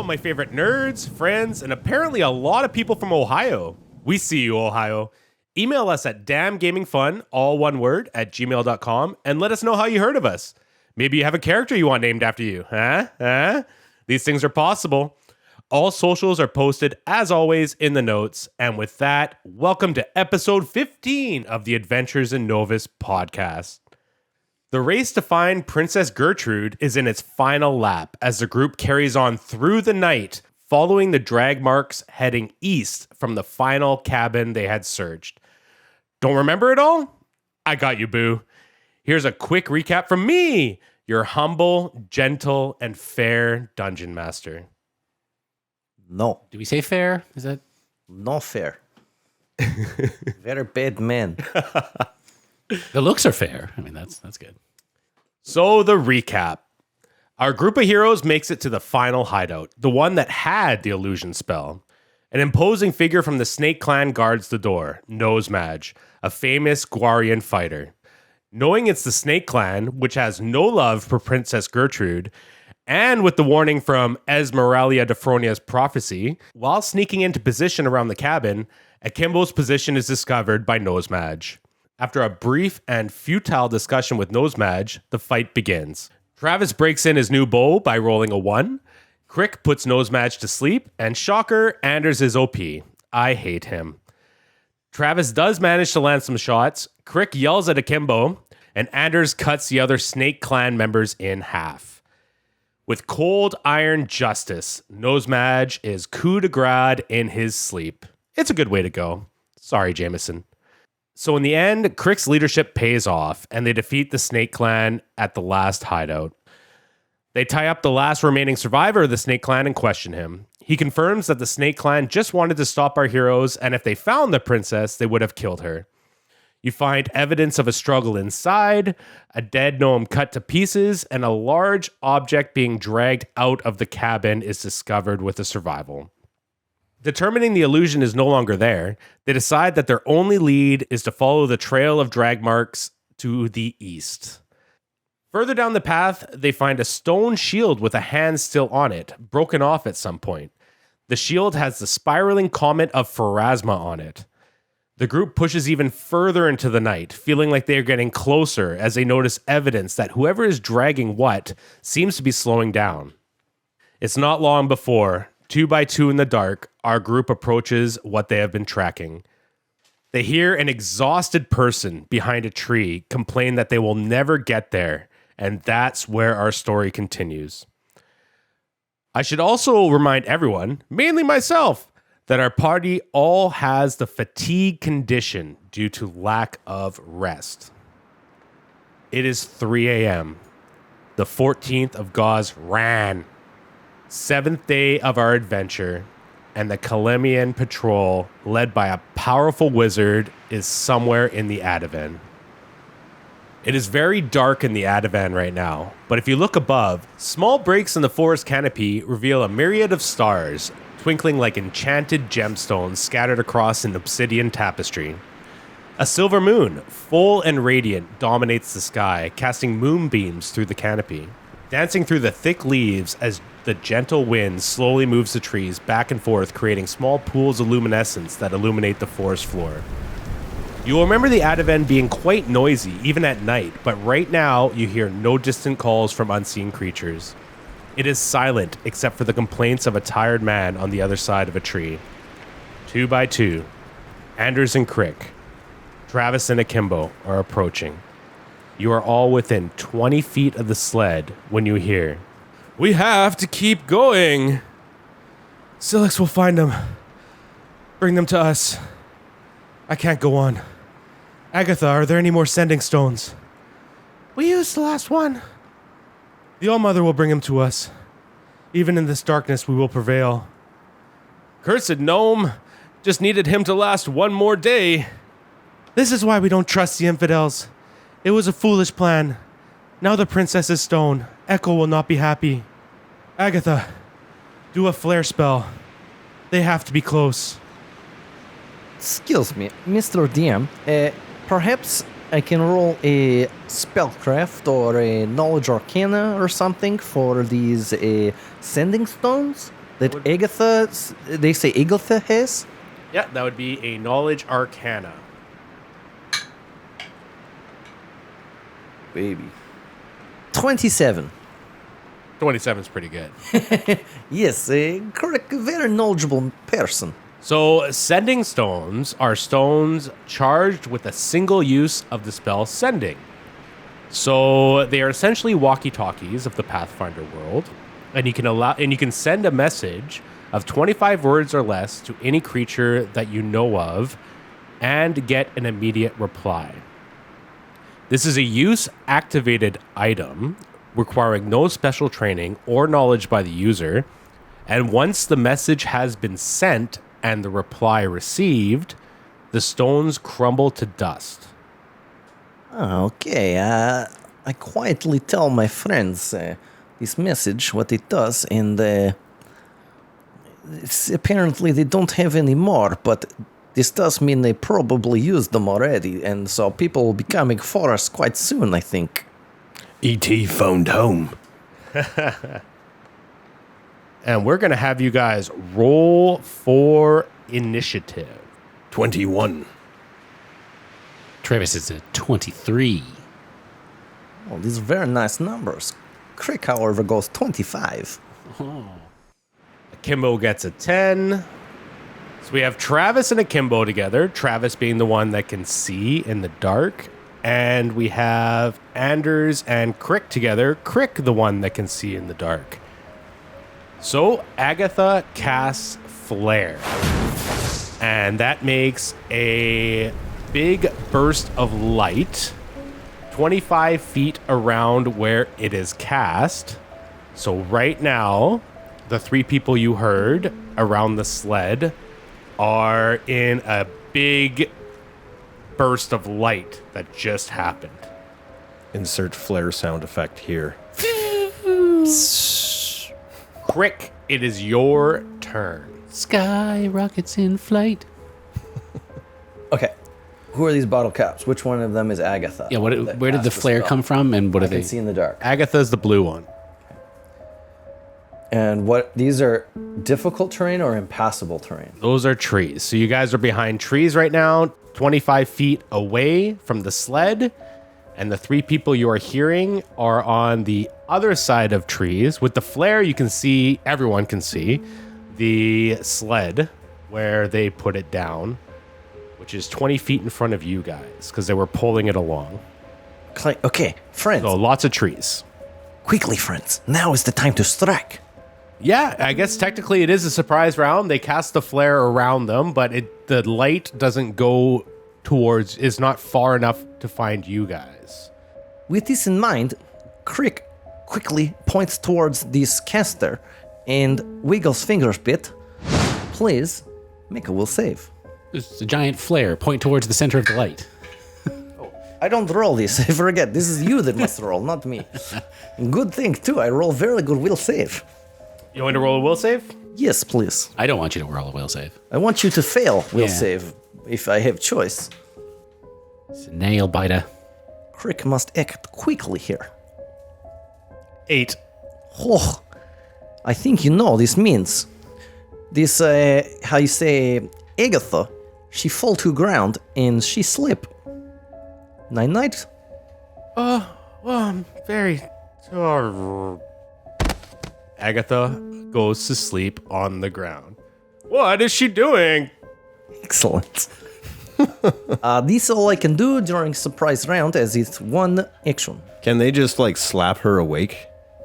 my favorite nerds, friends, and apparently a lot of people from Ohio. We see you, Ohio. Email us at damngamingfun, all one word, @gmail.com, and let us know how you heard of us. Maybe you have a character you want named after you. Huh? These things are possible. All socials are posted, as always, in the notes. And with that, welcome to episode 15 of the Adventures in Novus podcast. The race to find Princess Gertrude is in its final lap as the group carries on through the night, following the drag marks heading east from the final cabin they had searched. Don't remember it all? I got you, boo. Here's a quick recap from me, your humble, gentle, and fair dungeon master. No. Do we say fair? Is that not fair? Very bad man. the looks are fair? I mean, that's good. So the recap. Our group of heroes makes it to the final hideout, the one that had the illusion spell. An imposing figure from the Snake Clan guards the door, Nosemaj, a famous Gwarian fighter. Knowing it's the Snake Clan, which has no love for Princess Gertrude, and with the warning from Esmeralia Defronia's prophecy, while sneaking into position around the cabin, Akimbo's position is discovered by Nosemaj. After a brief and futile discussion with Nosemaj, the fight begins. Travis breaks in his new bow by rolling a 1. Crick puts Nosemaj to sleep, and shocker, Anders is OP. I hate him. Travis does manage to land some shots. Crick yells at Akimbo, and Anders cuts the other Snake Clan members in half. With cold iron justice, Nosemaj is coup de grace in his sleep. It's a good way to go. Sorry, Jameson. So in the end, Crick's leadership pays off, and they defeat the Snake Clan at the last hideout. They tie up the last remaining survivor of the Snake Clan and question him. He confirms that the Snake Clan just wanted to stop our heroes, and if they found the princess, they would have killed her. You find evidence of a struggle inside, a dead gnome cut to pieces, and a large object being dragged out of the cabin is discovered with the survival. Determining the illusion is no longer there, they decide that their only lead is to follow the trail of drag marks to the east. Further down the path, they find a stone shield with a hand still on it, broken off at some point. The shield has the spiraling comet of Pharasma on it. The group pushes even further into the night, feeling like they are getting closer as they notice evidence that whoever is dragging what seems to be slowing down. It's not long before, 2 by 2 in the dark, our group approaches what they have been tracking. They hear an exhausted person behind a tree complain that they will never get there. And that's where our story continues. I should also remind everyone, mainly myself, that our party all has the fatigue condition due to lack of rest. It is 3 a.m., the 14th of Gau's Ran, 7th day of our adventure, and the Kalemian patrol, led by a powerful wizard, is somewhere in the Adaven. It is very dark in the Adaven right now, but if you look above, small breaks in the forest canopy reveal a myriad of stars, twinkling like enchanted gemstones scattered across an obsidian tapestry. A silver moon, full and radiant, dominates the sky, casting moonbeams through the canopy, dancing through the thick leaves as the gentle wind slowly moves the trees back and forth, creating small pools of luminescence that illuminate the forest floor. You will remember the Adaven being quite noisy, even at night, but right now you hear no distant calls from unseen creatures. It is silent except for the complaints of a tired man on the other side of a tree. 2 by 2, Anders and Crick, Travis and Akimbo are approaching. You are all within 20 feet of the sled when you hear, "We have to keep going. Silix will find them. Bring them to us. I can't go on. Agatha, are there any more sending stones?" "We used the last one." "The All-Mother will bring him to us. Even in this darkness, we will prevail." "Cursed gnome. Just needed him to last one more day." "This is why we don't trust the infidels. It was a foolish plan. Now the princess is stone. Echo will not be happy. Agatha, do a flare spell. They have to be close." Excuse me, Mr. DM. Perhaps I can roll a spellcraft or a knowledge arcana or something for these sending stones? that Agatha, they say Agatha has? Yeah, that would be a knowledge arcana. Baby. 27. 27 is pretty good. Yes, a correct, very knowledgeable person. So, sending stones are stones charged with a single use of the spell sending. So, they are essentially walkie-talkies of the Pathfinder world, and you can send a message of 25 words or less to any creature that you know of and get an immediate reply. This is a use-activated item requiring no special training or knowledge by the user, and once the message has been sent and the reply received, the stones crumble to dust. Okay, I quietly tell my friends this message, what it does, and it's apparently they don't have any more, but this does mean they probably used them already, and so people will be coming for us quite soon, I think. E.T. phoned home. And we're going to have you guys roll for initiative. 21. Travis is a 23. Oh, these are very nice numbers. Crick, however, goes 25. Akimbo gets a 10. So we have Travis and Akimbo together, Travis being the one that can see in the dark. And we have Anders and Crick together, Crick the one that can see in the dark. So Agatha casts Flare. And that makes a big burst of light 25 feet around where it is cast. So right now, the three people you heard around the sled are in a big burst of light that just happened. Insert flare sound effect here. Crick, it is your turn. Sky rockets in flight. Okay, who are these bottle caps? Which one of them is Agatha? Yeah, that where did the cast flare spell? come from, and what I are can they? see in the dark. Agatha's the blue one. And what, these are difficult terrain or impassable terrain? Those are trees. So you guys are behind trees right now, 25 feet away from the sled. And the three people you are hearing are on the other side of trees. With the flare, you can see, everyone can see, the sled where they put it down, which is 20 feet in front of you guys because they were pulling it along. Okay, friends, So lots of trees. quickly, friends. Now is the time to strike. Yeah, I guess technically it is a surprise round. They cast the flare around them, but the light doesn't go towards, is not far enough to find you guys. With this in mind, Crick quickly points towards this caster and wiggles fingers a bit. Please make a will save. It's a giant flare. Point towards the center of the light. I don't roll this, I forget. This is you that must roll, not me. Good thing, too. I roll very good will save. You want to roll a will save? Yes, please. I don't want you to roll a will save. I want you to fail will Yeah. save if I have choice. It's a nail biter. Crick must act quickly here. 8. Oh, I think you know this means. This, how you say, Agatha, she fall to ground and she slip. Night-night? Well, I'm very... Agatha goes to sleep on the ground. What is she doing? Excellent. This is all I can do during surprise round as it's one action. Can they just like slap her awake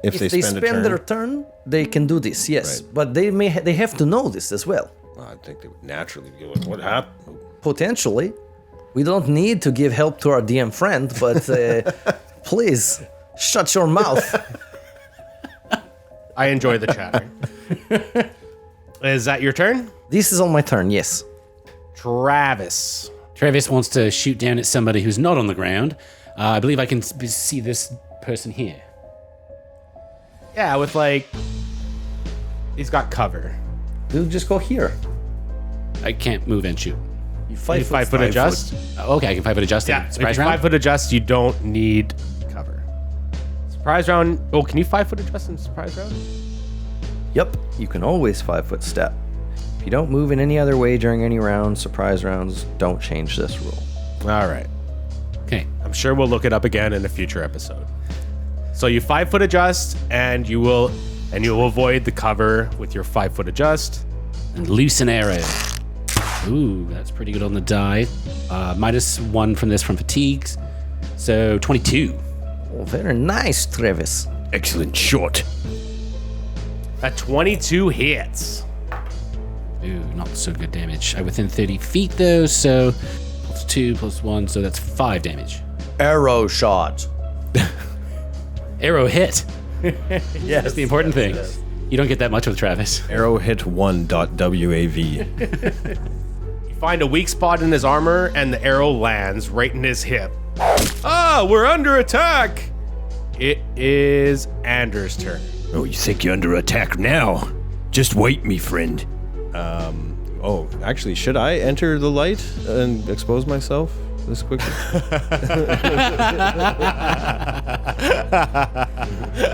if they spend a turn? their turn, they can do this, yes. Right. But they have to know this as well. Well, I think they would naturally be like, what happened? Potentially. We don't need to give help to our DM friend, but please, shut your mouth. I enjoy the chatter. Is that your turn? This is on my turn, yes. Travis. Travis wants to shoot down at somebody who's not on the ground. I believe I can see this person here. Yeah, with like... He's got cover. We'll just go here. I can't move and shoot. You You 5 foot adjust? Okay, I can 5 foot adjust. Yeah, in if surprise you 5 round. foot adjust, you don't need cover. Surprise round. Oh, can you 5 foot adjust in surprise round? Yep, you can always 5-foot step. If you don't move in any other way during any round, surprise rounds don't change this rule. All right. Okay. I'm sure we'll look it up again in a future episode. So you 5-foot adjust, and you will avoid the cover with your 5-foot adjust. And loose an arrow. Ooh, that's pretty good on the die. -1 from this from fatigues. So 22. Oh, very nice, Travis. Excellent shot. That 22 hits. Ooh, not so good damage. I'm within 30 feet though, so +2 +1, so that's 5 damage. Arrow shot. Arrow hit. Yes, That's the important thing. You don't get that much with Travis. Arrow hit 1.wav. You find a weak spot in his armor, and the arrow lands right in his hip. Ah, we're under attack! It is Anders' turn. Oh, you think you're under attack now? Just wait, me friend. Oh, actually, should I enter the light and expose myself this quickly?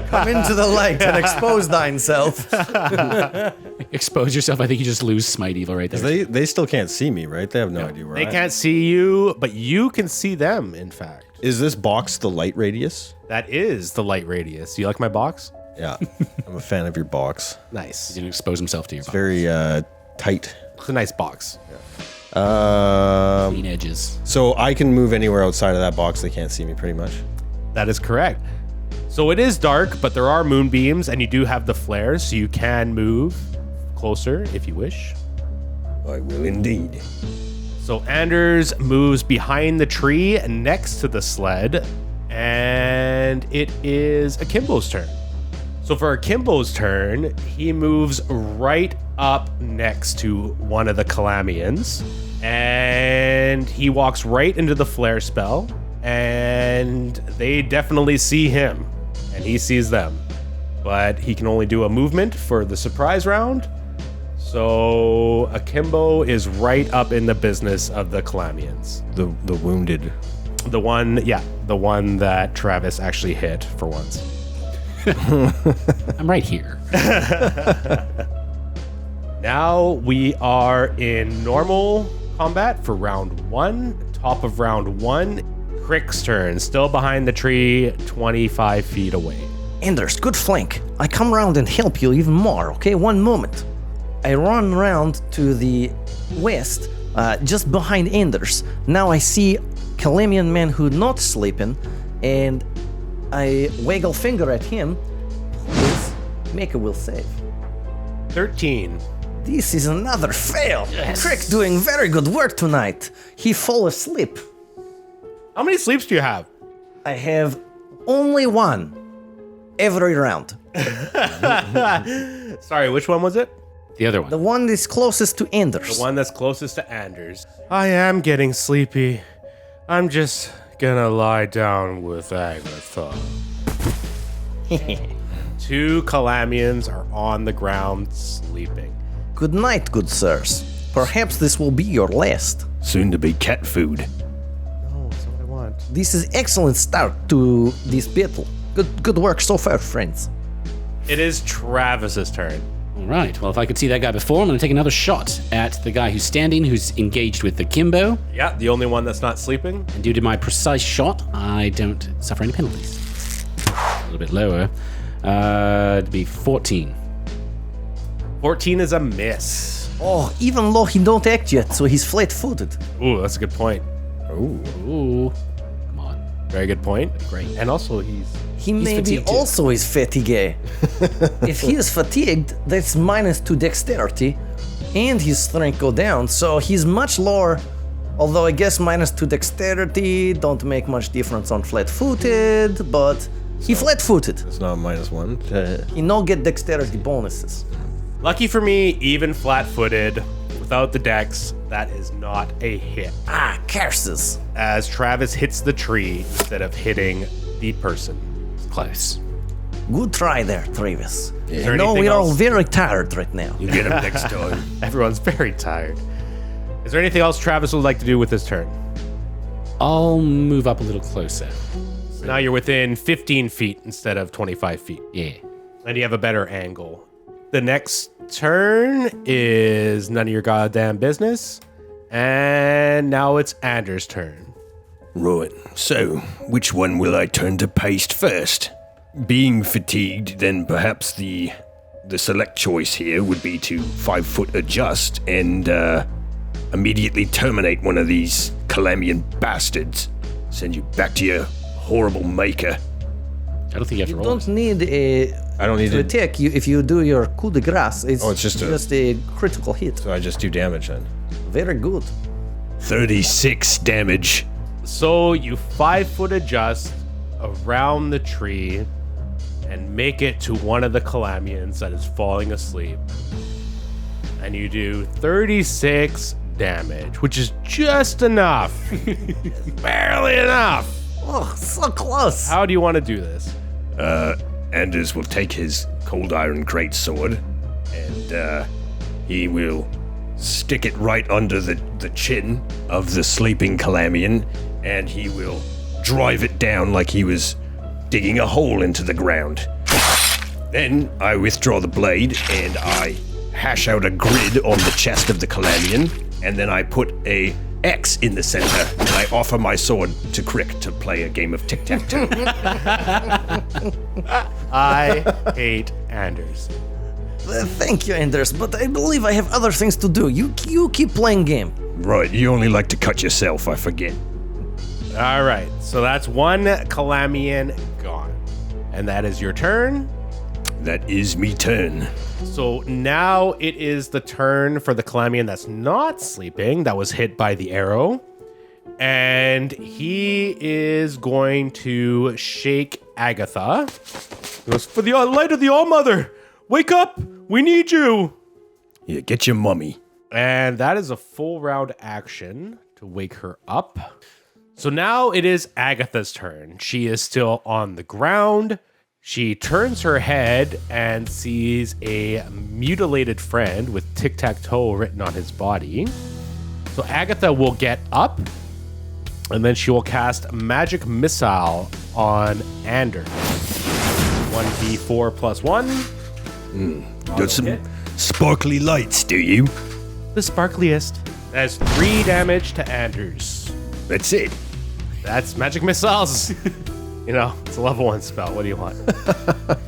Come into the light and expose thyself. Expose yourself. I think you just lose Smite Evil right there. They still can't see me, right? They have no idea where I They am. can't see you, but you can see them, in fact. Is this box the light radius? That is the light radius. You like my box? Yeah, I'm a fan of your box. Nice. He's gonna expose himself to your box. Very tight. It's a nice box. Clean edges. So I can move anywhere outside of that box. They can't see me, pretty much. That is correct. So it is dark, but there are moonbeams, and you do have the flares, so you can move closer if you wish. I will indeed. So Anders moves behind the tree next to the sled, and it is Akimbo's turn. So for Akimbo's turn, he moves right up next to one of the Calamians, and he walks right into the flare spell, and they definitely see him, and he sees them. But he can only do a movement for the surprise round. So Akimbo is right up in the business of the Calamians. The wounded. The one that Travis actually hit for once. I'm right here. Now we are in normal combat for round 1. Top of round 1, Crick's turn, still behind the tree, 25 feet away. Anders, good flank. I come round and help you even more, okay? One moment. I run round to the west, just behind Anders. Now I see Calamian man who not sleeping, and I waggle finger at him. Please, make a will save. 13. This is another fail. Crick doing very good work tonight. He fall asleep. How many sleeps do you have? I have only one every round. Sorry, which one was it? The other one. The one that's closest to Anders. The one that's closest to Anders. I am getting sleepy. I'm just gonna lie down with Agatha. 2 Calamians are on the ground sleeping. Good night, good sirs. Perhaps this will be your last. Soon to be cat food. No, that's not what I want. This is excellent start to this battle. Good work so far, friends. It is Travis's turn. All right. Well, if I could see that guy before, I'm going to take another shot at the guy who's standing, who's engaged with the Kimbo. Yeah, the only one that's not sleeping. And due to my precise shot, I don't suffer any penalties. A little bit lower. It'd be 14. 14 is a miss. Oh, even though he don't act yet, so he's flat-footed. Ooh, that's a good point. Ooh. Come on. Very good point. Great. And also he's... He maybe fatigued too. also is fatigué. If he is fatigued, that's -2 dexterity, and his strength go down, so he's much lower. Although I guess -2 dexterity don't make much difference on flat-footed, but he flat-footed. It's not -1. He no get dexterity bonuses. Lucky for me, even flat-footed, without the dex, that is not a hit. Ah, curses. As Travis hits the tree instead of hitting the person. Close. Good try there, Travis. there I know anything we're all else? very tired right now. You get him next time. Everyone's very tired. Is there anything else Travis would like to do with his turn? I'll move up a little closer. So now you're within 15 feet instead of 25 feet. Yeah. And you have a better angle. The next turn is none of your goddamn business. And now it's Anders' turn. Right, so which one will I turn to paste first? Being fatigued, then perhaps the select choice here would be to 5-foot adjust and immediately terminate one of these Calamian bastards. Send you back to your horrible maker. I don't think you have to You roll. don't need a I don't need to to. attack. If you do your coup de grace, it's, Oh, it's just a critical hit. So I just do damage then. Very good. 36 damage. So you 5-foot adjust around the tree and make it to one of the Calamians that is falling asleep. And you do 36 damage, which is just enough. Barely enough. Oh, so close. How do you want to do this? Anders will take his cold iron greatsword and he will stick it right under the chin of the sleeping Calamian, and he will drive it down like he was digging a hole into the ground. Then I withdraw the blade and I hash out a grid on the chest of the Calamian, and then I put a X in the center, and I offer my sword to Crick to play a game of tic-tac-toe. I hate Anders. Thank you, Anders, but I believe I have other things to do. You keep playing game. Right, you only like to cut yourself, I forget. All right, so that's one Calamian gone. And that is your turn. That is me turn. So now it is the turn for the Calamian that's not sleeping, that was hit by the arrow. And he is going to shake Agatha. He goes, for the light of the All-Mother, wake up! We need you! Yeah, get your mummy. And that is a full round action to wake her up. So now it is Agatha's turn. She is still on the ground. She turns her head and sees a mutilated friend with tic-tac-toe written on his body. So Agatha will get up, and then she will cast Magic Missile on Anders. 1d4 plus 1. Got some sparkly lights, do you? The sparkliest. That's 3 damage to Anders. That's it. That's Magic Missiles. You know, it's a level 1 spell. What do you want?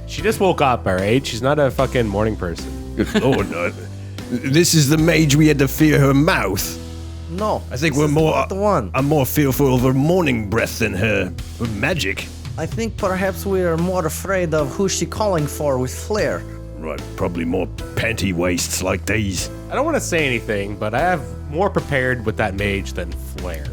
She just woke up, all right? She's not a fucking morning person. Good lord. This is the mage we had to fear her mouth. No, I think this we're is more. not the one. I'm more fearful of her morning breath than her magic. I think perhaps we are more afraid of who's she calling for with flair. Right, probably more panty waists like these. I don't want to say anything, but I have more prepared with that mage than Flare.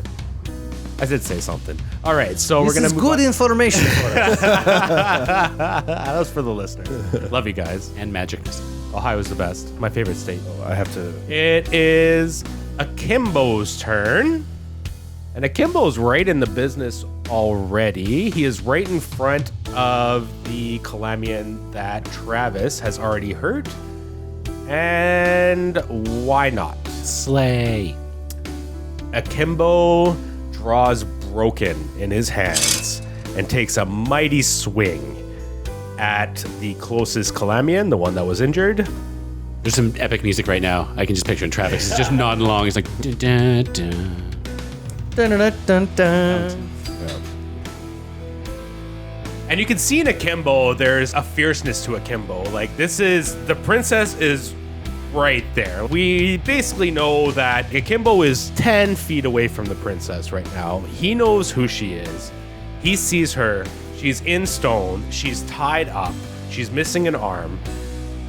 I did say something. All right, so we're This going is to move good on. information for us. That was for the listeners. Love you guys. And magic. Ohio's the best. My favorite state. I have to. It is Akimbo's turn. And Akimbo's right in the business already. He is right in front of the Calamian that Travis has already hurt. And why not? Slay. Akimbo draws Broken in his hands and takes a mighty swing at the closest Calamian, the one that was injured. There's some epic music right now. I can just picture Travis. He's just nodding along. He's like, dun, dun, dun. Dun, dun, dun, dun. And you can see in Akimbo, there's a fierceness to Akimbo. Like, the princess is right there. We basically know that Akimbo is 10 feet away from the princess right now. He knows who she is. He sees her. She's in stone. She's tied up. She's missing an arm.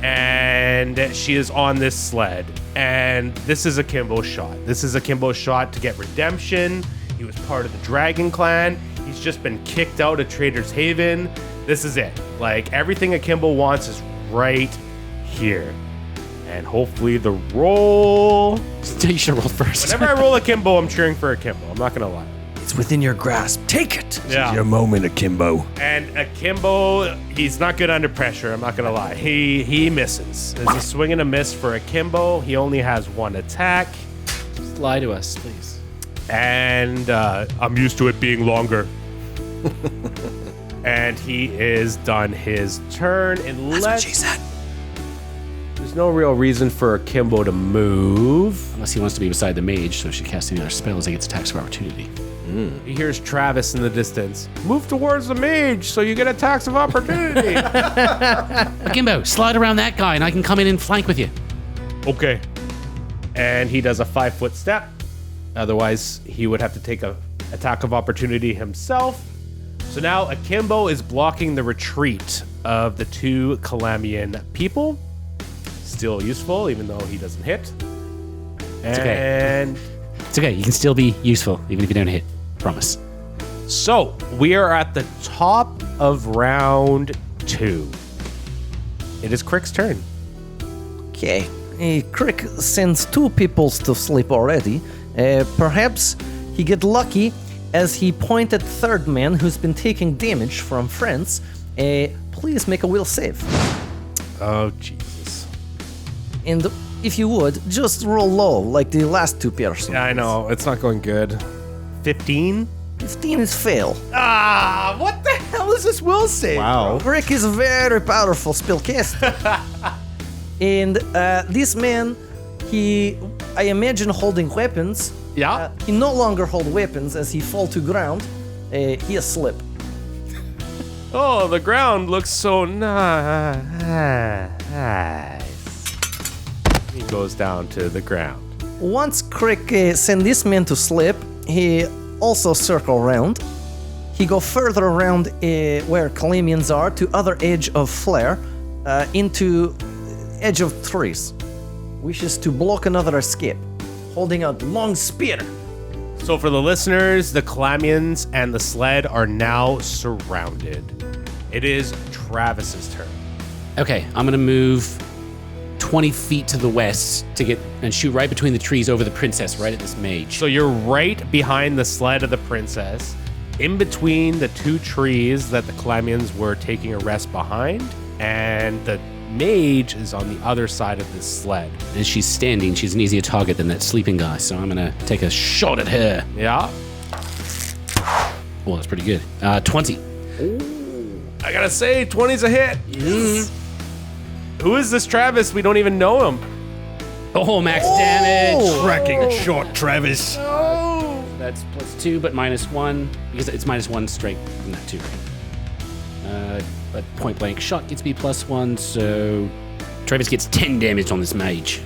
And she is on this sled. And this is Akimbo's shot. This is Akimbo's shot to get redemption. He was part of the Dragon Clan. He's just been kicked out of Trader's Haven. This is it. Like, everything Akimbo wants is right here. And hopefully the roll... You should roll first. Whenever I roll Akimbo, I'm cheering for Akimbo. I'm not going to lie. It's within your grasp. Take it. Yeah. Your moment, Akimbo. And Akimbo, he's not good under pressure. I'm not going to lie. He misses. There's a swing and a miss for Akimbo. He only has 1 attack. Just lie to us, please. And I'm used to it being longer. And he is done his turn. Unless, That's what she said. There's no real reason for Kimbo to move. Unless he wants to be beside the mage, so if she casts any other spells, he gets attacks of opportunity. He hears Travis in the distance. Move towards the mage so you get attacks of opportunity. Akimbo, slide around that guy and I can come in and flank with you. Okay. And he does a 5-foot step. Otherwise, he would have to take a attack of opportunity himself. So now Akimbo is blocking the retreat of the 2 Calamian people. Still useful, even though he doesn't hit. And It's okay, you can still be useful, even if you don't hit. Promise. so we are at the top of round 2. It is Crick's turn. Okay. Crick sends 2 peoples to sleep already. Perhaps he get lucky as he pointed third man who's been taking damage from friends. Please make a will save. Oh, Jesus. And if you would, just roll low like the last 2 persons. Yeah, I know. It's not going good. 15? 15 is fail. Ah, what the hell is this will save? Wow. Crick is a very powerful spellcaster. And this man, I imagine holding weapons. Yeah. He no longer hold weapons as he fall to ground. He asleep. Oh, the ground looks so nice. He goes down to the ground. Once Crick send this man to sleep, he also circle around. He go further around where Calamians are to other edge of flare, into edge of trees. Wishes to block another escape, holding a long spear. So for the listeners, the Calamians and the sled are now surrounded. It is Travis's turn. Okay, I'm gonna move 20 feet to the west to get and shoot right between the trees over the princess, right at this mage. So you're right behind the sled of the princess, in between the 2 trees that the Calamians were taking a rest behind, and the mage is on the other side of this sled. And she's standing, she's an easier target than that sleeping guy, so I'm gonna take a shot at her. Yeah. Well, that's pretty good. 20. I gotta say, 20's a hit. Yes. Who is this Travis? We don't even know him. Oh, max damage. Cracking shot, Travis. That's +2, but -1, because it's -1 straight from that too. But point blank shot gets me +1, so Travis gets 10 damage on this mage.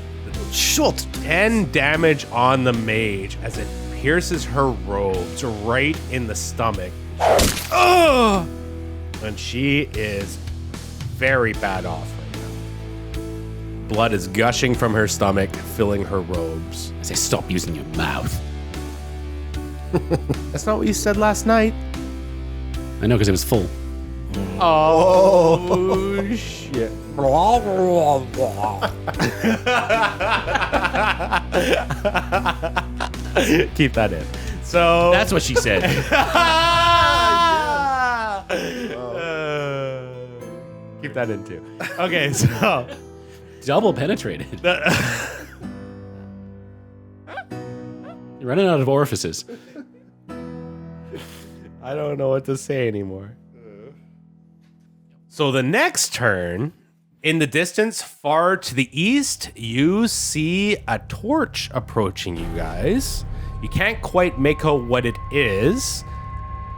Shot. 10 damage on the mage as it pierces her robes right in the stomach. Ugh! And she is very bad off right now. Blood is gushing from her stomach, filling her robes. I say, stop using your mouth. That's not what you said last night. I know, because it was full. Oh, shit. Keep that in. So That's what she said. keep that in too. Okay, so Double penetrated. You're running out of orifices. I don't know what to say anymore. So the next turn, in the distance far to the east, you see a torch approaching you guys. You can't quite make out what it is,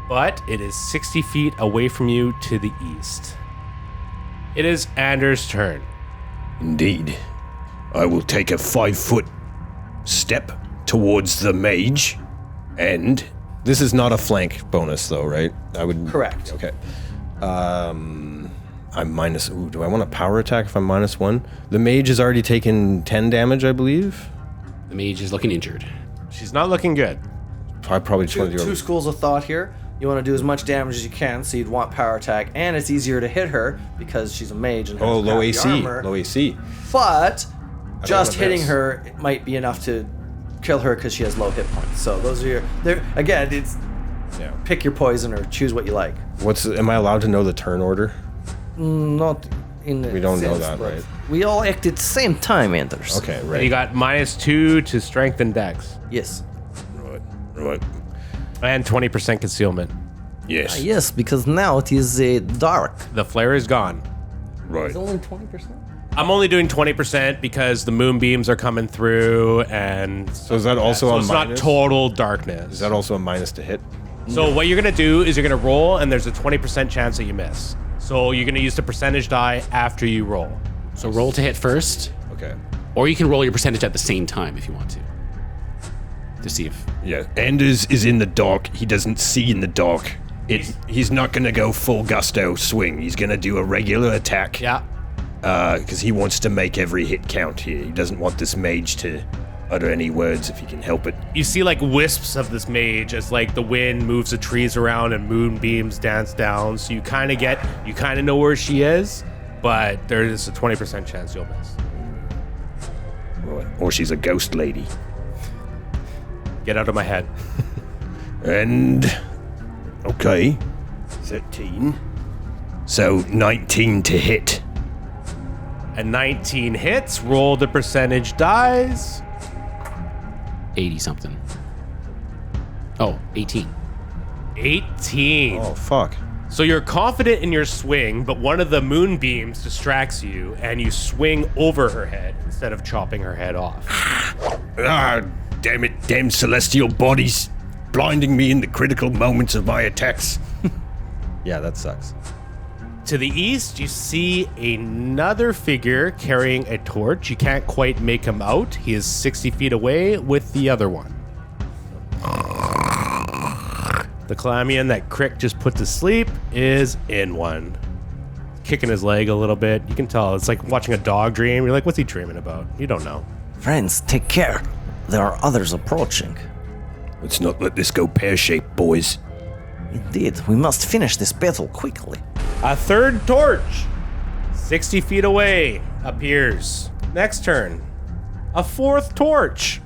but it is 60 feet away from you to the east. It is Anders' turn. Indeed. I will take a 5-foot step towards the mage, and This is not a flank bonus, though, right? I would. Correct. Okay. I'm minus. Ooh, do I want a power attack if I'm -1? The mage has already taken 10 damage, I believe. The mage is looking injured. She's not looking good. I probably just want to do. Two schools of thought here. You want to do as much damage as you can, so you'd want power attack, and it's easier to hit her because she's a mage and has Oh, low crappy AC. armor. Low AC. But just wanna hitting miss. her might be enough to kill her because she has low hit points. So those are your. Again, it's Yeah. pick your poison or choose what you like. Am I allowed to know the turn order? Not in. We don't know that, but right? We all act at the same time, Anders. Okay, right. You got -2 to strength and dex, Yes. right. and 20% concealment. Yes. Yes, because now it is dark. The flare is gone. Right. Only 20%. I'm only doing 20% because the moonbeams are coming through, and So is that also so a it's minus? not total darkness. Is that also a minus to hit? So what you're gonna do is you're gonna roll, and there's a 20% chance that you miss. So you're gonna use the percentage die after you roll. So roll to hit first, Okay. or you can roll your percentage at the same time if you want to see if. Yeah, Anders is in the dark. He doesn't see in the dark. He's not gonna go full gusto swing. He's gonna do a regular attack. Yeah. Because he wants to make every hit count here. He doesn't want this mage to utter any words if he can help it. You see like wisps of this mage as like the wind moves the trees around and moonbeams dance down. So you kind of know where she is, but there is a 20% chance you'll miss. Or she's a ghost lady. Get out of my head. And okay, 13. So 19 to hit. A 19 hits. Roll the percentage dies. 80 something. Oh, 18. 18. Oh, fuck. So you're confident in your swing, but one of the moonbeams distracts you, and you swing over her head instead of chopping her head off. Ah, damn it, damn celestial bodies blinding me in the critical moments of my attacks. Yeah, that sucks. To the east, you see another figure carrying a torch. You can't quite make him out. He is 60 feet away with the other one. The Calamian that Crick just put to sleep is in one. Kicking his leg a little bit. You can tell. It's like watching a dog dream. You're like, what's he dreaming about? You don't know. Friends, take care. There are others approaching. Let's not let this go pear-shaped, boys. Indeed, we must finish this battle quickly. A third torch, 60 feet away, appears. Next turn. A fourth torch.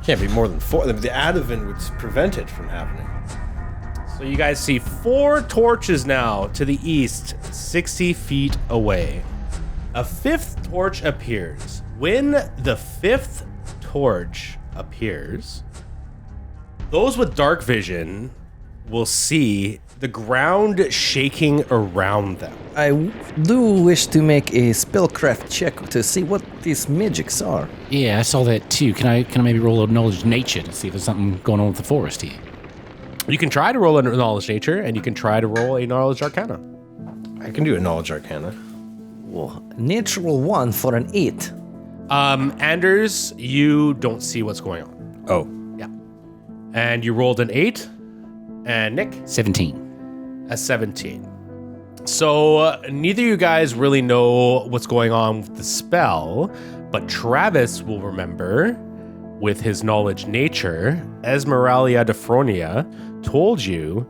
Can't be more than 4. The Adaven would prevent it from happening. So you guys see 4 torches now to the east, 60 feet away. A fifth torch appears. When the fifth torch appears, those with dark vision will see the ground shaking around them. I do wish to make a spellcraft check to see what these magics are. Yeah, I saw that too. Can I maybe roll a knowledge nature to see if there's something going on with the forest here? You can try to roll a knowledge nature, and you can try to roll a knowledge arcana. I can do a knowledge arcana. Whoa, natural 1 for an 8. Anders, you don't see what's going on. Oh, Yeah. And you rolled an 8. And Nick? 17. A 17. So neither of you guys really know what's going on with the spell, but Travis will remember with his knowledge nature. Esmeralia Defronia told you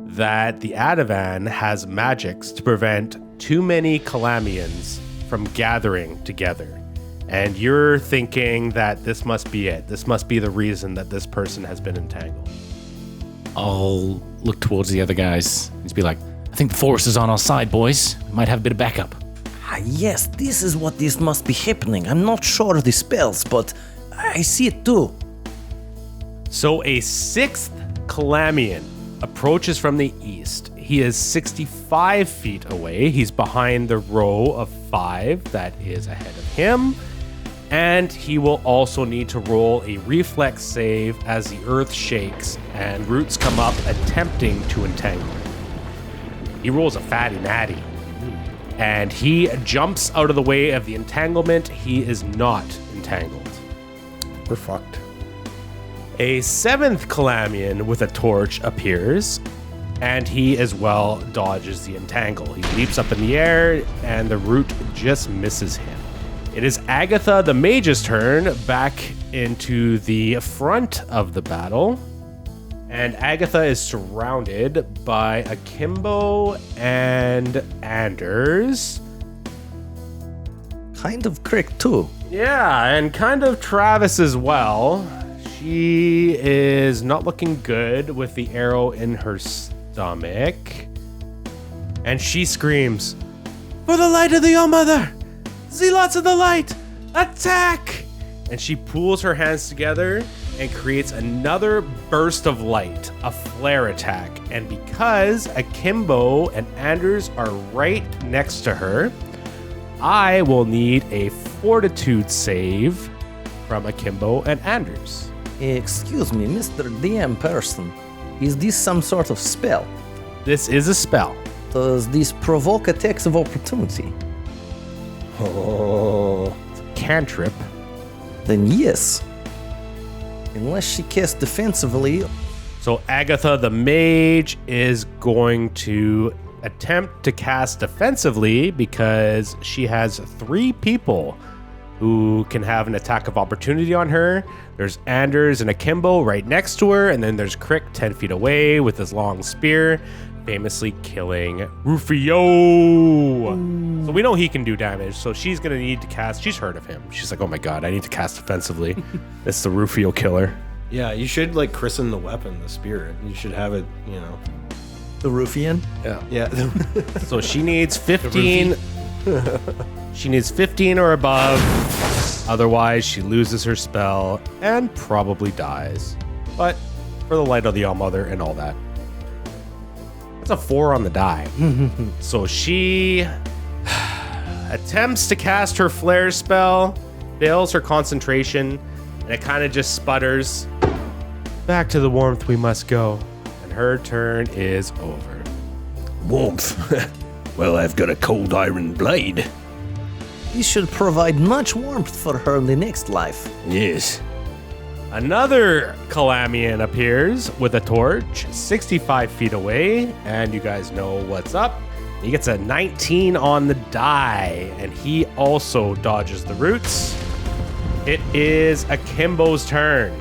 that the Adaven has magics to prevent too many Calamians from gathering together. And you're thinking that this must be it. This must be the reason that this person has been entangled. I'll look towards the other guys and just be like, I think the forest is on our side, boys. We might have a bit of backup. Ah, yes, this is what this must be happening. I'm not sure of the spells, but I see it too. So a sixth Calamian approaches from the east. He is 65 feet away. He's behind the row of 5 that is ahead of him. And he will also need to roll a reflex save as the earth shakes and roots come up attempting to entangle. He rolls a fatty natty. And he jumps out of the way of the entanglement. He is not entangled. we're fucked. A seventh Calamian with a torch appears, and he as well dodges the entangle. He leaps up in the air, and the root just misses him. It is Agatha the Mage's turn back into the front of the battle. And Agatha is surrounded by Akimbo and Anders. Kind of Crick too. Yeah, and kind of Travis as well. She is not looking good with the arrow in her stomach. And she screams, "For the light of the All-Mother! Zealots of the light! Attack!" And she pulls her hands together and creates another burst of light, a flare attack. And because Akimbo and Anders are right next to her, I will need a fortitude save from Akimbo and Anders. Excuse me, Mr. DM person. Is this some sort of spell? This is a spell. Does this provoke attacks of opportunity? Oh. Cantrip. Then yes. Unless she casts defensively. So Agatha the mage is going to attempt to cast defensively because she has 3 people who can have an attack of opportunity on her. There's Anders and Akimbo right next to her, and then there's Crick 10 feet away with his long spear, famously killing Rufio. So we know he can do damage, so she's going to need to cast. She's heard of him. She's like, oh my god, I need to cast defensively. It's the Rufio killer. Yeah, you should like christen the weapon, the spear. You should have it, The Ruffian? Yeah. So she needs 15. She needs 15 or above. Otherwise, she loses her spell and probably dies. But for the light of the All-Mother and all that. That's a 4 on the die. So she attempts to cast her flare spell, fails her concentration, and it kind of just sputters. Back to the warmth we must go. And her turn is over. Warmth. Well, I've got a cold iron blade. This should provide much warmth for her in the next life. Yes. Another Calamian appears with a torch 65 feet away, and you guys know what's up. He gets a 19 on the die, and he also dodges the roots. It is Akimbo's turn.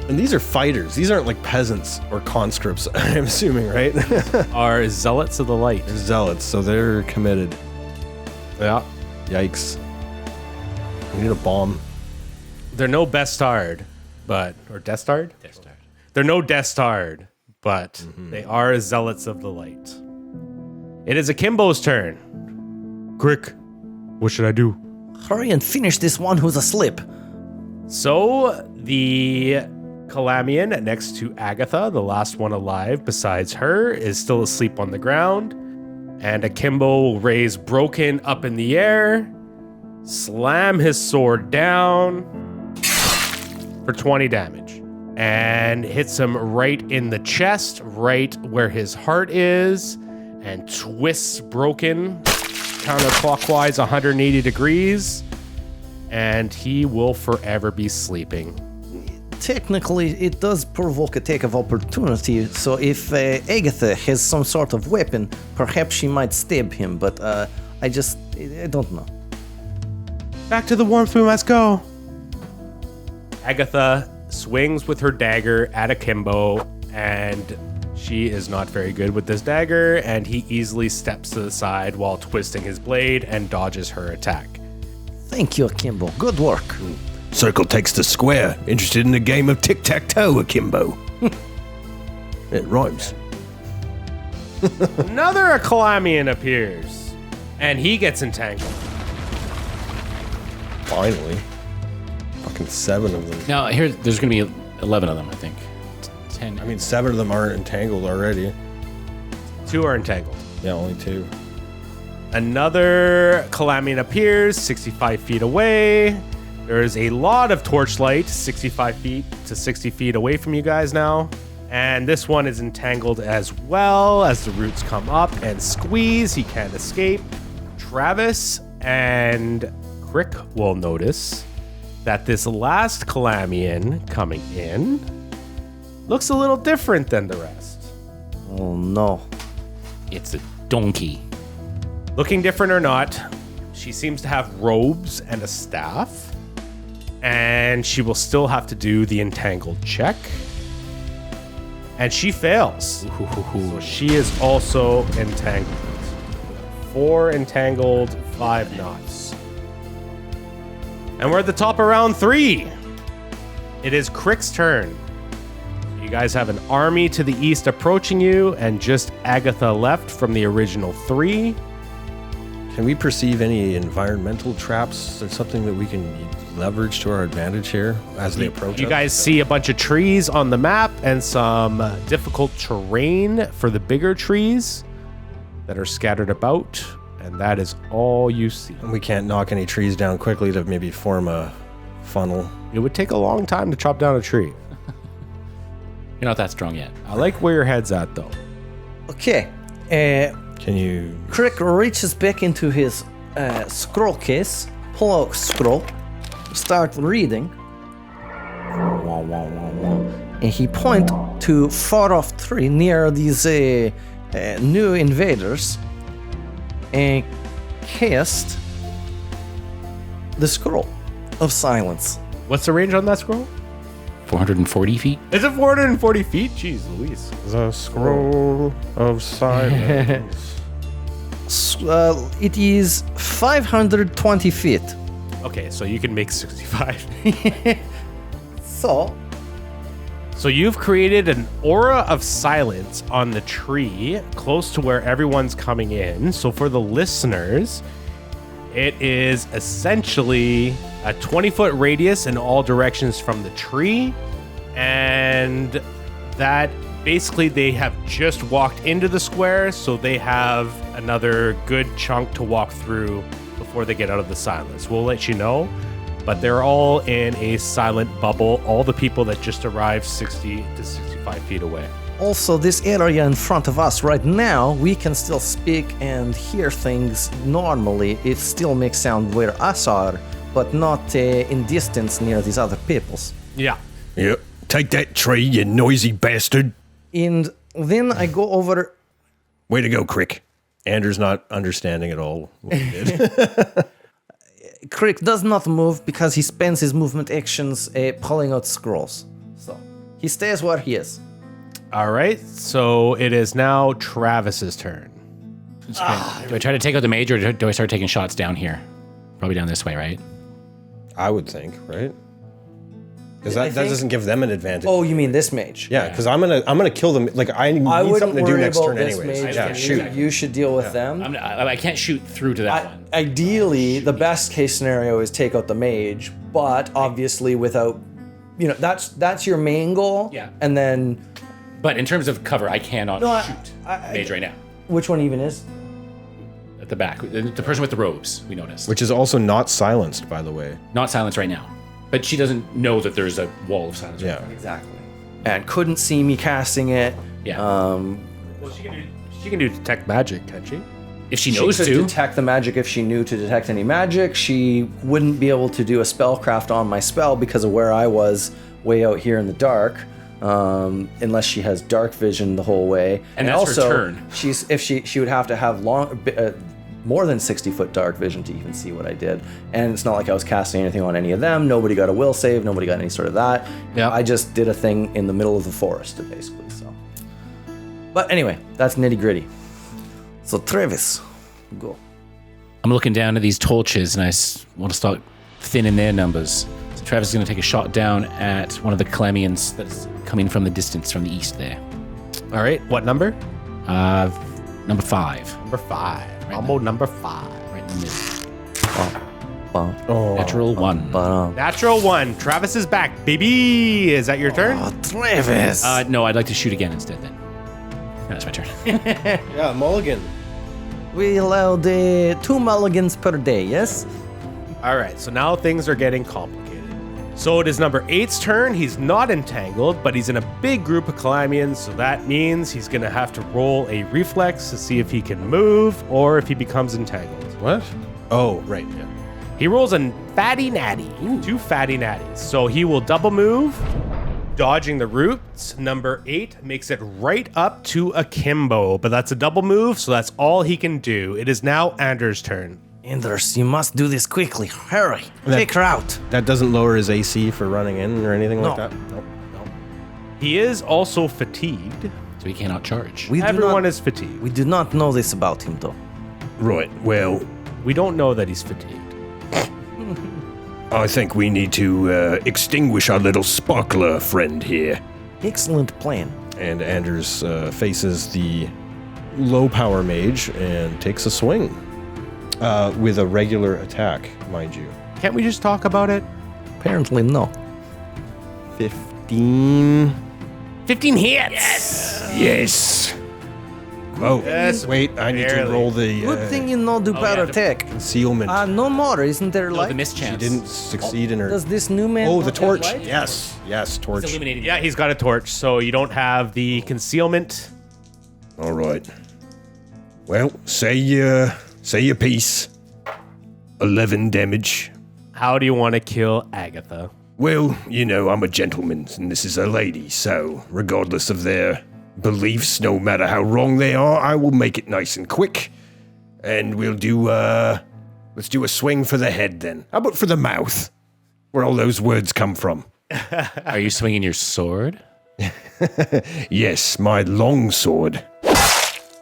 And these are fighters. These aren't like peasants or conscripts, I'm assuming, right? Are Zealots of the Light. They're zealots, so they're committed. Yeah. Yikes. We need a bomb. They're no Bestard, but... Or Destard? Destard. They're no Destard, but they are Zealots of the Light. It is Akimbo's turn. Crick, what should I do? Hurry and finish this one who's asleep. So, the Calamian next to Agatha, the last one alive besides her, is still asleep on the ground. And Akimbo will raise Broken up in the air, slam his sword down for 20 damage, and hits him right in the chest, right where his heart is, and twists Broken counterclockwise 180 degrees, and he will forever be sleeping. Technically, it does provoke attack of opportunity, so if Agatha has some sort of weapon, perhaps she might stab him, but I don't know. Back to the warmth we must go. Agatha swings with her dagger at Akimbo, and she is not very good with this dagger, and he easily steps to the side while twisting his blade and dodges her attack. Thank you, Akimbo. Good work. Circle takes the square. Interested in a game of tic-tac-toe, Akimbo? It rhymes. Another Calamian appears, and he gets entangled. Finally. Fucking 7 of them. Now, here, there's going to be 11 of them, I think. 10. I mean, 7 of them aren't entangled already. 2 are entangled. Yeah, only 2. Another Calamian appears 65 feet away. There is a lot of torchlight 65 feet to 60 feet away from you guys now. And this one is entangled as well as the roots come up and squeeze. He can't escape. Travis and Crick will notice that this last Calamian coming in looks a little different than the rest. Oh no. It's a donkey. Looking different or not, she seems to have robes and a staff. And she will still have to do the entangled check. And she fails. So she is also entangled. 4 entangled, 5 knots. And we're at the top of round 3. It is Crick's turn. You guys have an army to the east approaching you, and just Agatha left from the original 3. Can we perceive any environmental traps or something that we can leverage to our advantage here as they approach You us? guys see a bunch of trees on the map and some difficult terrain for the bigger trees that are scattered about. and that is all you see. And we can't knock any trees down quickly to maybe form a funnel. It would take a long time to chop down a tree. You're not that strong yet. I like where your head's at, though. Okay. Can you... Crick reaches back into his scroll case, pull out scroll, start reading, and he point to far off tree near these new invaders, and cast the scroll of silence. What's the range on that scroll? 440 feet. Is it 440 feet? Jeez Louise. The scroll of silence. It is 520 feet. Okay, so you can make 65. So, So you've created an aura of silence on the tree close to where everyone's coming in. So for the listeners, it is essentially a 20-foot radius in all directions from the tree. And that basically they have just walked into the square, so they have another good chunk to walk through before they get out of the silence. We'll let you know. But they're all in a silent bubble, all the people that just arrived 60 to 65 feet away. also this area in front of us right now, we can still speak and hear things normally. It still makes sound where us are, but not in distance near these other peoples. Yeah. Yep. Take that tree, you noisy bastard. And then I go over. Way to go, Crick. Andrew's not understanding at all what he did. Crick does not move because he spends his movement actions pulling out scrolls. So he stays where he is. All right. So it is now Travis's turn. Do I try to take out the mage, or do I start taking shots down here? Probably down this way, right? I would think, right? Because I that think- doesn't give them an advantage. Oh, you mean this mage? Yeah, because I'm gonna kill them. Like I need I wouldn't something to do worry next about turn this anyways. mage. Yeah, You- shoot. You should deal with them. I can't shoot through to that one. Ideally, the best case scenario is take out the mage, but obviously without, that's your main goal. Yeah. And then, But in terms of cover, I cannot No, shoot I- mage right now. which one even is? At the back, the person with the robes, we noticed. Which is also not silenced, by the way. Not silence right now. But she doesn't know that there's a wall of silence. Yeah. Exactly. And couldn't see me casting it. Yeah. Well, she can do detect magic, can she? If she She knows could to. detect the magic if she knew to detect any magic. She wouldn't be able to do a spellcraft on my spell because of where I was way out here in the dark, unless she has dark vision the whole way. And that's her also, turn. She would have to have more than 60-foot dark vision to even see what I did. And it's not like I was casting anything on any of them. Nobody got a will save. Nobody got any sort of that. Yeah. I just did a thing in the middle of the forest, basically. So, but anyway, that's nitty gritty. So Travis, go. I'm looking down at these torches and I want to start thinning their numbers. So Travis is going to take a shot down at one of the Calamians that's coming from the distance from the east there. All right. What number? Number 5. Number 5. Combo number 5. Right in the middle. Oh, Natural 1. Natural 1. Travis is back, baby. Is that your turn? Travis. No, I'd like to shoot again instead then. That's my turn. Yeah, mulligan. We allowed 2 mulligans per day, yes? All right. So now things are getting complicated. So it is number 8's turn. He's not entangled, but he's in a big group of Calamians, so that means he's going to have to roll a reflex to see if he can move or if he becomes entangled. What? Oh, right. Yeah. He rolls a fatty natty. 2 fatty natties. So he will double move, dodging the roots. Number 8 makes it right up to akimbo, but that's a double move, so that's all he can do. It is now Anders' turn. Anders, you must do this quickly. Hurry. Take her out. That doesn't lower his AC for running in or anything like No. that? Nope. He is also fatigued. So he cannot charge. Everyone is fatigued. We do not know this about him, though. Right, well, We don't know that he's fatigued. I think we need to extinguish our little sparkler friend here. Excellent plan. And Anders faces the low power mage and takes a swing. With a regular attack, mind you. Can't we just talk about it? Apparently, no. 15. 15 hits! Yes! Oh, Yes, wait, I need to barely. roll the Good thing you know do power the- attack. concealment. No more, isn't there Oh, light? the mischance. She didn't succeed in her. Does this new man Oh, the not have torch. light? Yes, torch. He's illuminating. Yeah, he's got a torch, so you don't have the concealment. All right. Well, say your piece. 11 damage. How do you want to kill Agatha? Well, you know, I'm a gentleman, and this is a lady, so regardless of their beliefs, no matter how wrong they are, I will make it nice and quick. And we'll do, let's do a swing for the head then. How about for the mouth? Where all those words come from. Are you swinging your sword? Yes, my long sword.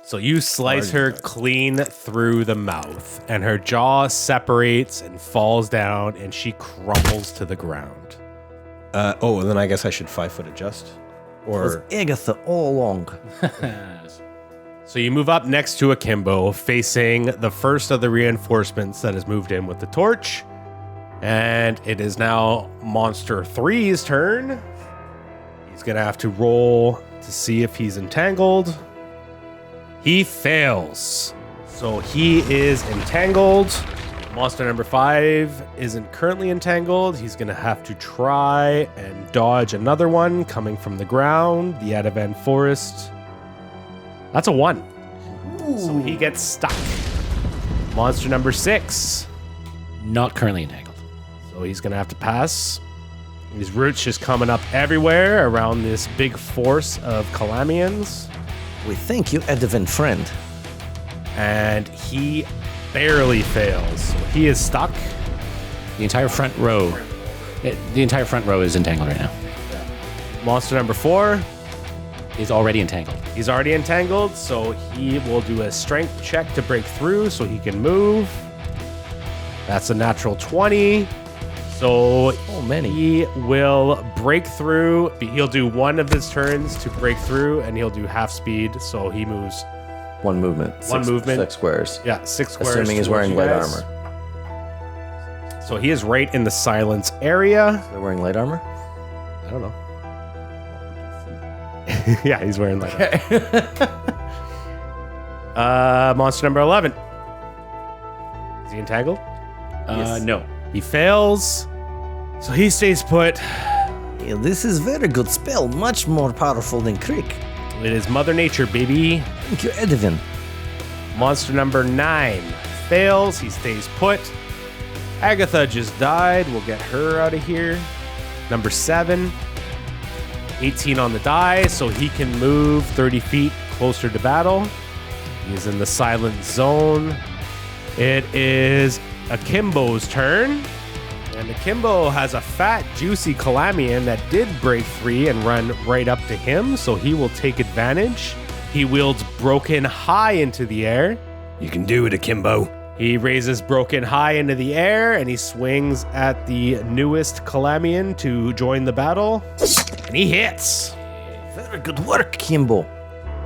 So you slice her clean through the mouth, and her jaw separates and falls down, and she crumbles to the ground. Oh, and then I guess I should 5-foot adjust. Or Agatha all along. So you move up next to Akimbo, facing the first of the reinforcements that has moved in with the torch. And it is now Monster 3's turn. He's going to have to roll to see if he's entangled. He fails. So he is entangled. Monster number 5 isn't currently entangled. He's going to have to try and dodge another one coming from the ground, the Adaven forest. That's a 1. So he gets stuck. Monster number 6. Not currently entangled. So he's going to have to pass. These roots just coming up everywhere around this big force of Calamians. We thank you, Adaven friend. And he barely fails. So he is stuck. The entire front row. The entire front row is entangled right now. Monster number 4. Is already entangled. He's already entangled, so he will do a strength check to break through so he can move. That's a natural 20. So many. he will break through. He'll do one of his turns to break through, and he'll do half speed, so he moves. One movement. One movement. 6 squares. Yeah, 6 squares. Assuming he's towards wearing you light guys. armor. So he is right in the silence area. They're wearing light armor? I don't know. Yeah, he's wearing light armor. Monster number 11. Is he entangled? No. He fails. So he stays put. Yeah, this is very good spell. Much more powerful than Crick. It is Mother Nature, baby. Thank you, Adaven. Monster number 9 fails. He stays put. Agatha just died. We'll get her out of here. Number 7. 18 on the die, so he can move 30 feet closer to battle. He is in the silent zone. It is Akimbo's turn. And Akimbo has a fat, juicy Calamian that did break free and run right up to him, so he will take advantage. He wields Broken High into the air. You can do it, Akimbo. He raises Broken High into the air, and he swings at the newest Calamian to join the battle. And he hits. Very good work, Kimbo.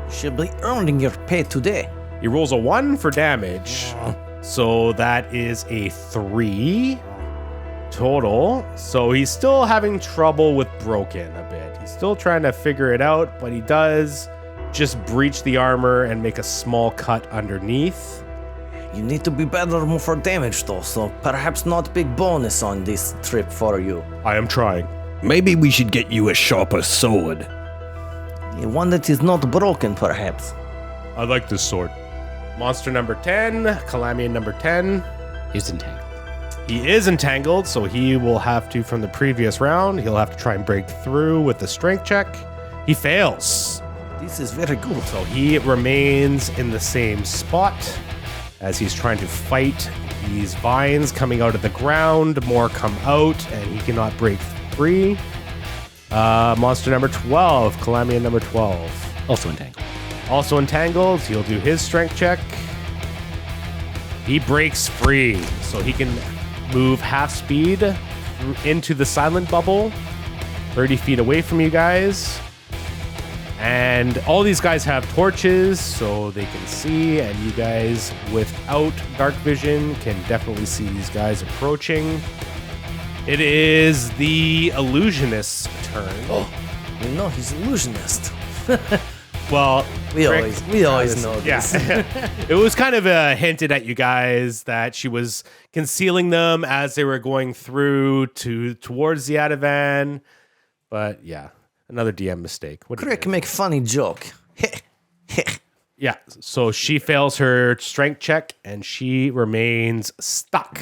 You should be earning your pay today. He rolls a 1 for damage. So that is a 3 total. So he's still having trouble with Broken a bit. He's still trying to figure it out, but he does just breach the armor and make a small cut underneath. You need to be better for damage though, so perhaps not big bonus on this trip for you. I am trying. Maybe we should get you a sharper sword. One that is not broken, perhaps. I like this sword. Monster number 10, Calamian number 10. He's entangled. He is entangled, so he will have to, from the previous round, he'll have to try and break through with the strength check. He fails. This is very good. So he remains in the same spot as he's trying to fight these vines coming out of the ground. More come out, and he cannot break free. Monster number 12, Calamian number 12. Also entangled. Also entangled, he'll do his strength check. He breaks free, so he can move half speed into the silent bubble, 30 feet away from you guys. And all these guys have torches, so they can see, and you guys, without dark vision, can definitely see these guys approaching. It is the illusionist's turn. You know he's illusionist. Well, We Rick- always know this. Yeah. It was kind of hinted at you guys that she was concealing them as they were going through towards the Adaven. But yeah, another DM mistake. What do you Crick think? make funny joke. Yeah, so she fails her strength check and she remains stuck.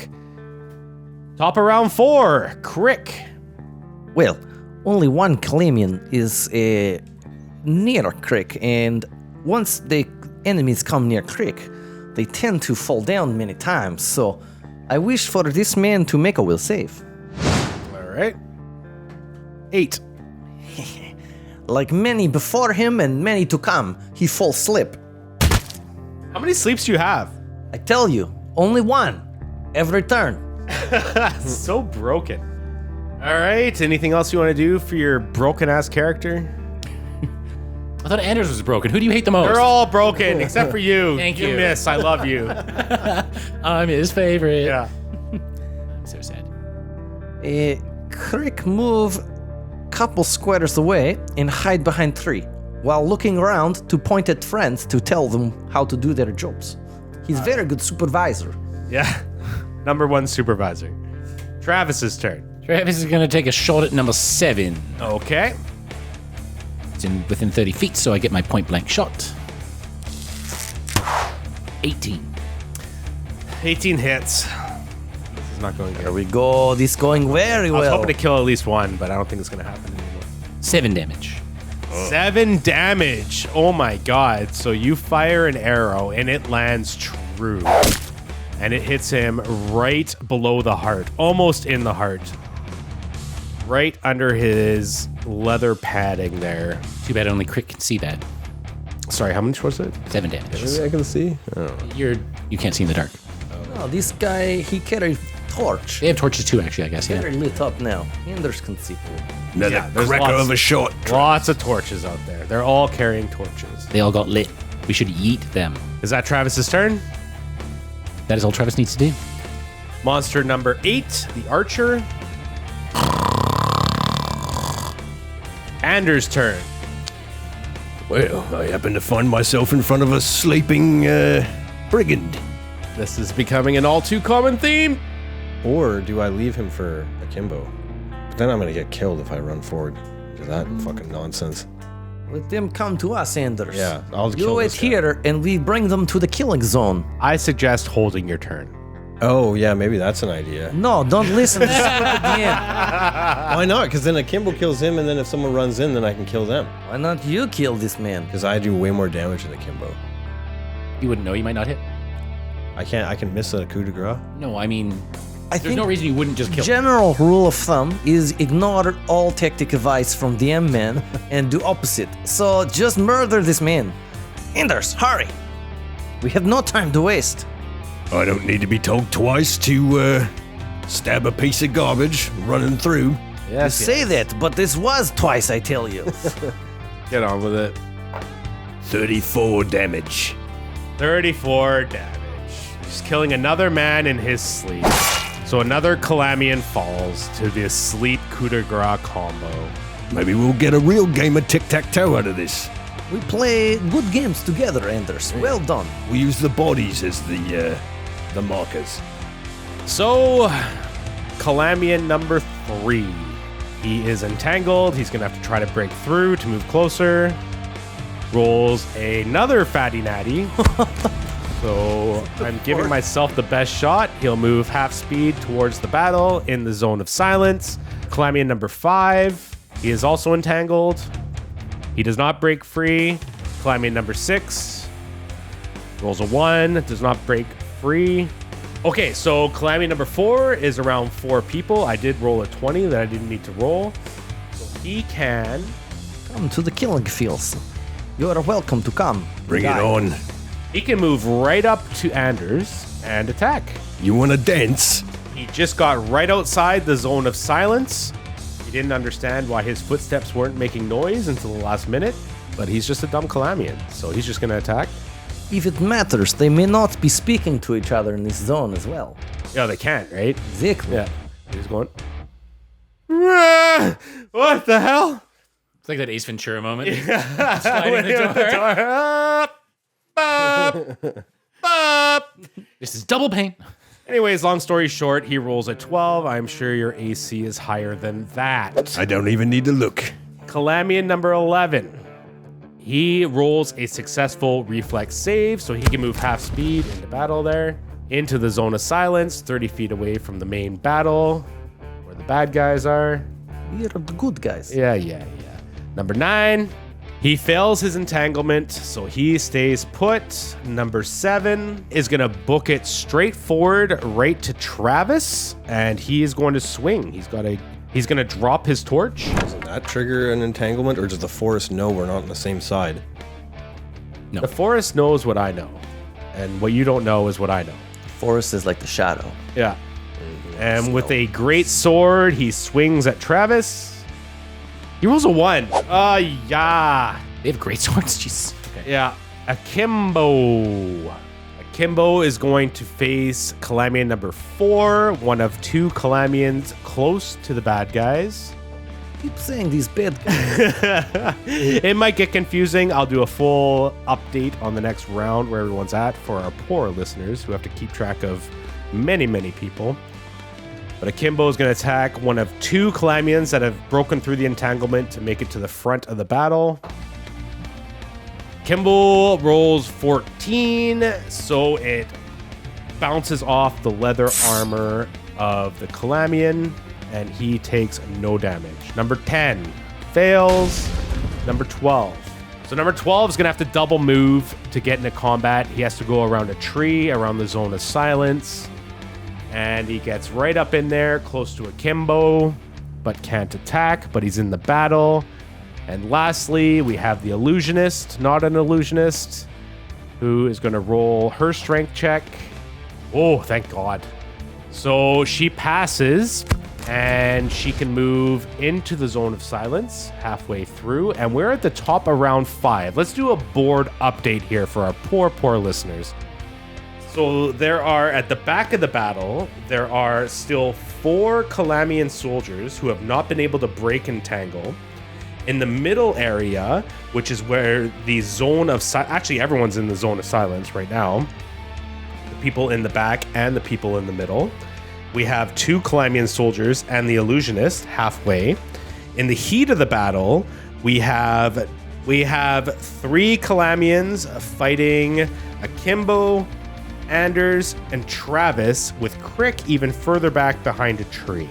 Top of round 4, Crick. Well, only one Calamian is near Crick, and once the enemies come near Crick, they tend to fall down many times, so I wish for this man to make a will save. All right. 8. Like many before him and many to come, he falls slip. How many sleeps do you have? I tell you, only one. Every turn. So broken. All right. Anything else you want to do for your broken ass character? I thought Anders was broken. Who do you hate the most? They're all broken except for you. Thank You you. miss. I love you. I'm his favorite. Yeah. So sad. Crick move couple squares away and hide behind tree, while looking around to point at friends to tell them how to do their jobs. He's very good supervisor. Yeah. Number 1 supervisor. Travis's turn. Travis is going to take a shot at number 7. Okay. It's within 30 feet, so I get my point blank shot. 18. 18 hits. This is not going There good. we go. This going very I was well. hoping to kill at least one, but I don't think it's going to happen anymore. 7 damage. 7 damage. Oh my god. So you fire an arrow and it lands true. And it hits him right below the heart. Almost in the heart. Right under his leather padding there. Too bad only Crick can see that. Sorry, how much was it? 7 damage. Maybe I can see. Oh. You can't see in the dark. Oh, this guy, he carried torch. They have torches too, actually, I guess. Yeah. Very lit up now. Anders can see through. Another Yeah, there's cracker lots- of a shot. Lots of torches out there. They're all carrying torches. They all got lit. We should yeet them. Is that Travis's turn? That is all Travis needs to do. Monster number 8, the archer. Anders' turn. Well, I happen to find myself in front of a sleeping brigand. This is becoming an all too common theme. Or do I leave him for Akimbo? But then I'm gonna get killed if I run forward. Is that fucking nonsense? Let them come to us, Anders. Yeah, I'll You kill wait this guy. here, and we bring them to the killing zone. I suggest holding your turn. Oh, yeah, maybe that's an idea. No, don't listen to Stuart at the end. Why not? Because then Akimbo kills him, and then if someone runs in, then I can kill them. Why not you kill this man? Because I do way more damage than Akimbo. You wouldn't know. You might not hit. I can miss a coup de grace. No, I mean, I there's think no reason you wouldn't just kill. general rule of thumb is ignore all tactic advice from the M-man and do opposite. So just murder this man. Anders, hurry! We have no time to waste. I don't need to be told twice to stab a piece of garbage running through. You say that, but this was twice, I tell you. Get on with it. 34 damage. 34 damage. He's killing another man in his sleep. So another Calamian falls to this sleep coup de grace combo. Maybe we'll get a real game of tic-tac-toe out of this. We play good games together, Anders. Well done. We use the bodies as the markers. So, Calamian number 3. He is entangled. He's going to have to try to break through to move closer. Rolls another fatty natty. So, I'm giving myself the best shot. He'll move half speed towards the battle in the zone of silence. Calamian number 5. He is also entangled. He does not break free. Calamian number 6. Rolls a 1. Does not break free. Okay, so Calamian number 4 is around 4 people. I did roll a 20 that I didn't need to roll. So he can... Come to the killing fields. You are welcome to come. Bring it Die. on. He can move right up to Anders and attack. You want to dance? He just got right outside the zone of silence. He didn't understand why his footsteps weren't making noise until the last minute, but he's just a dumb Calamian, so he's just going to attack. If it matters, they may not be speaking to each other in this zone as well. Yeah, they can't, right? Exactly. Yeah. He's going... "Ah, what the hell?" It's like that Ace Ventura moment. Sliding the door. This is double pain. Anyways, long story short, he rolls a 12. I'm sure your AC is higher than that. I don't even need to look. Calamian number 11. He rolls a successful reflex save, so he can move half speed into battle there. Into the zone of silence, 30 feet away from the main battle, where the bad guys are. We are the good guys. Yeah. Number 9. He fails his entanglement, so he stays put. Number 7 is going to book it straight forward right to Travis, and he is going to swing. He's going to drop his torch. Doesn't that trigger an entanglement, or does the forest know we're not on the same side? No. The forest knows what I know, and what you don't know is what I know. Forest is like the shadow. Yeah. And with a great sword, he swings at Travis. He rolls a 1. Yeah. They have great swords. Jeez. Okay. Yeah. Akimbo. Akimbo is going to face Calamian number 4, one of 2 Calamians close to the bad guys. Keep saying these bad guys. It might get confusing. I'll do a full update on the next round where everyone's at for our poor listeners who have to keep track of many, many people. But Akimbo is going to attack one of 2 Calamians that have broken through the entanglement to make it to the front of the battle. Akimbo rolls 14, so it bounces off the leather armor of the Calamian, and he takes no damage. Number 10 fails. Number 12. So number 12 is going to have to double move to get into combat. He has to go around a tree, around the zone of silence. And he gets right up in there, close to Akimbo, but can't attack, but he's in the battle. And lastly, we have the illusionist, not an illusionist, who is going to roll her strength check. Oh, thank God. So she passes, and she can move into the zone of silence halfway through. And we're at the top of round 5. Let's do a board update here for our poor listeners. So there are, at the back of the battle, there are still 4 Calamian soldiers who have not been able to break entangle. In the middle area, which is where the zone of actually everyone's in the zone of silence right now. The people in the back and the people in the middle. We have 2 Calamian soldiers and the illusionist halfway. In the heat of the battle, we have 3 Calamians fighting Akimbo, Anders, and Travis, with Crick even further back behind a tree.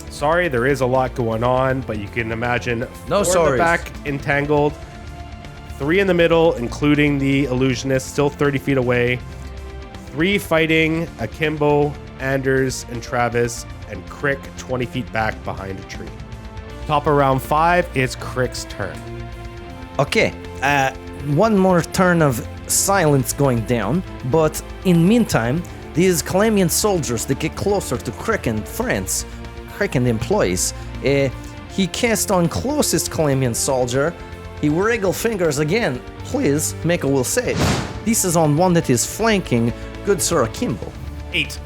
Sorry, there is a lot going on, but you can imagine 4 in the back entangled, 3 in the middle, including the illusionist, still 30 feet away, 3 fighting Akimbo, Anders, and Travis, and Crick 20 feet back behind a tree. Top of round 5, it's Crick's turn. Okay, one more turn of silence going down, but in meantime, these Calamian soldiers that get closer to Crick and friends, Crick and employees, he cast on closest Calamian soldier. He wriggle fingers again. Please make a will save. This is on one that is flanking good Sir Akimbo. 8.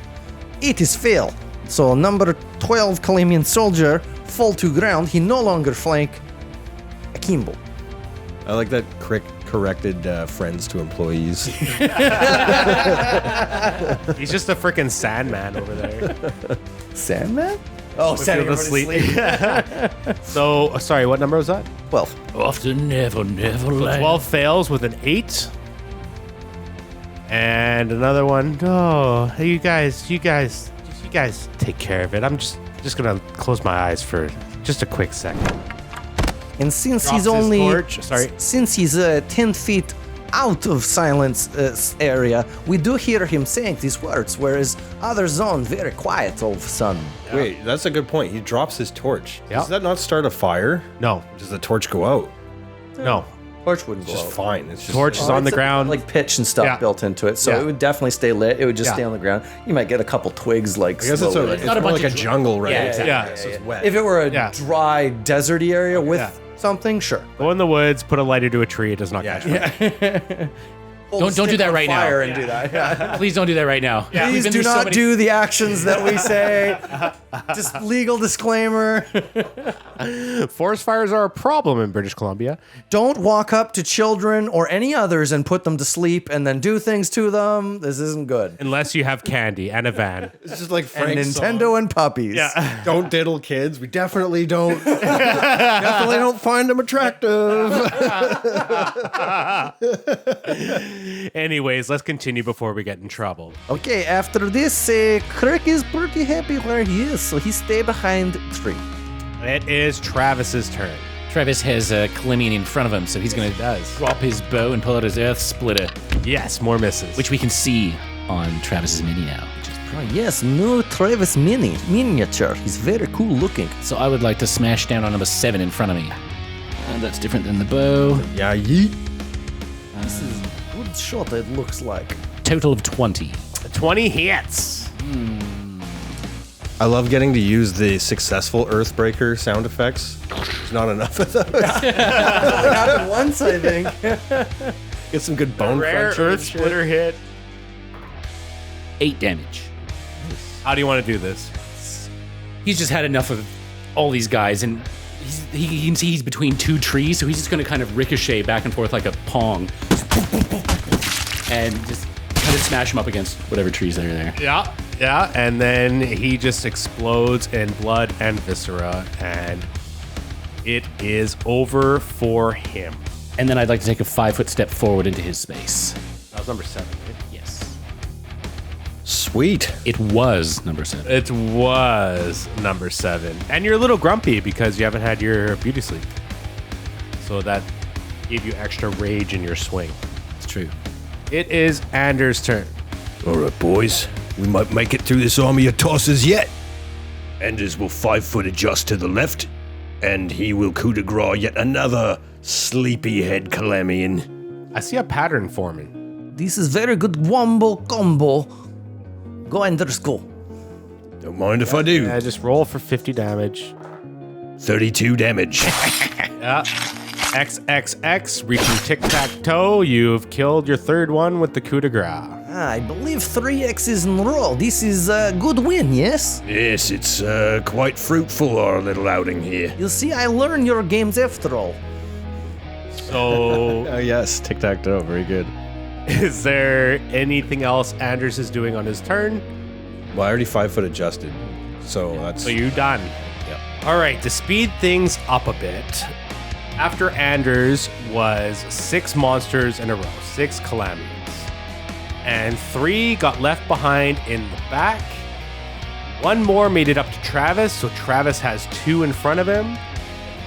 8 is fail. So number 12 Calamian soldier fall to ground. He no longer flank Akimbo. I like that Crick corrected friends to employees. He's just a freaking Sandman over there. Sandman? Oh, Setting to sleep. So, sorry, what number was that? 12. Often, never, never land. 12 fails with an 8. And another one. Oh, hey, you guys take care of it. I'm just gonna close my eyes for just a quick second. And since Drops he's his only torch. Sorry. since he's 10 feet out of silence area, we do hear him saying these words, whereas other zone very quiet all of a sudden. Wait, that's a good point. He drops his torch. Yeah. Does that not start a fire? No, Does the torch go out? no. Torch wouldn't It's go just out. fine. It's just Torch is on the It's ground. like pitch and stuff Yeah. built into it, so Yeah. it would definitely stay lit. It would just Yeah. stay on the ground. You might get a couple twigs like I guess it's slowly. it's not a more bunch like of a jungle, right? Yeah, Exactly. yeah, So it's wet. If it were a Yeah. dry, deserty area with Yeah. something, sure. Go in the woods, put a lighter to a tree. It does not catch fire. Don't do that right now. Fire and do that. Yeah. Please don't do that right now. Yeah. Please do not do the actions that we say. Just legal disclaimer. Forest fires are a problem in British Columbia. Don't walk up to children or any others and put them to sleep and then do things to them. This isn't good. Unless you have candy and a van. It's just like And Frank's Nintendo and puppies. Yeah. Don't diddle kids. We definitely don't. Definitely don't find them attractive. Anyways, let's continue before we get in trouble. Okay, after this, Kirk is pretty happy where he is, so he stay behind tree. It is Travis's turn. Travis has a Kalemian in front of him, so he's going to drop his bow and pull out his Earth Splitter, Yes, more misses. which we can see on Travis's mini now. Oh, yes, new Travis miniature. He's very cool looking. So I would like to smash down on number 7 in front of me. That's different than the bow. Yeah, yeet. This is a good shot, it looks like. Total of 20. 20 hits. I love getting to use the successful Earthbreaker sound effects. There's not enough of those. Happened once, I think. Get some good bone Rare crunching Earth and shit. Splitter hit. 8 damage. How do you want to do this? He's just had enough of all these guys, and he can see he's between 2 trees, so he's just going to kind of ricochet back and forth like a pong. And just kind of smash him up against whatever trees that are there. Yeah, yeah. And then he just explodes in blood and viscera, and it is over for him. And then I'd like to take a 5-foot step forward into his space. That was number 7, right? Yes. Sweet. It was number 7. It was number 7. And you're a little grumpy because you haven't had your beauty sleep. So that gave you extra rage in your swing. It's true. It is Anders' turn. All right, boys. We might make it through this army of tossers yet. Anders will 5-foot adjust to the left, and he will coup de grace yet another sleepyhead Kalemian. I see a pattern forming. This is very good wombo combo. Go Anders, go. Don't mind if I do. Yeah, just roll for 50 damage. 32 damage. Yeah. XXX, reaching tic-tac-toe. You've killed your third one with the coup de grace. I believe 3 X's in a row. This is a good win, yes? Yes, it's quite fruitful, our little outing here. You see, I learn your games after all. So, Oh, yes. Tic-tac-toe. Very good. is there anything else Anders is doing on his turn? Well, I already 5-foot adjusted. So that's... So you done. Yep. All right, to speed things up a bit, after Anders was 6 monsters in a row, 6 Calamians. And 3 got left behind in the back. 1 more made it up to Travis, so Travis has 2 in front of him.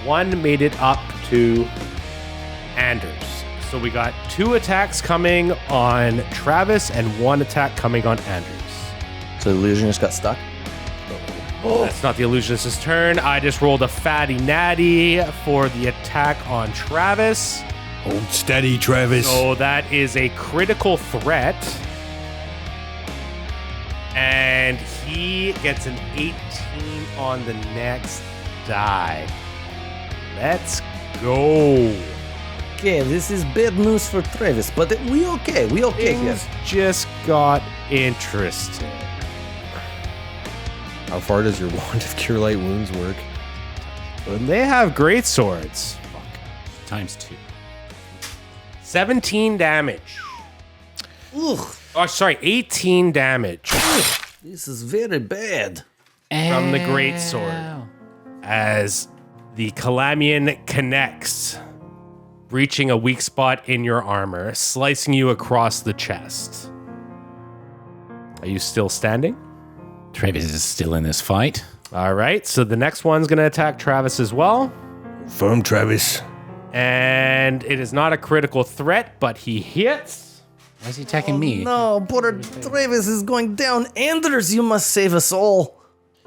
1 made it up to Anders. So we got 2 attacks coming on Travis and 1 attack coming on Anders. So the illusionist got stuck? That's not the illusionist's turn. I just rolled a fatty natty for the attack on Travis. Hold steady, Travis. So that is a critical threat. And he gets an 18 on the next die. Let's go. Okay, this is bad news for Travis, but we okay here. Things just got interesting. How far does your Wand of Cure Light Wounds work? And they have great swords. Times 2. 17 damage. Ugh, Oh, sorry, 18 damage this is very bad. from the great sword as the Kalamian connects, reaching a weak spot in your armor, slicing you across the chest. Are you still standing? Travis is still in this fight. All right, so the next one's going to attack Travis as well. Firm, Travis. And it is not a critical threat, but he hits. Why is he attacking me? No, poor Travis is going down. Anders, you must save us all.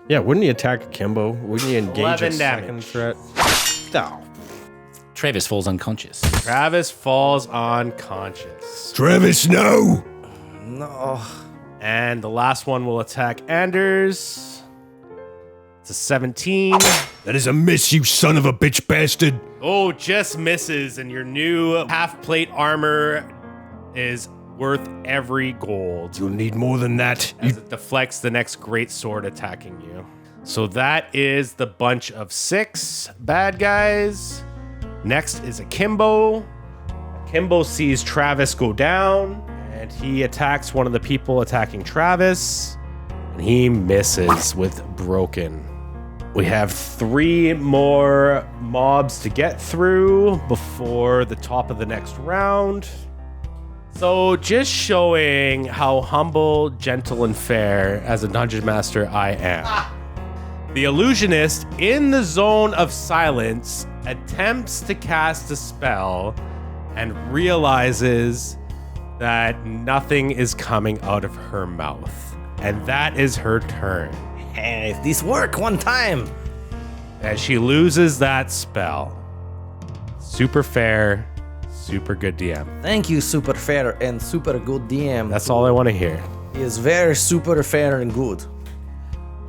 Yeah, wouldn't he attack Akimbo? Wouldn't he engage 11 a second damage. threat? No. Travis falls unconscious. Travis falls unconscious. Travis, no! No. And the last one will attack Anders. It's a 17. That is a miss, you son of a bitch bastard. Oh, just misses, and your new half plate armor is worth every gold You'll need more than that. as it deflects the next great sword attacking you. So that is the bunch of 6 bad guys. Next is Akimbo. Akimbo sees Travis go down, and he attacks one of the people attacking Travis, and he misses with broken. We have 3 more mobs to get through before the top of the next round. So just showing how humble, gentle, and fair as a dungeon master I am. The illusionist in the zone of silence attempts to cast a spell and realizes that nothing is coming out of her mouth. And that is her turn. Hey, this work one time. As she loses that spell. Super fair, super good DM. Thank you, super fair and super good DM. That's all I want to hear. He is very super fair and good.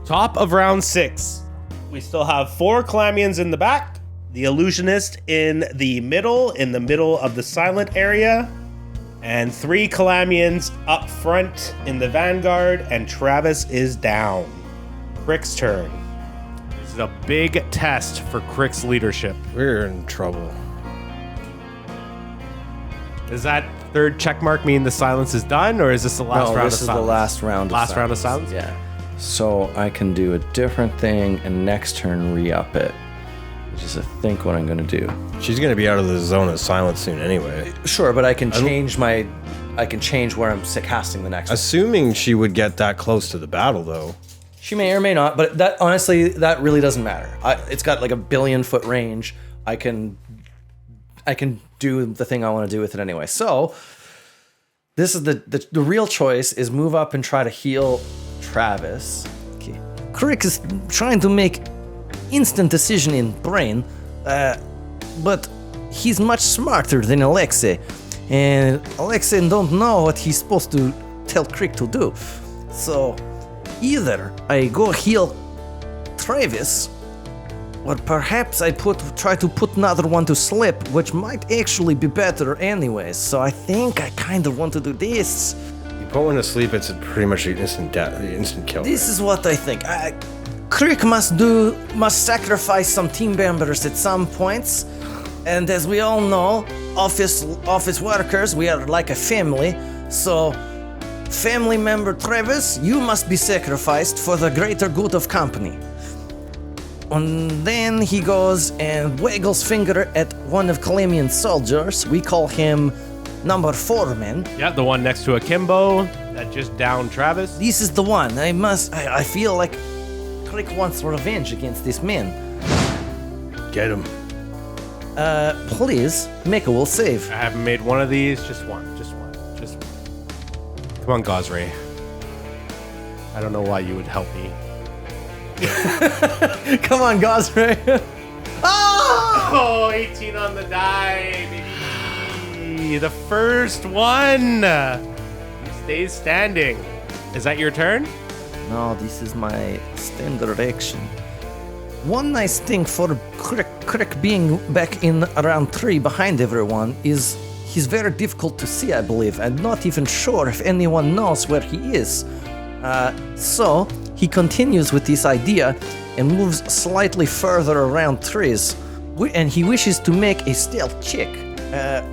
Top of round 6. We still have 4 Calamians in the back, the illusionist in the middle of the silent area, and 3 Calamians up front in the vanguard, and Travis is down. Crick's turn. This is a big test for Crick's leadership. We're in trouble. Does that 3rd check mark mean the silence is done, or is this the last round of silence? This is the last round. Last round of silence? Yeah. So I can do a different thing and next turn re-up it, which is I think what I'm gonna do. She's gonna be out of the zone of silence soon anyway. Sure, but I can change where I'm casting the next one. Assuming she would get that close to the battle, though. She may or may not, but that honestly, that really doesn't matter. It's got like a 1 billion foot range. I can do the thing I want to do with it anyway. So this is the real choice is move up and try to heal Travis. Okay. Crick is trying to make instant decision in brain, but he's much smarter than Alexei, and Alexei don't know what he's supposed to tell Crick to do. So either I go heal Travis, or perhaps I try to put another one to sleep, which might actually be better anyways. So I think I kind of want to do this. You put one to sleep, it's pretty much an instant death, instant kill. This is what I think. Crick must sacrifice some team members at some points, and as we all know, office workers, we are like a family. So, family member Travis, you must be sacrificed for the greater good of company. And then he goes and waggles finger at one of Calamian's soldiers. We call him number 4 man. Yeah, the one next to Akimbo that just downed Travis. This is the one. I feel like Crick wants revenge against this man. Get him. Please make a will save. I haven't made one of these, just one. Come on, Gosray. I don't know why you would help me. Come on, Gosray. Oh, 18 on the die, baby. The first one. He stays standing. Is that your turn? No, this is my standard action. One nice thing for Crick being back in round 3 behind everyone is he's very difficult to see, I believe. I'm not even sure if anyone knows where he is. So he continues with this idea and moves slightly further around trees. And he wishes to make a stealth check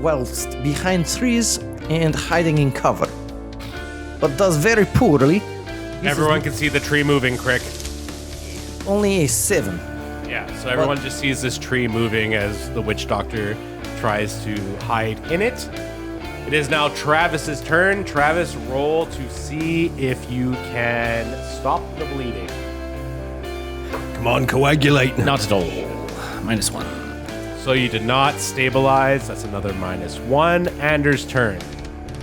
whilst behind trees and hiding in cover. But does very poorly. Everyone can see the tree moving, Crick. Only a 7. Yeah, so everyone just sees this tree moving as the witch doctor tries to hide in it. It is now Travis's turn. Travis, roll to see if you can stop the bleeding. Come on, coagulate. Not at all. -1. So you did not stabilize. That's another -1. Anders' turn.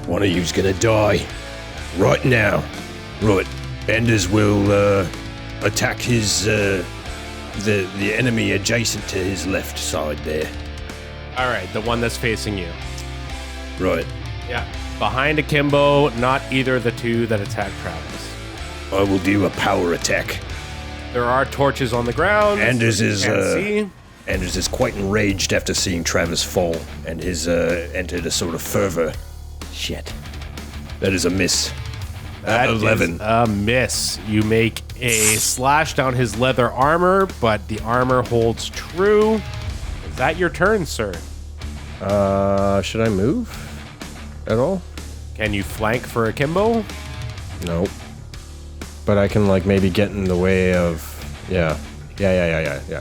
One of you's gonna die. Right now. Right. Anders will attack his the enemy adjacent to his left side there. All right, the one that's facing you. Right. Yeah. Behind Akimbo, not either of the 2 that attacked Travis. I will do a power attack. There are torches on the ground. Anders so you is can't see. Anders is quite enraged after seeing Travis fall and has entered a sort of fervor Shit. That is a miss. That 11. is a miss. You make a slash down his leather armor, but the armor holds true. Is that your turn, sir? Should I move at all? Can you flank for Akimbo? No. But I can like maybe get in the way of yeah. So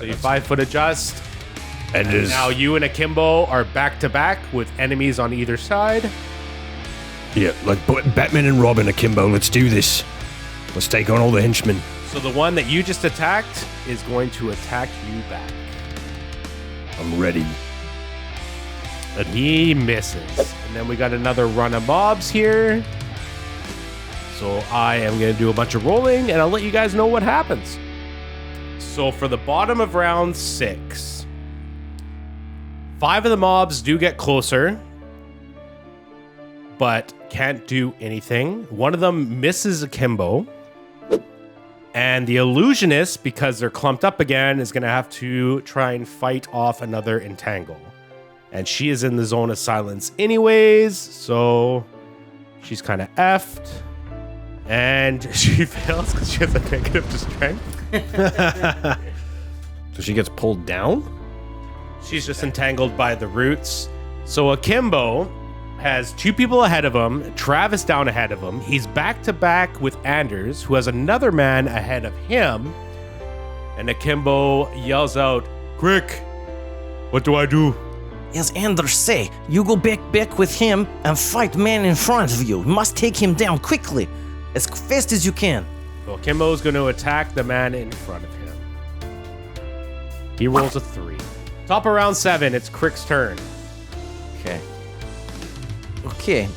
you 5-foot adjust. And is Now you and Akimbo are back to back with enemies on either side. yeah, like Batman and Robin akimbo. Let's do this. Let's take on all the henchmen. So the one that you just attacked is going to attack you back. I'm ready. And he misses. And then we got another run of mobs here. So I am going to do a bunch of rolling, and I'll let you guys know what happens. So for the bottom of round 6, 5 of the mobs do get closer, but can't do anything. One of them misses Akimbo. And the illusionist, because they're clumped up again, is going to have to try and fight off another entangle. And she is in the zone of silence anyways, so she's kind of effed. And she fails because she has a negative to strength. So she gets pulled down? She's just entangled by the roots. So Akimbo has 2 people ahead of him, Travis down ahead of him. He's back to back with Anders, who has another man ahead of him. And Akimbo yells out, "Quick, what do I do?" As Anders say, you go back with him and fight man in front of you. You must take him down quickly, as fast as you can. So Akimbo is going to attack the man in front of him. He rolls a 3. Top of round 7, it's Crick's turn. Okay.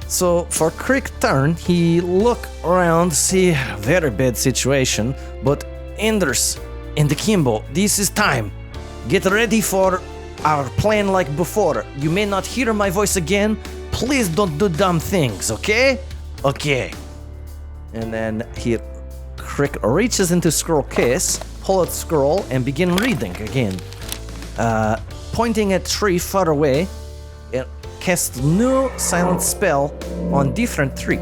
So for Crick turn, he look around, see very bad situation, but Anders and Akimbo, this is time. Get ready for our plan like before. You may not hear my voice again. Please don't do dumb things, okay? Okay. And then Crick reaches into scroll case, pull out scroll, and begin reading again. Pointing at tree far away, and cast new silent spell on different tree.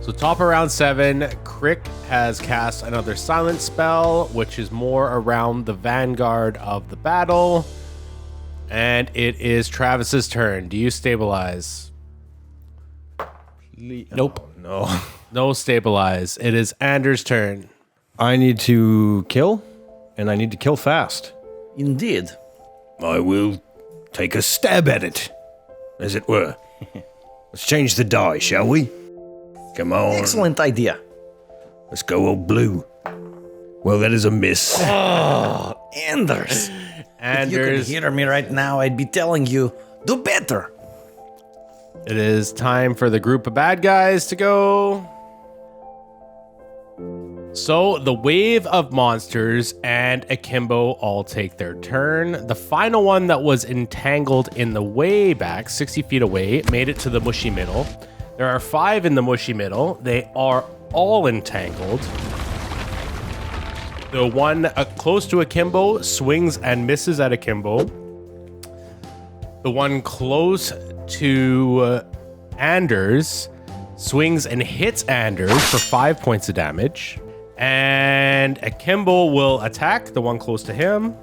So top of round 7, Crick has cast another silent spell, which is more around the vanguard of the battle. And it is Travis's turn. Do you stabilize? Nope. No. No stabilize. It is Anders' turn. I need to kill, and I need to kill fast. Indeed. I will take a stab at it, as it were. Let's change the die, shall we? Come on. Excellent idea. Let's go old blue. Well, that is a miss. Anders. If you could Anders, hear me right now, I'd be telling you, do better. it is time for the group of bad guys to go. So the wave of monsters and Akimbo all take their turn. The final one that was entangled in the way back, 60 feet away, made it to the mushy middle. There are 5 in the mushy middle. They are all entangled. The one close to Akimbo swings and misses at Akimbo. The one close to Anders swings and hits Anders for 5 points of damage. And Akimbo will attack the one close to him.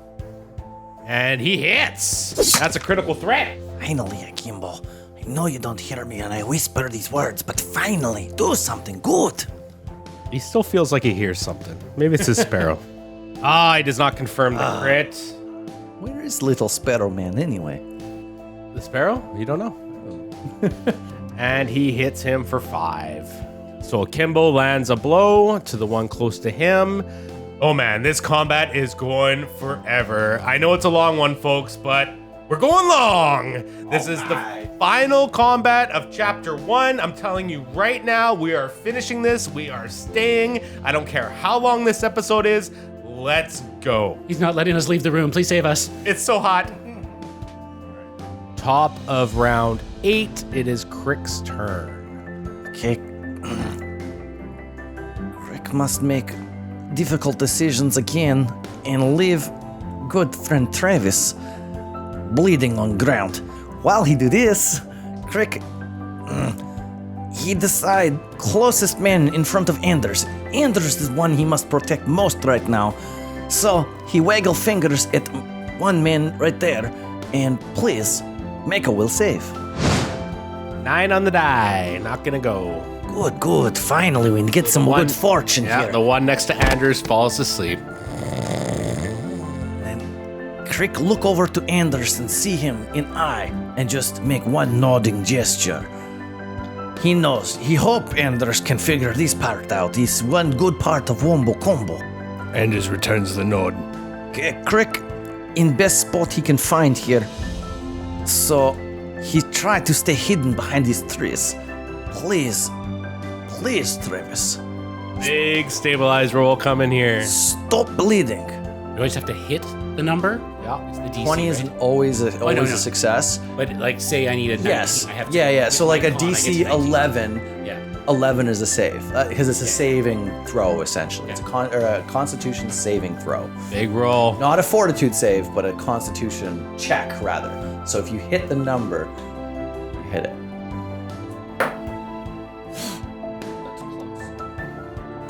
And he hits. That's a critical threat. Finally, Akimbo. I know you don't hear me and I whisper these words, but finally, do something good. He still feels like he hears something. Maybe it's his sparrow. He does not confirm the crit. Where is little Sparrow Man anyway? The sparrow? You don't know. And he hits him for 5. So Akimbo lands a blow to the one close to him. Oh man, this combat is going forever. I know it's a long one, folks, but we're going long. This is the final combat of chapter 1. I'm telling you right now, we are finishing this. We are staying. I don't care how long this episode is. Let's go. He's not letting us leave the room. Please save us. It's so hot. Top of round 8, it is Crick's turn. Okay. Crick must make difficult decisions again and leave good friend Travis bleeding on ground. While he do this, Crick, he decide closest man in front of Anders. Anders is one he must protect most right now. So he waggle fingers at one man right there, and please, make a will save. 9 on the die. Not gonna go. Good. Finally, we get some good fortune Yeah, here. the one next to Anders falls asleep. Crick, look over to Anders and see him in eye, and just make one nodding gesture. He knows. He hope Anders can figure this part out. He's one good part of Wombo Combo. Anders returns the nod. Crick, in best spot he can find here. So he tried to stay hidden behind these trees. Please, Travis, Big stabilized roll coming here. stop bleeding. You always have to hit the number. Yeah. It's the DC, 20 is right? always a no. success. But like, say I need a 19. Yes. I have to Yeah. So like a con, I get to DC 19. 11. Yeah. 11 is a save because it's a saving throw essentially. It's a Constitution saving throw, Big roll. not a Fortitude save, but a Constitution check rather. So if you hit the number, you hit it.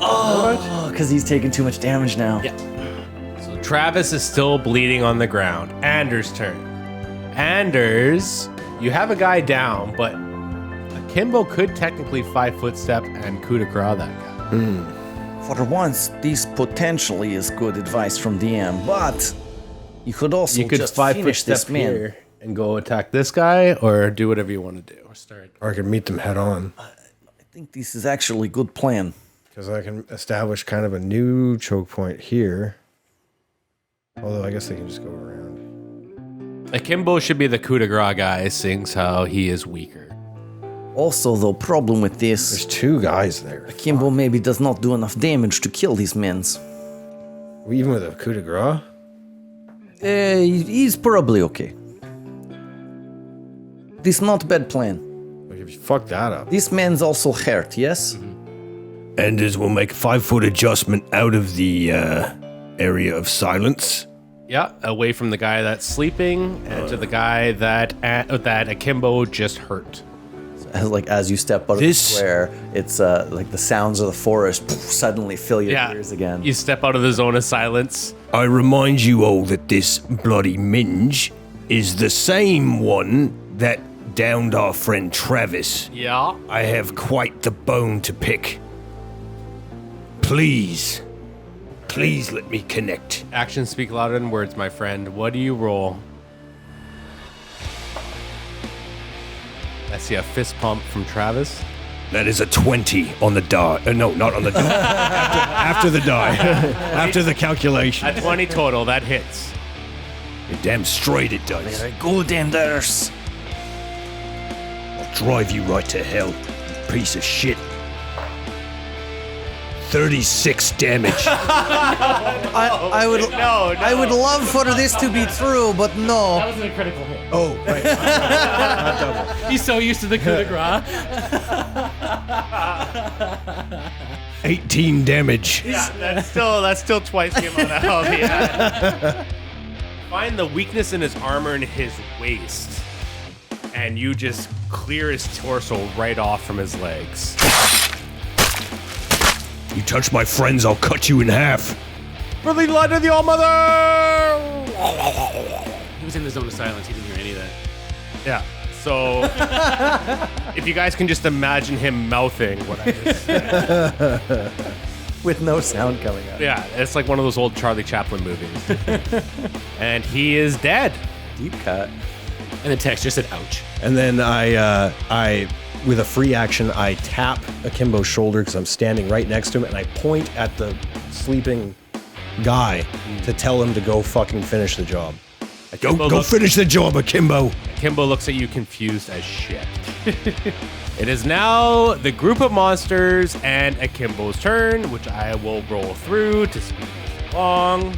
Oh, because he's taking too much damage now. Yeah. So Travis is still bleeding on the ground. Anders' turn. Anders, you have a guy down, but Akimbo could technically 5-foot step and coup de grace that guy. For once, this potentially is good advice from DM, but you could also You could just 5-foot finish step this man. here and go attack this guy, or do whatever you want to do. Or I could meet them head on. I think this is actually a good plan. Because I can establish kind of a new choke point here. Although I guess they can just go around. Akimbo should be the coup de grace guy, seeing how he is weaker. Also, the problem with this, There's 2 guys there. Kimbo maybe does not do enough damage to kill these men. Even with a coup de grace? He's probably okay. This not bad plan. Like if you fuck that up. This man's also hurt, yes? Anders will make a 5-foot adjustment out of the area of silence. Yeah, away from the guy that's sleeping and to the guy that Akimbo just hurt. As you step out of the square, it's like the sounds of the forest suddenly fill your ears again. You step out of the zone of silence. I remind you all that this bloody minge is the same one that downed our friend Travis. Yeah. I have quite the bone to pick. Please let me connect. Actions speak louder than words, my friend. What do you roll? I see a fist pump from Travis. That is a 20 on the die. No, not on the die. after the die. After the calculation. At 20 total, that hits. You're damn straight it does. Very good, Anders. I'll drive you right to hell, you piece of shit. 36 damage. I would love for this to be true, but no. That wasn't a critical hit. Oh, right. He's so used to the coup de grace. 18 damage. Yeah, that's still twice the amount of health he had. Find the weakness in his armor and his waist, and you just clear his torso right off from his legs. You touch my friends, I'll cut you in half. For the light of the All-Mother! He was in the zone of silence. He didn't hear any of that. Yeah. So, if you guys can just imagine him mouthing what I just said. With no sound coming out. Yeah, it's like one of those old Charlie Chaplin movies. And he is dead. Deep cut. And the text just said, ouch. And then I with a free action, I tap Akimbo's shoulder because I'm standing right next to him, and I point at the sleeping guy to tell him to go fucking finish the job. Go finish the job, Akimbo. Akimbo looks at you confused as shit. It is now the group of monsters and Akimbo's turn, which I will roll through to speed this along.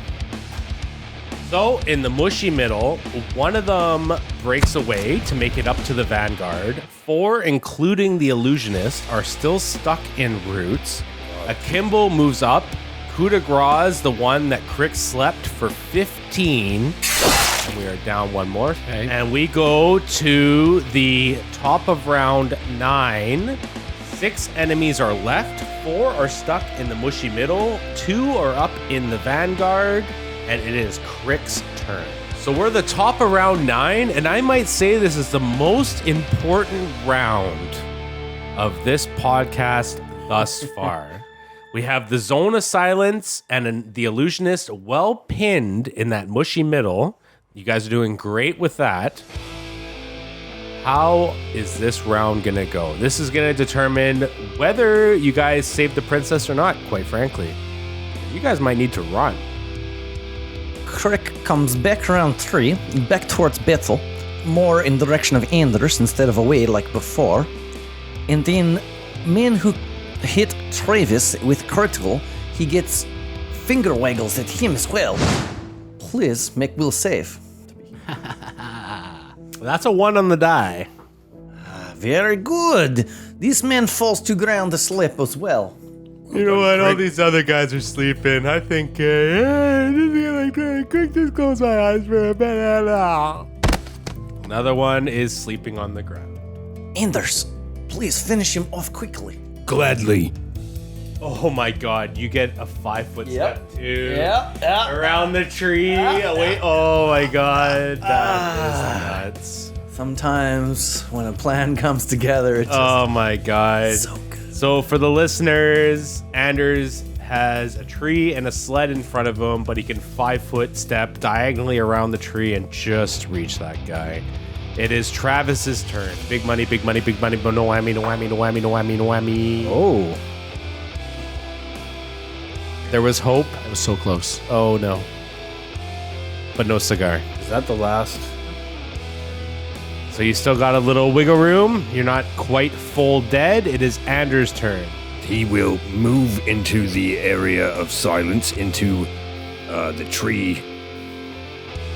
So, in the mushy middle, one of them breaks away to make it up to the vanguard. 4, including the illusionist, are still stuck in roots. Akimbo moves up. Coup de grace, the one that Crick slept for 15. And we are down one more. Okay. And we go to the top of round 9. 6 enemies are left. 4 are stuck in the mushy middle. 2 are up in the vanguard. And it is Crick's turn. So we're the top of round 9. And I might say this is the most important round of this podcast thus far. We have the Zone of Silence and the Illusionist well pinned in that mushy middle. You guys are doing great with that. How is this round gonna go? This is gonna determine whether you guys save the princess or not, quite frankly. You guys might need to run. Crick comes back around 3, back towards Bethel, more in direction of Anders instead of away like before. And then man who hit Travis with critical, he gets finger waggles at him as well. Please make will save. That's a 1 on the die. Very good. This man falls to ground asleep as well. You know what? All these other guys are sleeping. I think, quick, just close my eyes for a minute. Another one is sleeping on the ground. Anders, please finish him off quickly. Gladly. Oh my god, you get a 5-foot step too. Yeah. Around the tree. Wait, oh my god. That is nuts. Sometimes when a plan comes together, it's just Oh my god. so good. So for the listeners, Anders has a tree and a sled in front of him, but he can 5-foot step diagonally around the tree and just reach that guy. It is Travis's turn. Big money, big money, big money, but no whammy, no whammy, no whammy, no whammy, no whammy. Oh. There was hope. That was so close. Oh no. But no cigar. Is that the last? So you still got a little wiggle room. You're not quite full dead. It is Anders' turn. He will move into the area of silence, into the tree.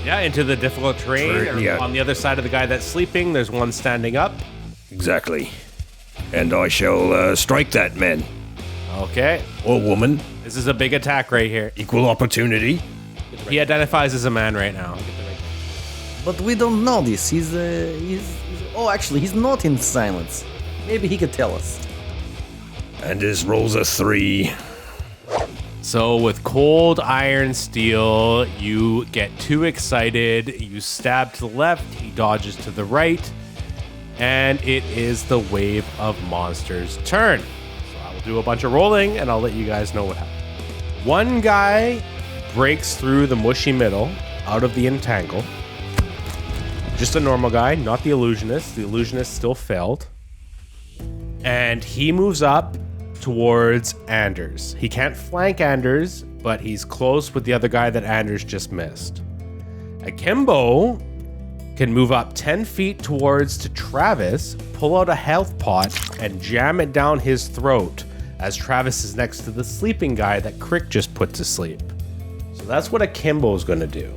Yeah, into the difficult terrain. Yeah. On the other side of the guy that's sleeping, there's one standing up. Exactly. And I shall strike that man Okay. or woman. This is a big attack right here. Equal opportunity. He identifies as a man right now. But we don't know this. He's oh, actually, he's not in silence. Maybe he could tell us. And his rolls a 3. So with cold iron steel, you get too excited. You stab to the left. He dodges to the right. And it is the Wave of Monsters' turn. So I will do a bunch of rolling, and I'll let you guys know what happened. One guy breaks through the mushy middle out of the entangle. Just a normal guy, not the illusionist. The illusionist still failed. And he moves up towards Anders. He can't flank Anders, but he's close with the other guy that Anders just missed. Akimbo can move up 10 feet towards to Travis, pull out a health pot, and jam it down his throat as Travis is next to the sleeping guy that Crick just put to sleep. So that's what Akimbo's gonna do.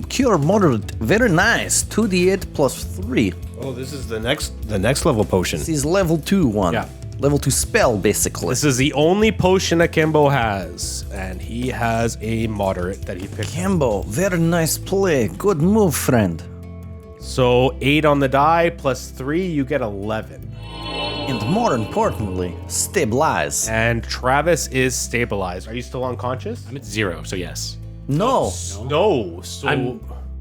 Cure moderate. Very nice. 2d8 plus 3. Oh, this is the next level potion. This is level 2 one. Yeah. Level 2 spell, basically. This is the only potion Akimbo has, and he has a moderate that he picked. Kimbo, very nice play. Good move, friend. So 8 on the die plus 3, you get 11. And more importantly, stabilize. And Travis is stabilized. Are you still unconscious? I'm at 0, so yes. No, No. So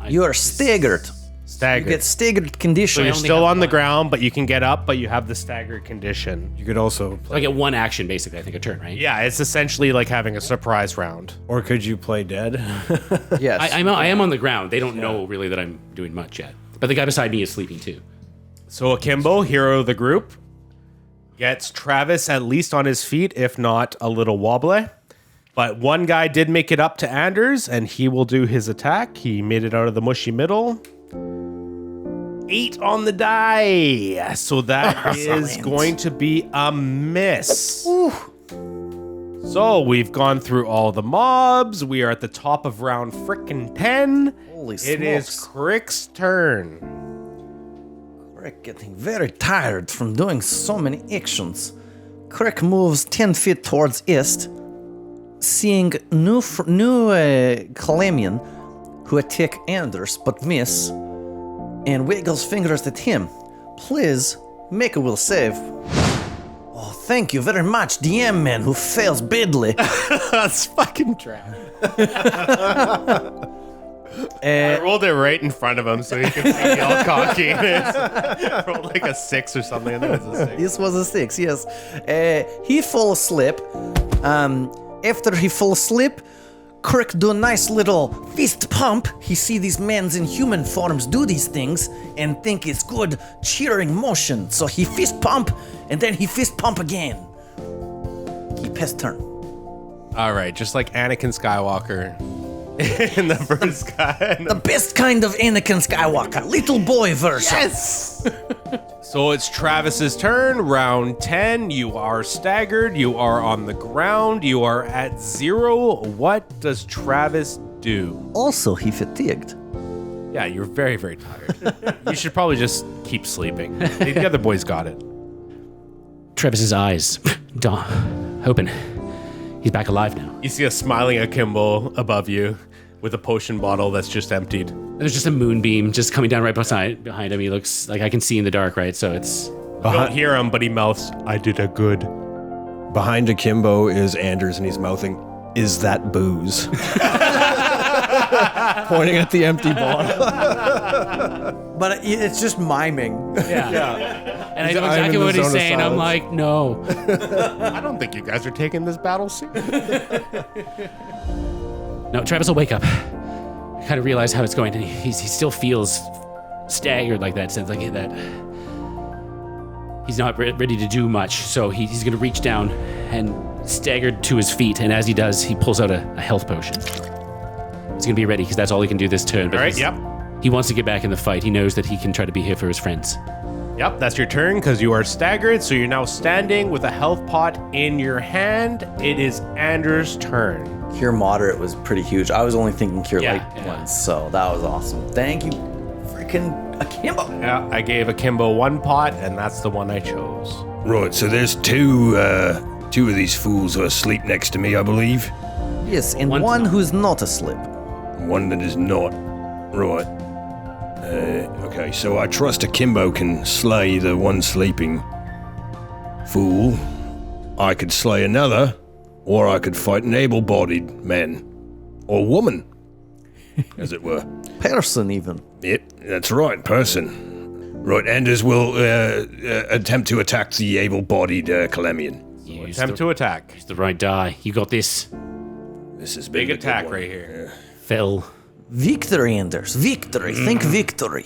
you are staggered. staggered. You get staggered condition. so you're only still have on the one. ground, but you can get up, but you have the staggered condition. You could also So I get one action, basically, I think, a turn, right? Yeah, it's essentially like having a surprise round. or could you play dead? Yes. I am on the ground. They don't know really that I'm doing much yet. But the guy beside me is sleeping too. So Akimbo, hero of the group, gets Travis at least on his feet, if not a little wobbly. But one guy did make it up to Anders, and he will do his attack. He made it out of the mushy middle. 8 on the die. So that is Excellent. going to be a miss. So we've gone through all the mobs. We are at the top of round frickin' 10. Holy It is smokes. Crick's turn. Crick getting very tired from doing so many actions. Crick moves 10 feet towards east, seeing new Calamian, who attack Anders but miss, and wiggles fingers at him. Please, make a will save. Oh, thank you very much, the M-Man who fails badly. That's fucking trash. I rolled it right in front of him so he could see me all cocky. I rolled like a 6 or something, and it was a 6. This was a 6, yes. He fall asleep. After he fall asleep, Crick do a nice little fist pump. He see these men in human forms do these things and think it's good cheering motion. So he fist pump and then he fist pump again. He pass turn. All right, just like Anakin Skywalker in the first guy. The best kind of Anakin Skywalker, little boy version. Yes! So it's Travis's turn, round 10. You are staggered, you are on the ground, you are at 0. What does Travis do? Also, he fatigued. Yeah, you're very, very tired. You should probably just keep sleeping. The other boys got it. Travis's eyes, hoping he's back alive now. You see a smiling Akimbo above you with a potion bottle that's just emptied. There's just a moonbeam just coming down right behind him. He looks like I can see in the dark, right? So it's... You don't hear him, but he mouths, I did a good. Behind Akimbo is Anders, and he's mouthing, "Is that booze?" Pointing at the empty bottle. But it's just miming. Yeah. And I know I'm exactly in the what he's zone of saying. I'm silence. like, no. I don't think you guys are taking this battle seriously. No, Travis will wake up. Kind of realize how it's going, and he still feels staggered like that sense, like that. He's not ready to do much, so he's going to reach down and staggered to his feet, and as he does, he pulls out a health potion. He's going to be ready, because that's all he can do this turn. But All right, yep. He wants to get back in the fight. He knows that he can try to be here for his friends. Yep, that's your turn because you are staggered, so you're now standing with a health pot in your hand. It is Anders' turn. Cure moderate was pretty huge. I was only thinking cure Yeah, light yeah. ones, so that was awesome. Thank you, freaking Akimbo. Yeah, I gave Akimbo 1 pot, and that's the one I chose. Right, so there's two of these fools are asleep next to me, I believe. Yes, and One- one who's not asleep. One that is not. Right. Okay, so I trust Akimbo can slay the one sleeping fool. I could slay another, or I could fight an able-bodied man. Or woman, as it were. Person, even. Yep, that's right, person. Right, Anders will attempt to attack the able-bodied Calamian. Use Attempt to attack. the right die. You got this. This is Big been a good attack one. right here. Phil. Victory, Anders. Victory. Think victory.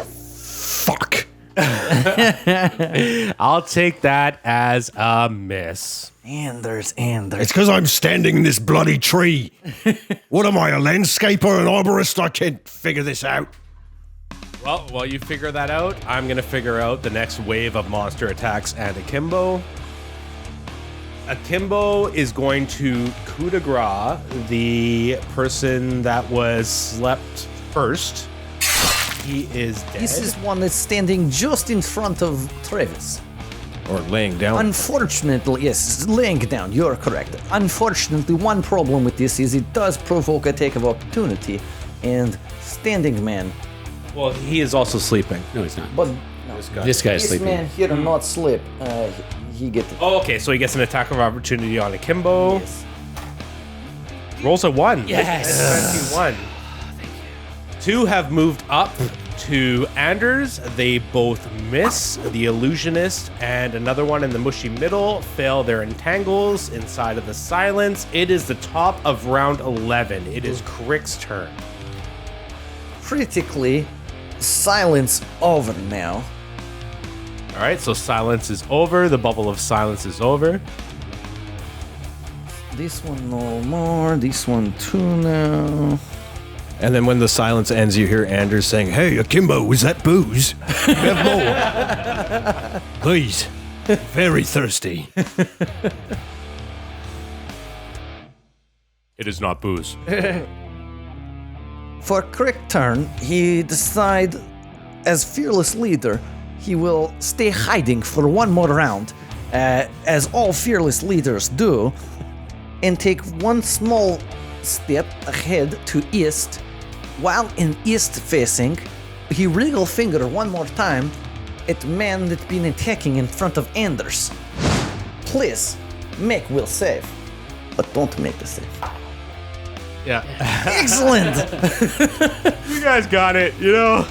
Fuck. I'll take that as a miss. Anders. It's because I'm standing in this bloody tree. What am I, a landscaper, an arborist? I can't figure this out. Well, while you figure that out, I'm going to figure out the next wave of monster attacks and Akimbo. Akimbo is going to coup de grace the person that was slept first. He is dead. This is one that's standing just in front of Travis. Or laying down. Unfortunately, yes, laying down, you're correct. Unfortunately, one problem with this is it does provoke attack of opportunity, and standing man. Well, he is also sleeping. No, he's not. But no, This guy's this sleeping. man here not sleep. He get the Oh, okay, so he gets an attack of opportunity on Akimbo. yes. Rolls a 1. Yes. 21. 2 have moved up to Anders. They both miss. The illusionist and another one in the mushy middle fail their entangles inside of the silence. It is the top of round 11. It is Crick's turn. Critically, silence over now. All right, so silence is over. The bubble of silence is over. This one no more. This one too now. And then when the silence ends, you hear Anders saying, Hey, Akimbo, is that booze? Have more. Please. Very thirsty. It is not booze. For Crick turn, he decide, as fearless leader, he will stay hiding for one more round, as all fearless leaders do, and take one small step ahead to east. While in east facing, he wriggle finger one more time at man that's been attacking in front of Anders. Please, make will save, but don't make the save. Yeah. Excellent! You guys got it, you know?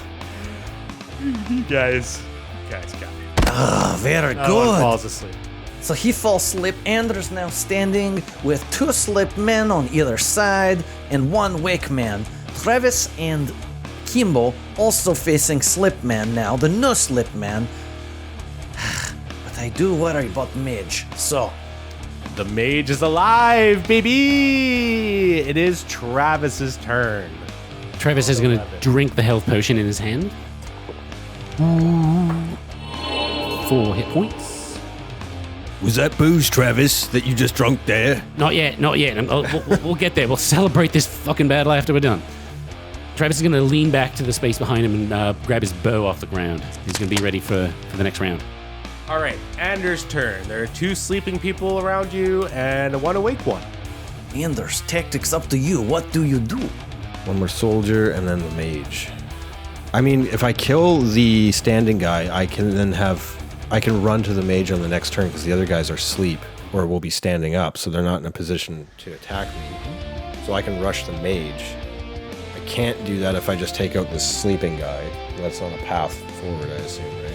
You guys got it. Very One good. falls asleep. So he falls asleep. Anders now standing with 2 sleep men on either side and 1 wake man. Travis and Kimbo also facing sleep man now, the no sleep man. But I do worry about Mage. So The mage is alive, baby! It is Travis's turn. Travis is going to drink the health potion in his hand. 4 hit points. Was that booze, Travis, that you just drunk there? Not yet. We'll get there. We'll celebrate this fucking battle after we're done. Travis is going to lean back to the space behind him and grab his bow off the ground. He's going to be ready for the next round. All right, Anders' turn. There are 2 sleeping people around you and 1 awake one. Anders, tactics up to you. What do you do? One more soldier and then the mage. I mean, if I kill the standing guy, I can run to the mage on the next turn because the other guys are asleep or will be standing up, so they're not in a position to attack me. So I can rush the mage. I can't do that if I just take out this sleeping guy. That's on a path forward, I assume, right?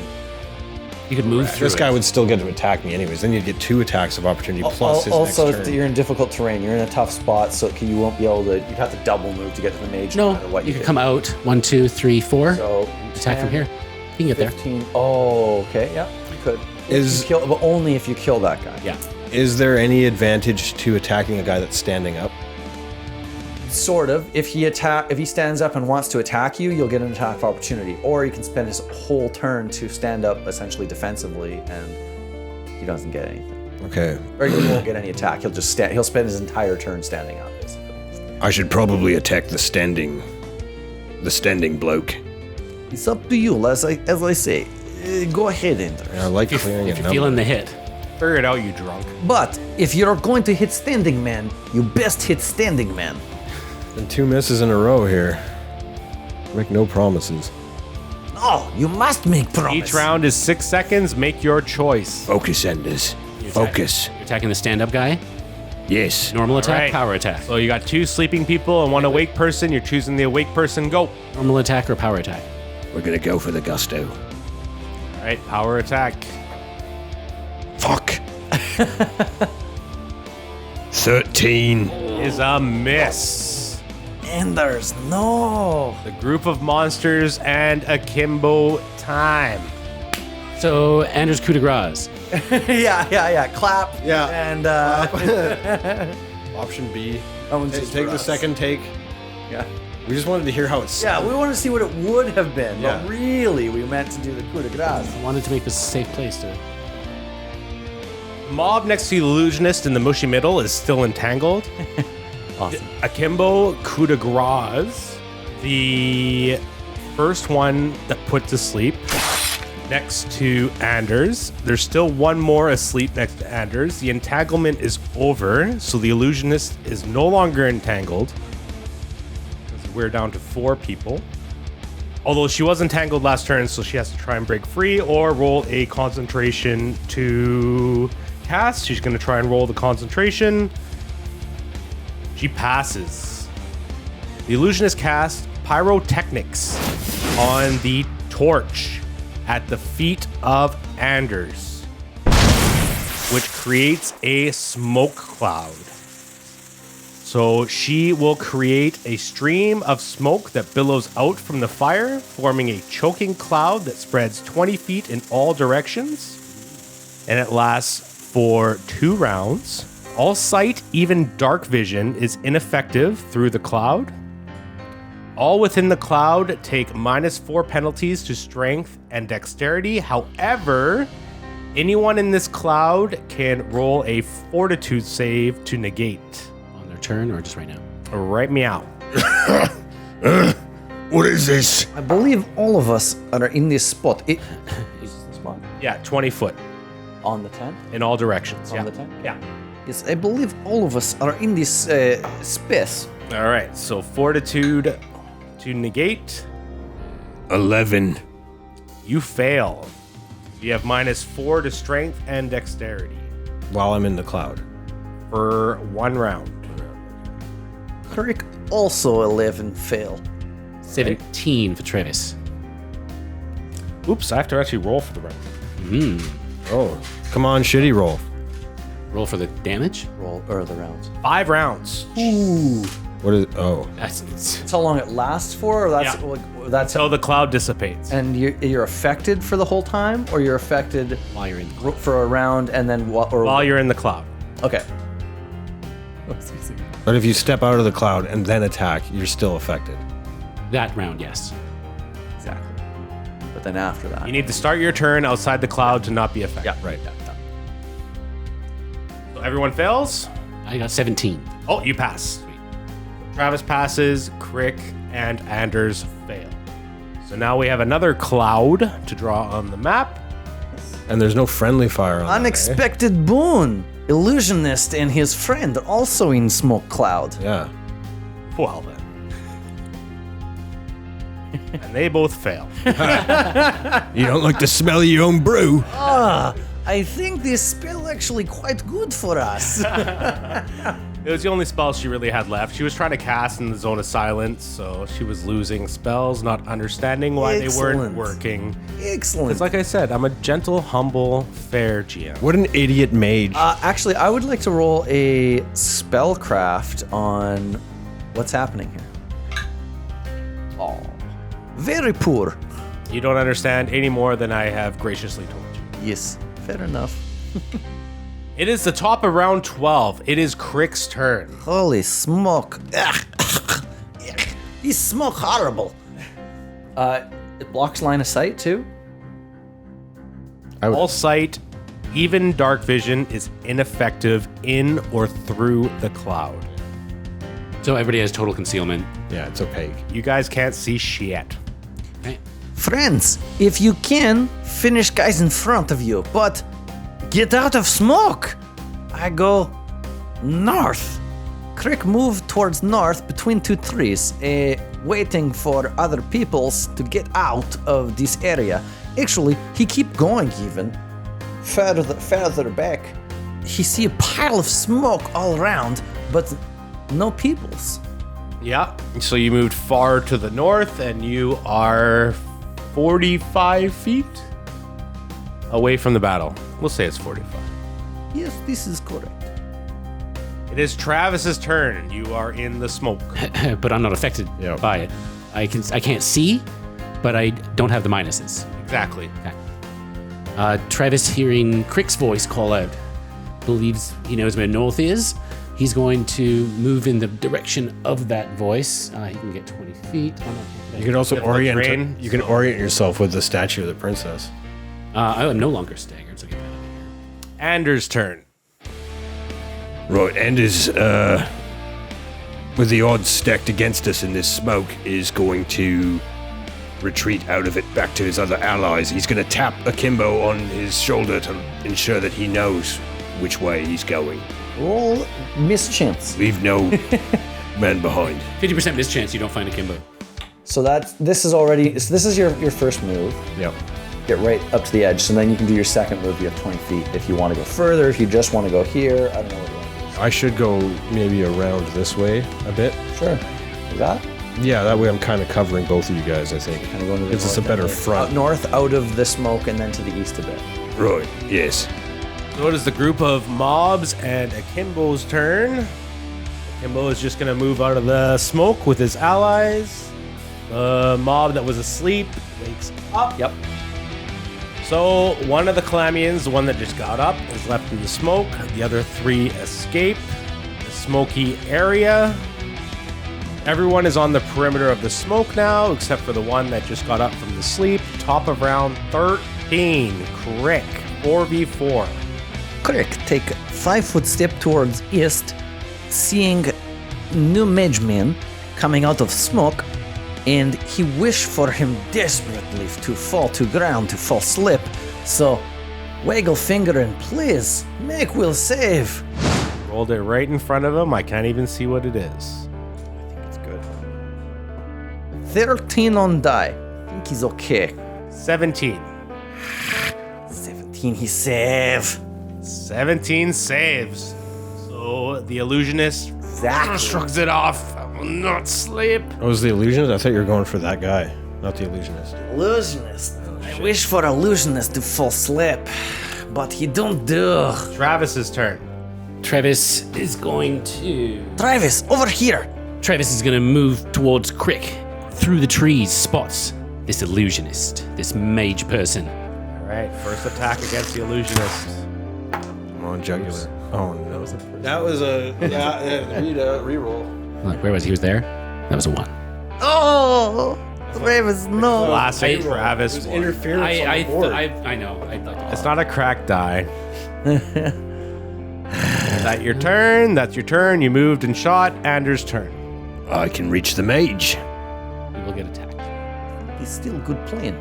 You could move through This guy it. would still get to attack me anyways. Then you'd get 2 attacks of opportunity plus his Also, next if turn. you're in difficult terrain, you're in a tough spot, so you won't be able to. You'd have to double move to get to the mage. No matter No, what you could hit. come out. 1, 2, 3, 4. So Attack from 10, here. You can get there. 15. Oh, okay, yeah, you could. Is- but only if you kill that guy. Yeah. Is there any advantage to attacking a guy that's standing up? Sort of. If he stands up and wants to attack you, you'll get an attack of opportunity. Or he can spend his whole turn to stand up essentially defensively, and he doesn't get anything. Okay. Or he won't get any attack. He'll just stand. He'll spend his entire turn standing up, basically. I should probably attack the standing bloke. It's up to you. As I say, go ahead, Ender. I like clearing If a you're number. feeling the hit. Figure it out, you drunk. But if you're going to hit standing man, you best hit standing man. And 2 misses in a row here. Make no promises. Oh, you must make promise. Each round is 6 seconds. Make your choice. Focus, Anders. Focus. You're attacking the stand-up guy. Yes. Normal attack, right. power attack. So you got 2 sleeping people and 1 awake person. You're choosing the awake person. Go. Normal attack or power attack. We're gonna go for the gusto. All right, power attack. Fuck. 13. Is a miss. Enders, no. The group of monsters and akimbo time. So, Anders coup de grace. yeah. Clap. Yeah. And Option B. that one's just Take for the us. second take. Yeah. We just wanted to hear how it's. Yeah, we want to see what it would have been, Yeah. but really, we meant to do the coup de grace. I wanted to make this a safe place to... The mob next to the illusionist in the mushy middle is still entangled. Awesome. Akimbo coup de grace, the first one that put to sleep next to Anders. There's still 1 more asleep next to Anders. The entanglement is over, so the illusionist is no longer entangled. We're down to 4 people. Although she was entangled last turn, so she has to try and break free or roll a concentration to cast. She's going to try and roll the concentration. She passes. The illusionist casts pyrotechnics on the torch at the feet of Anders, which creates a smoke cloud. So she will create a stream of smoke that billows out from the fire, forming a choking cloud that spreads 20 feet in all directions. And it lasts for 2 rounds. All sight, even dark vision, is ineffective through the cloud. All within the cloud take -4 penalties to strength and dexterity. However, anyone in this cloud can roll a fortitude save to negate. On their turn or just right now? Right meow. What is this? I believe all of us are in this spot. Is this the spot? Yeah, 20 foot On the tent? in all directions. On yeah. the tent? Yeah. Yes, I believe all of us are in this space. All right, so fortitude to negate. 11. You fail. You have -4 to strength and dexterity While I'm in the cloud. for 1 round. Crick also 11 fail. 17 for Travis. Oops, I have to actually roll for the round. Oh, come on, shitty roll. Roll for the damage. Roll or the rounds. 5 rounds. What is? Oh, That's That's how long it lasts for, or that's Yeah. that's Until the cloud dissipates. and you're affected for the whole time, or you're affected while you're in the for a round and then what? Or While you're in the cloud. okay. but if you step out of the cloud and then attack, you're still affected. that round, yes. Exactly. But then after that, You need to start your turn outside the cloud to not be affected. yeah, right. Yeah. So everyone fails. I got 17. Oh, you pass. Travis passes, Crick and Anders fail. So now we have another cloud to draw on the map. And there's no friendly fire on that, eh? Unexpected boon. Illusionist and his friend are also in smoke cloud. Yeah. Well then. And they both fail. You don't like the smell of your own brew? I think this spell actually quite good for us. It was the only spell she really had left. She was trying to cast in the zone of silence, so she was losing spells, not understanding why they Excellent. weren't working. Excellent. It's like I said, I'm a gentle, humble, fair GM. What an idiot mage. Actually, I would like to roll a spellcraft on what's happening here. Oh, very poor. You don't understand any more than I have graciously told you. Yes, fair enough. It is the top of round 12. It is Crick's turn. Holy smoke. This smoke horrible. It blocks line of sight too? All sight, even dark vision, is ineffective in or through the cloud. So everybody has total concealment. Yeah, it's opaque. You guys can't see shit. Right? Friends, if you can, finish guys in front of you, but get out of smoke. I go north. Crick moved towards north between 2 trees, waiting for other peoples to get out of this area. Actually, he keep going even further back. He see a pile of smoke all around, but no peoples. Yeah. So you moved far to the north, and you are 45 feet away from the battle. We'll say it's 45. Yes, this is correct. It is Travis's turn. You are in the smoke. But I'm not affected Yeah. by it. I can't see, but I don't have the minuses. Exactly. Travis, hearing Crick's voice call out, believes he knows where north is. He's going to move in the direction of that voice. He can get 20 feet. You can also You have the orient. terrain, You can orient yourself with the statue of the princess. I am no longer staggered, so get that out of here. Anders' turn. Right, Anders, with the odds stacked against us in this smoke, is going to retreat out of it back to his other allies. He's going to tap Akimbo on his shoulder to ensure that he knows which way he's going. Roll mischance. Leave no man behind. 50% mischance you don't find Akimbo. So this is your first move. Yep. Get right up to the edge. So then you can do your second move. You have 20 feet. If you want to go further, if you just want to go here, I don't know what you want to do. I should go maybe around this way a bit. Sure. Like that? Yeah, that way I'm kind of covering both of you guys, I think. Kind of going to the Gives us a north better and then front. Out north, out of the smoke, and then to the east a bit. Right, yes. So it is the group of mobs and Akimbo's turn. Akimbo is just going to move out of the smoke with his allies. The mob that was asleep wakes up. Yep. So one of the Calamians, the one that just got up, is left in the smoke. The other 3 escape the smoky area. Everyone is on the perimeter of the smoke now, except for the one that just got up from the sleep. Top of round 13. Crick. 4v4. Crick take 5-foot step towards east, seeing new mage man coming out of smoke, and he wish for him desperately to fall to ground, to fall slip. So, waggle finger and please make will save. Rolled it right in front of him. I can't even see what it is. It's good. 13 on die. I think he's okay. 17. 17, he save. 17 saves. So the illusionist shrugs it off. I will not sleep. Oh, was the illusionist? I thought you were going for that guy, not the illusionist. Illusionist. I wish for illusionist to fall asleep, but he don't do. Travis's turn. Travis is going to. Travis, over here. Travis is going to move towards Crick. Through the trees, spots this illusionist, this mage person. All right, first attack against the illusionist. I'm on jugular. Oh no. That was a reroll. Look, where was he? Was there? That was a 1. Oh, Travis, no. Classic Travis. There's one. interference on the board. I know. I'd like to. It's not a cracked die. That's your turn. That's your turn. You moved and shot. Anders' turn. I can reach the mage. We will get attacked. He's still good playing.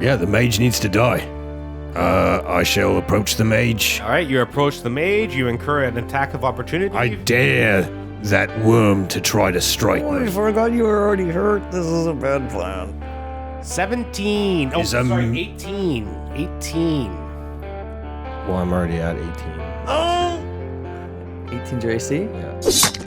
Yeah, the mage needs to die. I shall approach the mage. All right, you approach the mage. You incur an attack of opportunity. I dare that worm to try to strike Oh, I me. forgot you were already hurt. This is a bad plan. 17. Oh, Is, sorry, 18. 18. Well, I'm already at 18. 18 JC? Yeah.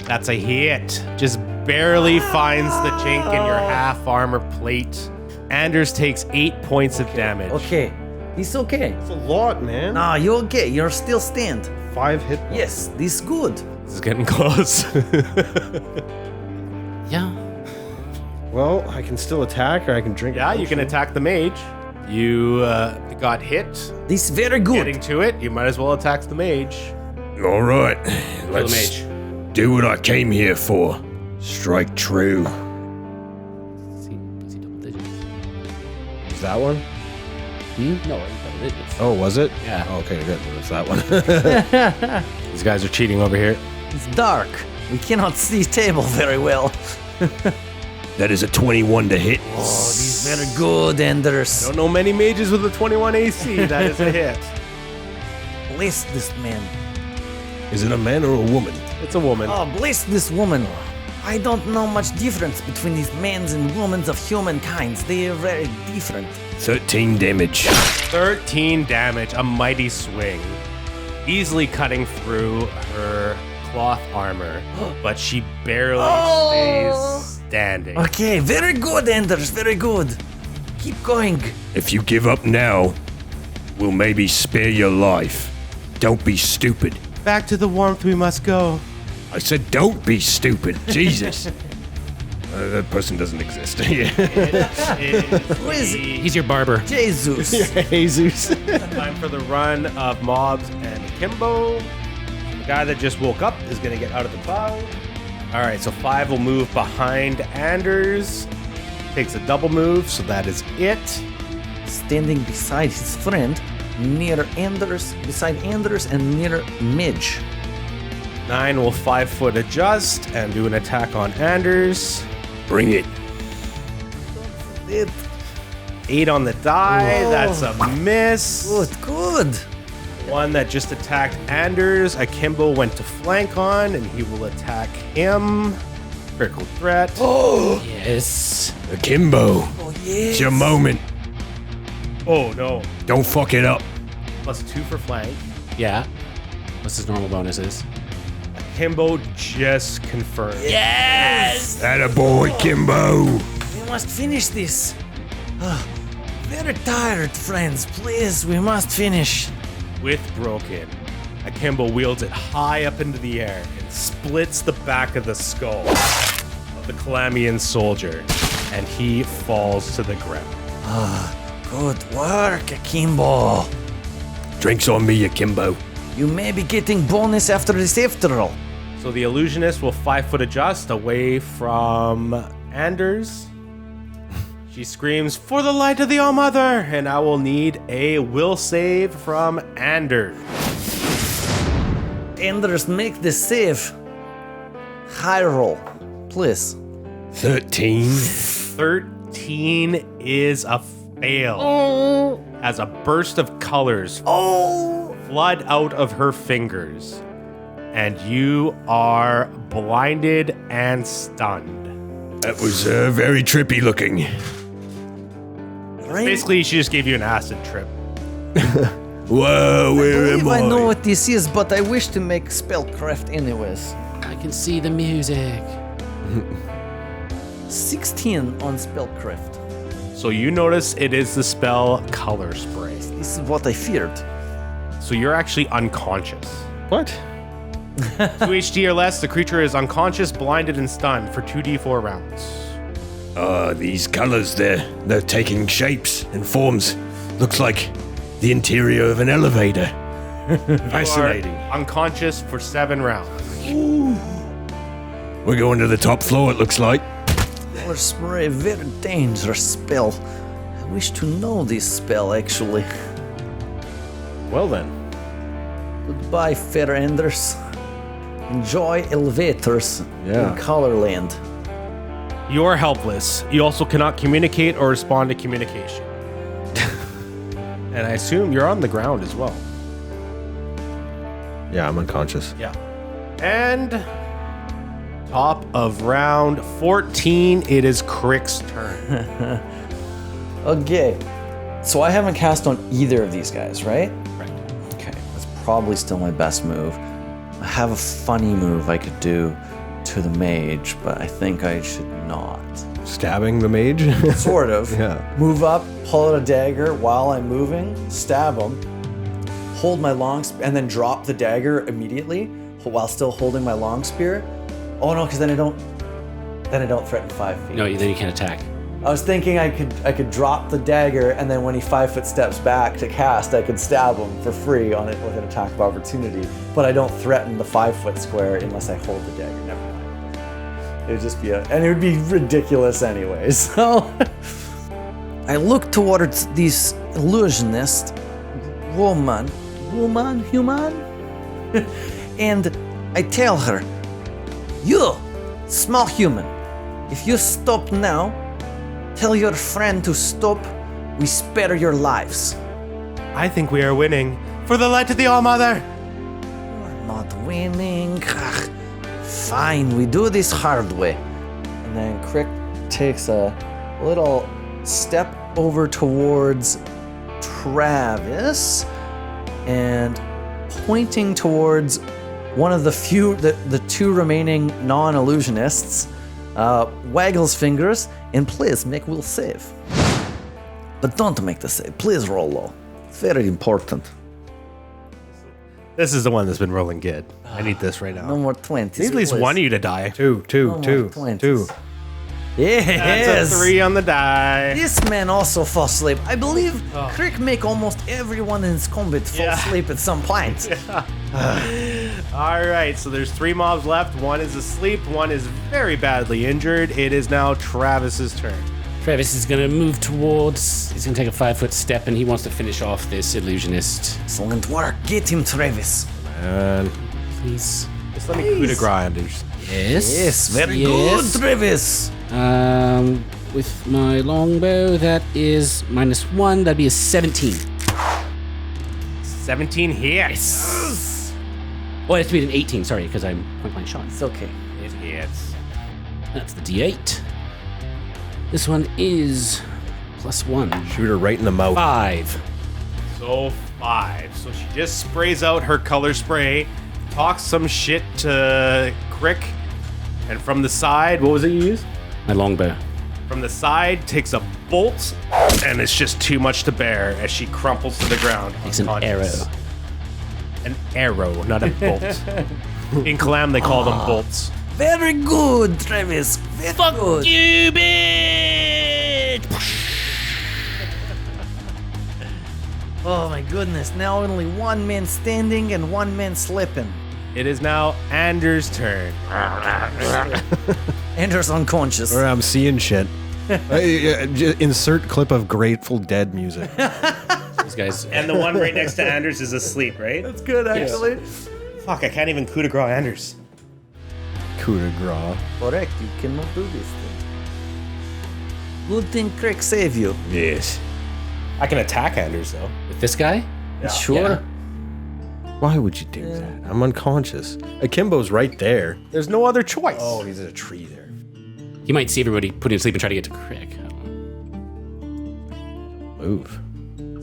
That's a hit. Just barely finds the chink in your half armor plate. Anders takes 8 points of damage. Okay, he's okay. It's a lot, man. Nah, you okay. You're still stand. 5 hit points. Yes, this good. This is getting close. Yeah. Well, I can still attack, or I can drink. a Yeah, you can potion. attack the mage. You got hit. This very good. Getting to it, you might as well attack the mage. All right, Kill the let's mage. do what I came here for. Strike true. Was he double digits? Is that one? No, it was double digits. Oh, was it? Yeah. Oh, okay, good. It's that one. These guys are cheating over here. It's dark. We cannot see table very well. That is a 21 to hit. Oh, this very good, Anders. Don't know many mages with a 21 AC. That is a hit. Bless this man. Is it a man or a woman? It's a woman. Oh, bless this woman. I don't know much difference between these men's and women's of humankind. They are very different. 13 damage. 13 damage. A mighty swing. Easily cutting through her cloth armor, but she barely stays standing. Okay, very good, Anders. Very good. Keep going. If you give up now, we'll maybe spare your life. Don't be stupid. Back to the warmth we must go. I said don't be stupid. Jesus. That person doesn't exist. Who is it? He's your barber. Jesus. Jesus. Time for the run of mobs and Kimbo. The guy that just woke up is going to get out of the cloud. All right, so 5 will move behind Anders. Takes a double move, so that is it. Standing beside his friend, near Anders, beside Anders and near Midge. 9 will 5-foot adjust and do an attack on Anders. Bring it. It 8 on the die, that's a miss. good, good. One that just attacked Anders, Akimbo went to flank on, and he will attack him. Critical threat. Yes. Akimbo, Oh yes. it's your moment. Oh no. Don't fuck it up. +2 for flank. Yeah. What's his normal bonuses? Akimbo just confirmed. Yes. Attaboy, Kimbo. We must finish this. Very tired, friends. Please, we must finish. With broken, Akimbo wields it high up into the air and splits the back of the skull of the Calamian soldier, and he falls to the ground. Good work, Akimbo. Drinks on me, Akimbo. You may be getting bonus after this after all. So the illusionist will 5-foot adjust away from Anders. She screams, "For the light of the All-Mother!" And I will need a will save from Anders. Anders, make the save. High roll, please. 13. 13 is a fail. As a burst of colors flood out of her fingers. and you are blinded and stunned. That was very trippy looking. Right? Basically, she just gave you an acid trip. Whoa, where am I know what this is, but I wish to make spellcraft anyways. I can see the music. 16 on spellcraft. So you notice it is the spell Color Spray. This is what I feared. So you're actually unconscious. What? 2 HD or less, the creature is unconscious, blinded, and stunned for 2d4 rounds. These colors, they're taking shapes and forms. Looks like the interior of an elevator. Fascinating. You are unconscious for 7 rounds. We're going to the top floor, it looks like. Color spray, very dangerous spell. I wish to know this spell actually. Well then. Goodbye, fair enders. Enjoy elevators Yeah. in Colorland. You are helpless. You also cannot communicate or respond to communication. And I assume you're on the ground as well. Yeah, I'm unconscious. Yeah. And top of round 14, it is Crick's turn. Okay. So I haven't cast on either of these guys, right? Right. Okay. That's probably still my best move. I have a funny move I could do to the mage, but I think I should not. Stabbing the mage? Sort of. Yeah. Move up, pull out a dagger while I'm moving, stab him, hold my and then drop the dagger immediately while still holding my long spear. Oh no, because then I don't threaten 5 feet. No, then you can't attack. I was thinking I could drop the dagger, and then when he 5 foot steps back to cast, I could stab him for free on it with an attack of opportunity. But I don't threaten the 5 foot square unless I hold the dagger. Never mind. It would just be and it would be ridiculous anyway. So I look towards this illusionist human, and I tell her, "You, small human, if you stop now, tell your friend to stop. We spare your lives." I think we are winning. For the light of the All-Mother! We're not winning. Ugh. Fine, we do this hard way. And then Crick takes a little step over towards Travis and pointing towards one of the the 2 remaining non-illusionists, waggles fingers and please make will save. But don't make the save. Please roll low. It's very important. This is the one that's been rolling good. I need this right now. No more 20s. I need at least one of you to die. Two. Yes. That's a 3 on the die. This man also falls asleep. I believe Crick make almost everyone in his combat fall asleep at some point. All right, so there's 3 mobs left. One is asleep. One is very badly injured. It is now Travis's turn. Travis is going to move towards. He's going to take a 5 foot step, and he wants to finish off this illusionist. Excellent work. Get him, Travis. And Please. Just let me coup de grace, Anders. Yes. Yes, very Yes. good, Travis. With my longbow, that is -1. That'd be a 17. 17 hits. Oh, it has to be an 18. Sorry, because I'm point blank shot. It's okay. It hits. That's the D8. This one is +1. shoot her right in the mouth. 5. So 5. So she just sprays out her color spray, talks some shit to Crick, and from the side, what was it you used? My longbow. From the side, takes a bolt, and it's just too much to bear as she crumples to the ground. It's an unconscious. arrow. An arrow, not a bolt. In Clam, they call them bolts. Very good, Travis. Very good. You bitch! Oh my goodness. Now only one man standing and one man slipping. It is now Anders' turn. Anders unconscious. Or I'm seeing shit. Insert clip of Grateful Dead music. These guys. And the one right next to Anders is asleep, right? That's good, actually. Fuck, I can't even coup de grace Anders. Coup de grace. Correct, you cannot do this thing. Good thing Crick save you. Yes. I can attack Anders, though. With this guy? Sure. Why would you do that? I'm unconscious. Akimbo's right there. There's no other choice. Oh, he's in a tree there. He might see everybody putting him to sleep and try to get to Crick. I don't know. Move.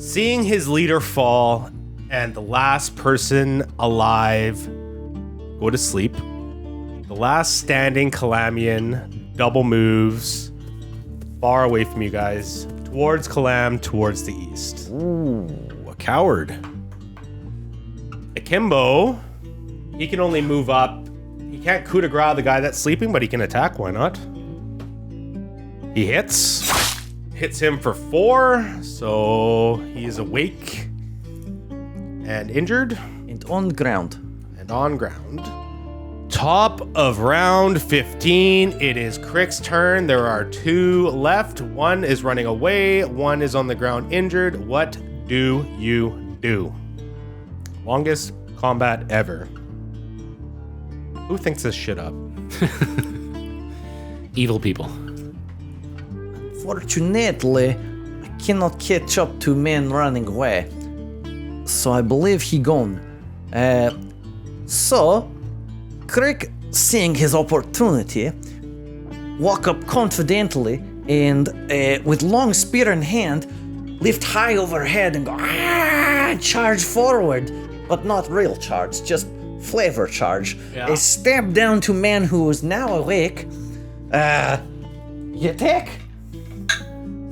Seeing his leader fall and the last person alive go to sleep, the last standing Calamian double moves far away from you guys, towards Calam, towards the east. Ooh, a coward. Akimbo, he can only move up. He can't coup de grace the guy that's sleeping, but he can attack. Why not? He hits him for 4, so he's awake and injured And on ground. and on ground. Top of round 15. It is Crick's turn. There are 2 left. 1 is running away. 1 is on the ground injured. What do you do? Longest combat ever. Who thinks this shit up? Evil people. Fortunately, I cannot catch up to man running away. So I believe he gone. So, Crick, seeing his opportunity, walk up confidently and with long spear in hand, lift high overhead and go charge forward, but not real charge, just flavor charge. A stab down to man who is now awake. You attack.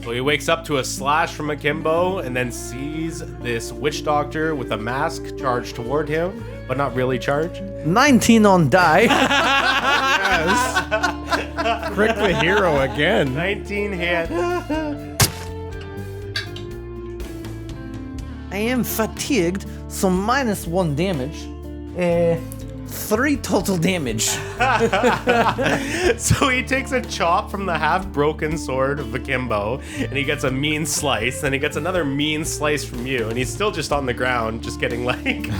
So he wakes up to a slash from Akimbo and then sees this witch doctor with a mask charge toward him, but not really charge. 19 on die. Crick the hero again. 19 hit. I am fatigued, so -1 damage. 3 total damage. So he takes a chop from the half-broken sword of Akimbo, and he gets a mean slice, then he gets another mean slice from you, and he's still just on the ground, just getting like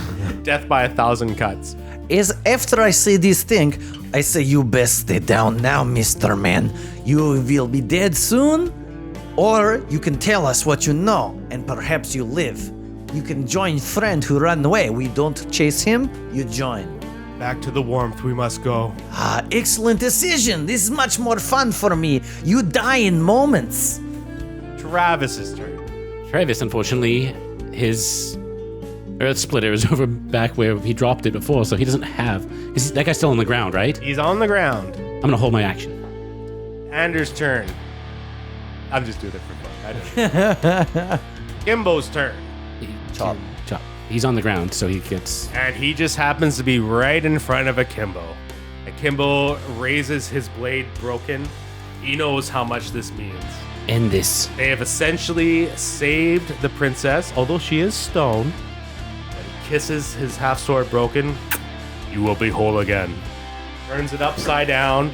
death by 1,000 cuts. As after I say this thing, I say you best stay down now, Mr. Man. You will be dead soon, or you can tell us what you know, and perhaps you live. You can join friend who ran away. We don't chase him, you join. Back to the warmth we must go. Excellent decision. This is much more fun for me. You die in moments. Travis's turn. Travis, unfortunately, his Earth Splitter is over back where he dropped it before, so he doesn't have. Because that guy's still on the ground, right? He's on the ground. I'm gonna hold my action. Anders' turn. I'm just doing it for fun. I don't. Kimbo's turn. Chop. Chop. He's on the ground, so he gets. And he just happens to be right in front of Akimbo. Akimbo raises his blade broken. He knows how much this means. End this. They have essentially saved the princess, although she is stone. But he kisses his half sword broken. You will be whole again. Turns it upside down,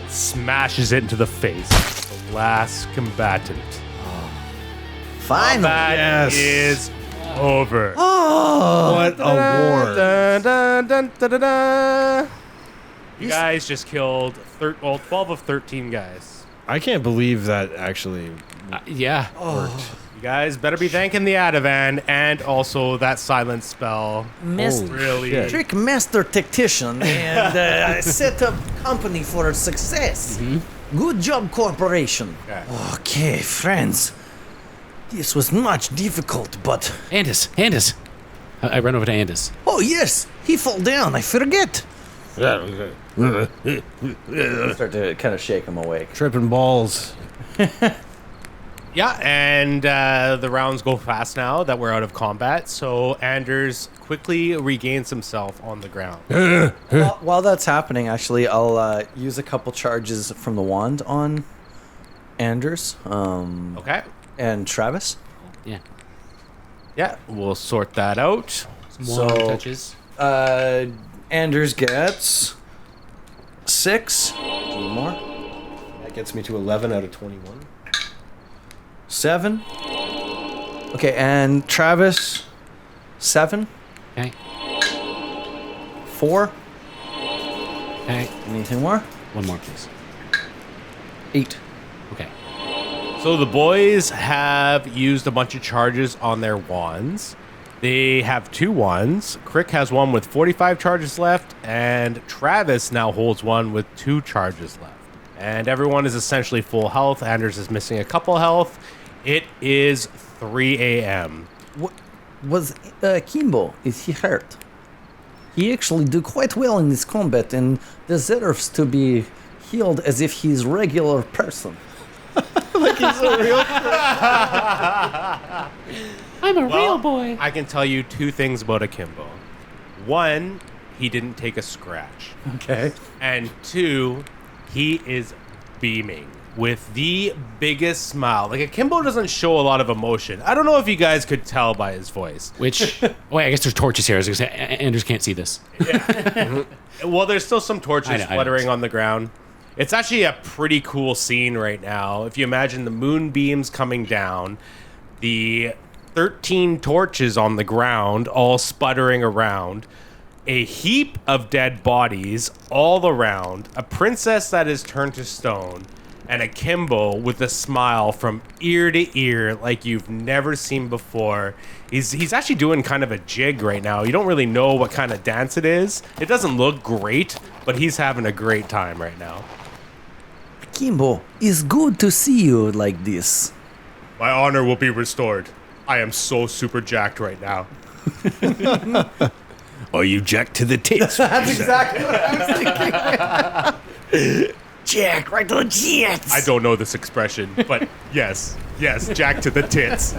smashes it into the face of the last combatant. Finally. Combat is over. What a war. Dun, dun, dun, dun, dun, dun. You guys just killed 12 of 13 guys. I can't believe that actually Yeah. worked. You guys better be thanking the Adaven and also that silence spell. Really? shit. Trick master tactician and set up company for success. Good job, corporation. Okay, friends. This was much difficult, but... Andis. I run over to Andis. Oh, yes! He fall down, I forget! Start to kind of shake him awake. Tripping balls. Yeah, and the rounds go fast now that we're out of combat, so Anders quickly regains himself on the ground. While that's happening, actually, I'll use a couple charges from the wand on Anders Okay. and Travis. Yeah. Yeah, we'll sort that out. More So- touches. Anders gets 6. 2 more. That gets me to 11 out of 21. 7. Okay, and Travis, 7. Okay. 4. Okay. Anything more? One more, please. 8. Okay. So the boys have used a bunch of charges on their wands. They have 2 wands. Crick has one with 45 charges left, and Travis now holds one with 2 charges left. And everyone is essentially full health. Anders is missing a couple health. It is 3 a.m. Was Kimbo, is he hurt? He actually do quite well in this combat and deserves to be healed as if he's a regular person. I'm a real boy. I can tell you 2 things about Akimbo. 1, he didn't take a scratch. Okay. And 2, he is beaming with the biggest smile. Like, Akimbo doesn't show a lot of emotion. I don't know if you guys could tell by his voice. Which, wait, I guess there's torches here. I was going to say, Anders can't see this. Well, there's still some torches I know. fluttering on the ground. It's actually a pretty cool scene right now. If you imagine the moonbeams coming down, the 13 torches on the ground all sputtering around, a heap of dead bodies all around, a princess that is turned to stone, and Akimbo with a smile from ear to ear like you've never seen before. He's actually doing kind of a jig right now. You don't really know what kind of dance it is. It doesn't look great, but he's having a great time right now. Kimbo, it's good to see you like this. My honor will be restored. I am so super jacked right now. Are you jacked to the tits? That's exactly what I was thinking. Jack, right to the tits. I don't know this expression, but yes, jacked to the tits.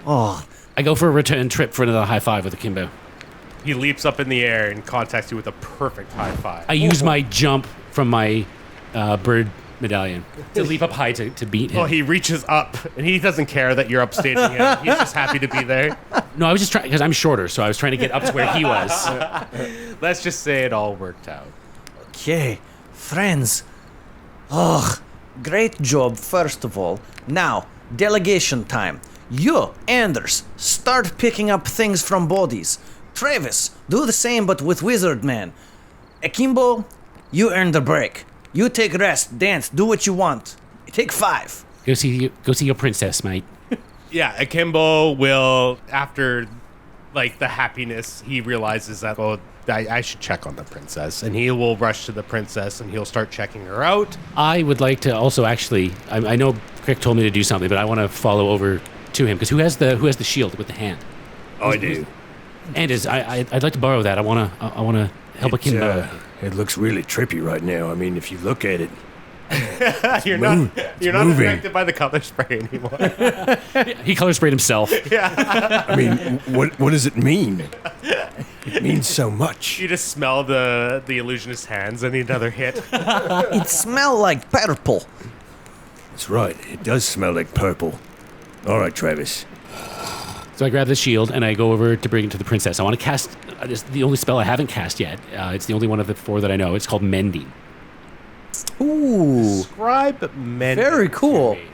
Oh, I go for a return trip for another high five with Akimbo. He leaps up in the air and contacts you with a perfect high five. I use my jump from my bird medallion to leap up high to beat him. Well, he reaches up, and he doesn't care that you're upstaging him. He's just happy to be there. No, I was just trying, because I'm shorter, so I was trying to get up to where he was. Let's just say it all worked out. okay, friends. Oh, great job, first of all. Now, delegation time. You, Anders, start picking up things from bodies. Travis, do the same but with Wizard Man. Akimbo, you earn the break. You take rest, dance, do what you want. Take 5. Go see your princess, mate. Yeah, Akimbo will, after like the happiness, he realizes that, oh, I should check on the princess, and he will rush to the princess and he'll start checking her out. I would like to also actually, I know Crick told me to do something, but I want to follow over to him, because who has the shield with the hand? I do. And I'd like to borrow that. I want to help Akimbo. It looks really trippy right now. I mean, if you look at it, You're not moving. affected by the color spray anymore. He color sprayed himself. I mean, what does it mean? It means so much. You just smell the illusionist's hands. I need another hit. It smell like purple. That's right. It does smell like purple. All right, Travis. So I grab the shield and I go over to bring it to the princess. I want to cast it's the only spell I haven't cast yet. It's the only one of the 4 that I know. It's called Mending. Ooh, Describe mending. very cool. to me.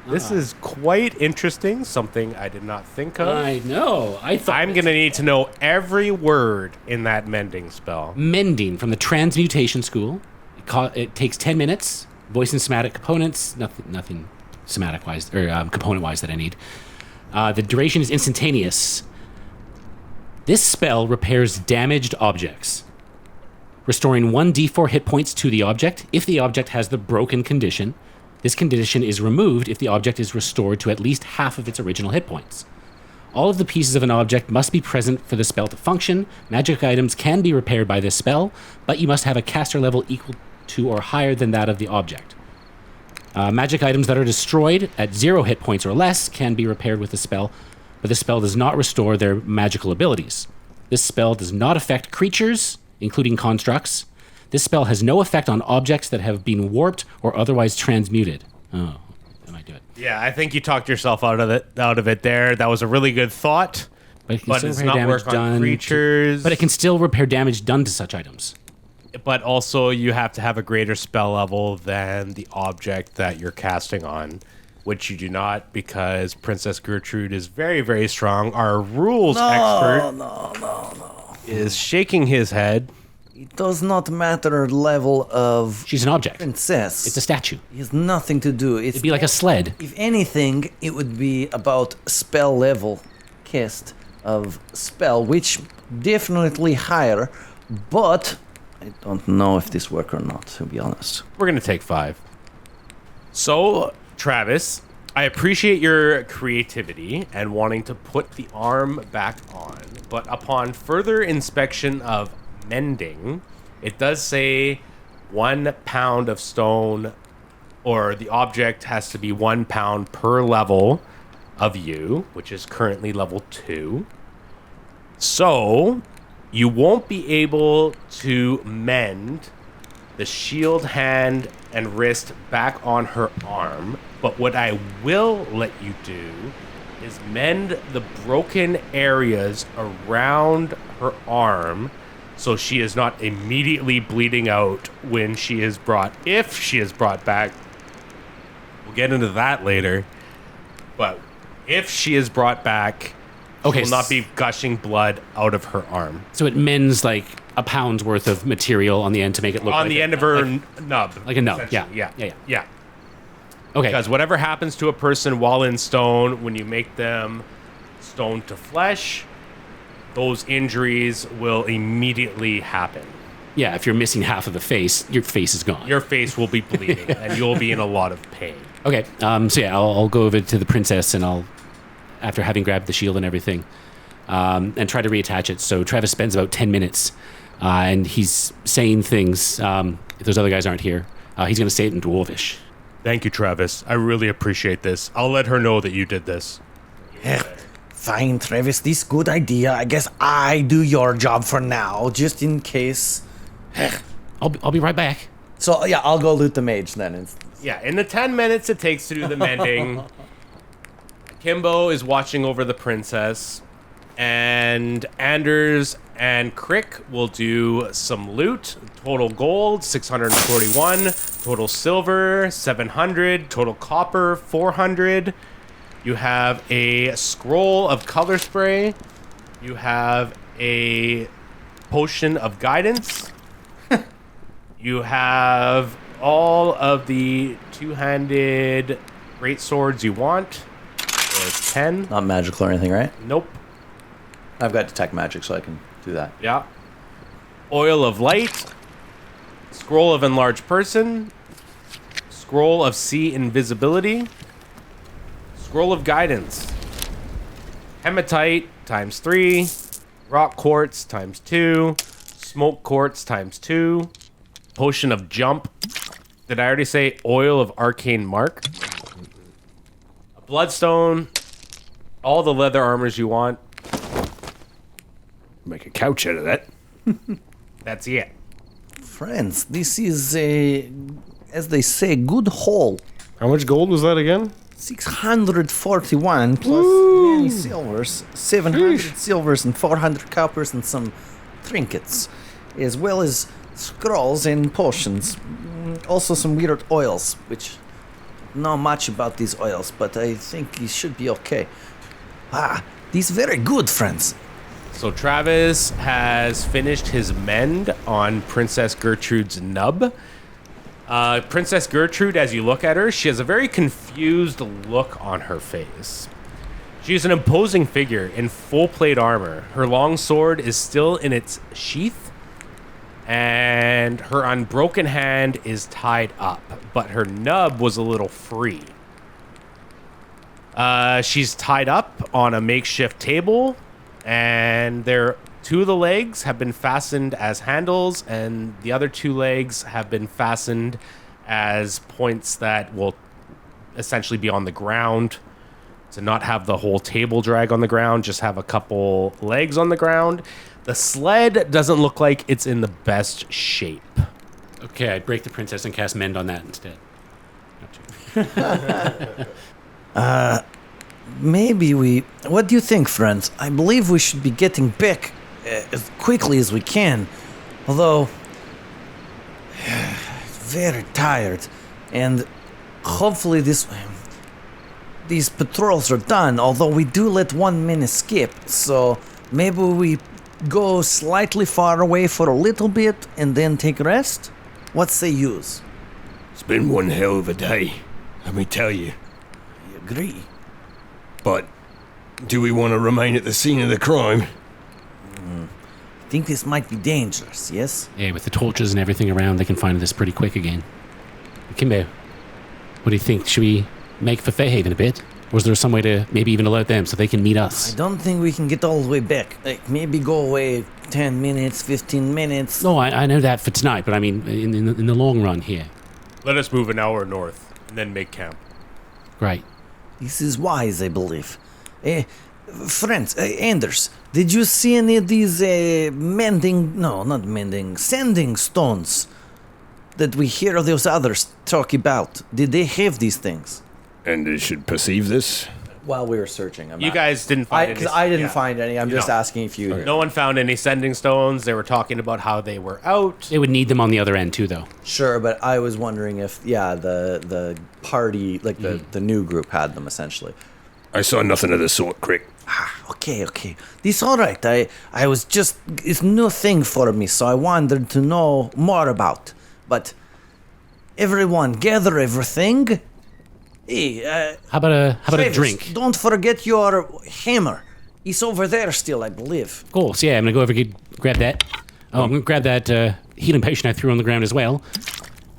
This is quite interesting. Something I did not think of. I know. I thought I'm gonna need to know every word in that mending spell. Mending from the Transmutation School. It takes 10 minutes. Voice and somatic components. Nothing somatic wise or component wise that I need. The duration is instantaneous. This spell repairs damaged objects, restoring 1d4 hit points to the object if the object has the broken condition. This condition is removed if the object is restored to at least half of its original hit points. All of the pieces of an object must be present for the spell to function. Magic items can be repaired by this spell, but you must have a caster level equal to or higher than that of the object. Magic items that are destroyed at 0 hit points or less can be repaired with the spell, but the spell does not restore their magical abilities. This spell does not affect creatures, including constructs. This spell has no effect on objects that have been warped or otherwise transmuted. Oh, that might do it. Yeah, I think you talked yourself out of it there. That was a really good thought. But it can But still it's repair not damage work on done creatures. but it can still repair damage done to such items. But also, you have to have a greater spell level than the object that you're casting on, which you do not, because Princess Gertrude is very, very strong. Our rules expert is shaking his head. It does not matter level of She's an object. princess. It's a statue. It has nothing to do. It's It'd be like a sled. If anything, it would be about spell level cast of spell, which definitely higher, but I don't know if this work or not, to be honest. We're going to take 5. So, Travis, I appreciate your creativity and wanting to put the arm back on, but upon further inspection of mending, it does say 1 pound of stone, or the object has to be 1 pound per level of you, which is currently level 2. So, you won't be able to mend the shield hand and wrist back on her arm, but what I will let you do is mend the broken areas around her arm so she is not immediately bleeding out when she is brought, if she is brought back. We'll get into that later, but if she is brought back, she will not be gushing blood out of her arm. So it mends like a pound's worth of material on the end to make it look On like the end of her nub. like a nub. Yeah. Yeah. Okay. Because whatever happens to a person while in stone, when you make them stone to flesh, those injuries will immediately happen. Yeah, if you're missing half of the face, your face is gone. Your face will be bleeding and you'll be in a lot of pain. Okay. So yeah, I'll go over to the princess and I'll, after having grabbed the shield and everything, and try to reattach it. So Travis spends about 10 minutes, and he's saying things. If those other guys aren't here, he's going to say it in Dwarvish. Thank you, Travis. I really appreciate this. I'll let her know that you did this. Fine, Travis, this good idea. I guess I do your job for now, just in case. I'll be right back. So, yeah, I'll go loot the mage then. Yeah, in the 10 minutes it takes to do the mending, Kimbo is watching over the princess, and Anders and Crick will do some loot. Total gold, 641. Total silver, 700. Total copper, 400. You have a scroll of color spray. You have a potion of guidance. You have all of the two-handed great swords you want. There's 10. Not magical or anything, right? Nope. I've got detect magic, so I can do that. Yeah. Oil of light. Scroll of enlarged person. Scroll of see invisibility. Scroll of guidance. Hematite times 3. Rock quartz times 2. Smoke quartz times 2. Potion of jump. Did I already say oil of arcane mark? A bloodstone. All the leather armors you want. Make a couch out of that. That's it. Friends, this is a, as they say, good haul. How much gold was that again? 641 plus many silvers, 700 silvers and 400 coppers and some trinkets, as well as scrolls and potions. Also some weird oils, which not much about these oils, but I think it should be okay. These very good, friends. So Travis has finished his mend on Princess Gertrude's nub. Princess Gertrude, as you look at her, she has a very confused look on her face. She is an imposing figure in full plate armor. Her long sword is still in its sheath, and her unbroken hand is tied up, but her nub was a little free. She's tied up on a makeshift table, and two of the legs have been fastened as handles, and the other 2 legs have been fastened as points that will essentially be on the ground, to not have the whole table drag on the ground, just have a couple legs on the ground. The sled doesn't look like it's in the best shape. Okay, I'd break the princess and cast mend on that instead. What do you think, friends? I believe we should be getting back as quickly as we can. Although, very tired. And hopefully these patrols are done, although we do let 1 man escape. So maybe we go slightly far away for a little bit and then take rest? What say yous? It's been one hell of a day, let me tell you. I agree. But do we want to remain at the scene of the crime? I think this might be dangerous, yes? Yeah, with the torches and everything around, they can find this pretty quick again. Kimbo, what do you think? Should we make for Fairhaven a bit? Or is there some way to maybe even alert them so they can meet us? I don't think we can get all the way back. Like, maybe go away 10 minutes, 15 minutes. No, I know that for tonight, but I mean in the long run here. Let us move an hour north and then make camp. Great. This is wise, I believe. Friends, Anders, did you see any of these sending stones that we hear those others talk about? Did they have these things? And they should perceive this? While we were searching, You guys didn't find any. Because I didn't yeah. find any. I'm just No. asking if you. No one found any sending stones. They were talking about how they were out. They would need them on the other end too, though. Sure, but I was wondering if, the party, like the new group had them essentially. I saw nothing of the sort, Crick. Okay. This all right. I was just, it's new thing for me, so I wanted to know more about. But everyone, gather everything. Hey, How about a Travis, drink? Don't forget your hammer. It's over there still, I believe. Of course, yeah. I'm gonna go over and grab that. Oh, I'm gonna grab that healing potion I threw on the ground as well.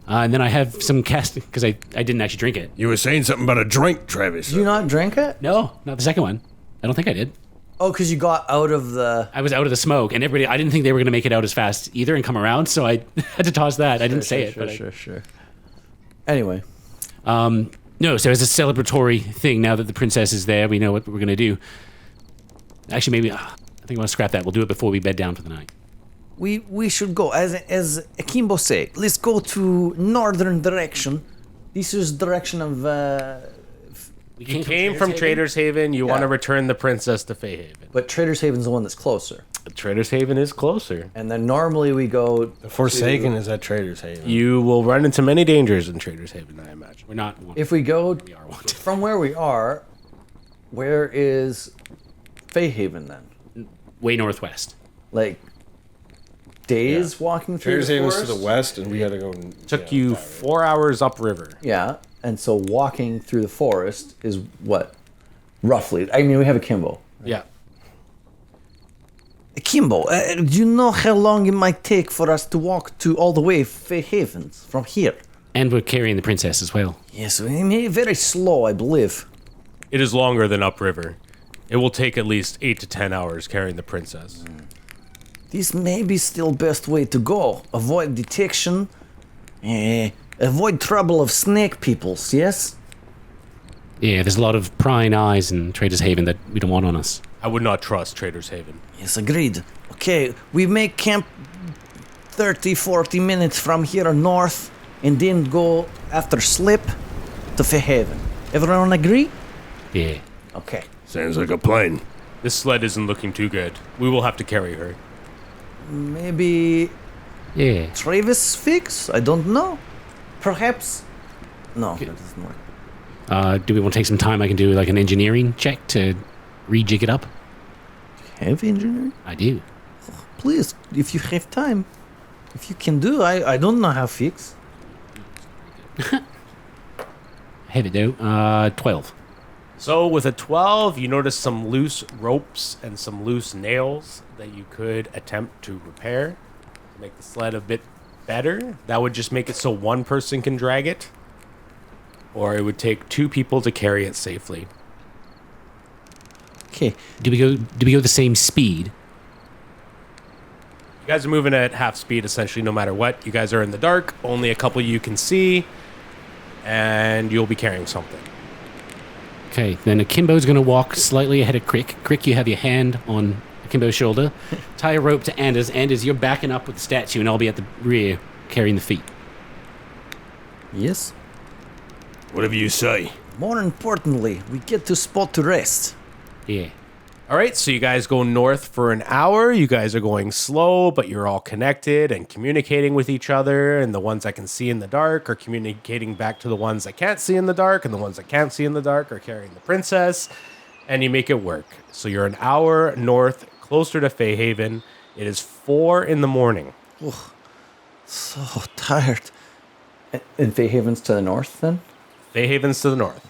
And then I have some casting because I didn't actually drink it. You were saying something about a drink, Travis. Did you not drink it? No, not the second one. I don't think I did. Oh, because you got out of the. I was out of the smoke, and everybody. I didn't think they were gonna make it out as fast either and come around, so I had to toss that. I didn't say it. But Sure. Anyway. No, so as a celebratory thing, now that the princess is there, we know what we're gonna do. Actually, maybe I think I want to scrap that. We'll do it before we bed down for the night. We should go, as Akimbo say, let's go to northern direction. This is direction of, You came from Trader's Haven. You want to return the princess to Fairhaven. but Trader's Haven's the one that's closer. Trader's Haven is closer. And then normally we go The Forsaken is at Trader's Haven. You will run into many dangers in Trader's Haven, I imagine. We're not. if we go are wanted. from where we are, where is Fairhaven then? Way northwest. Like, days walking through Trader's the Haven's forest? to the west, and we gotta go. Took you 4 hours upriver. Yeah, and so walking through the forest is what? Roughly. I mean, we have a Kimbo. Yeah. Kimbo, do you know how long it might take for us to walk to all the way Fairhaven from here? And we're carrying the princess as well. Yes, we may very slow, I believe. It is longer than upriver. It will take at least 8 to 10 hours carrying the princess. This may be still best way to go. Avoid detection. Avoid trouble of snake peoples, yes? Yeah, there's a lot of prying eyes in Trader's Haven that we don't want on us. I would not trust Trader's Haven. Yes, agreed. Okay, we make camp 30, 40 minutes from here north and then go after slip to Fairhaven. Everyone agree? Yeah. Okay. Sounds like a plan. This sled isn't looking too good. We will have to carry her. Maybe Yeah. Travis fix? I don't know. Perhaps. No, that doesn't work. Do we want to take some time? I can do like an engineering check to rejig it up. Heavy engineering? I do. Please, if you have time. If you can do, I don't know how fix. Have it though. 12. So with a 12, you notice some loose ropes and some loose nails that you could attempt to repair to make the sled a bit better. That would just make it so one person can drag it, or it would take 2 people to carry it safely. Okay. Do we go the same speed? You guys are moving at half speed essentially no matter what. You guys are in the dark, only a couple you can see, and you'll be carrying something. Okay, then Akimbo's going to walk slightly ahead of Crick. Crick, you have your hand on Akimbo's shoulder. Tie a rope to Anders. Anders, you're backing up with the statue, and I'll be at the rear carrying the feet. Yes. Whatever you say. More importantly, we get to spot to rest. Yeah. All right, so you guys go north for an hour. You guys are going slow, but you're all connected and communicating with each other. And the ones that can see in the dark are communicating back to the ones that can't see in the dark. And the ones that can't see in the dark are carrying the princess. And you make it work. So you're an hour north, closer to Fayhaven. It is 4 in the morning. So tired. And Fayhaven's to the north, then? Fayhaven's to the north.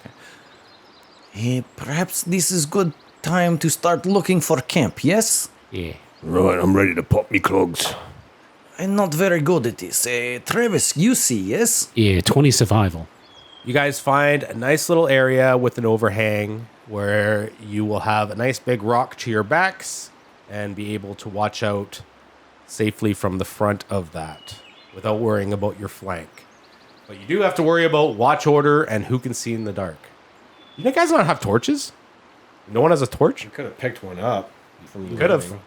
Perhaps this is good time to start looking for camp, yes? Yeah. Right, I'm ready to pop me clogs. I'm not very good at this. Travis, you see, yes? Yeah, 20 survival. You guys find a nice little area with an overhang where you will have a nice big rock to your backs and be able to watch out safely from the front of that without worrying about your flank. But you do have to worry about watch order and who can see in the dark. You guys don't have torches? No one has a torch? You could have picked one up. From You could have.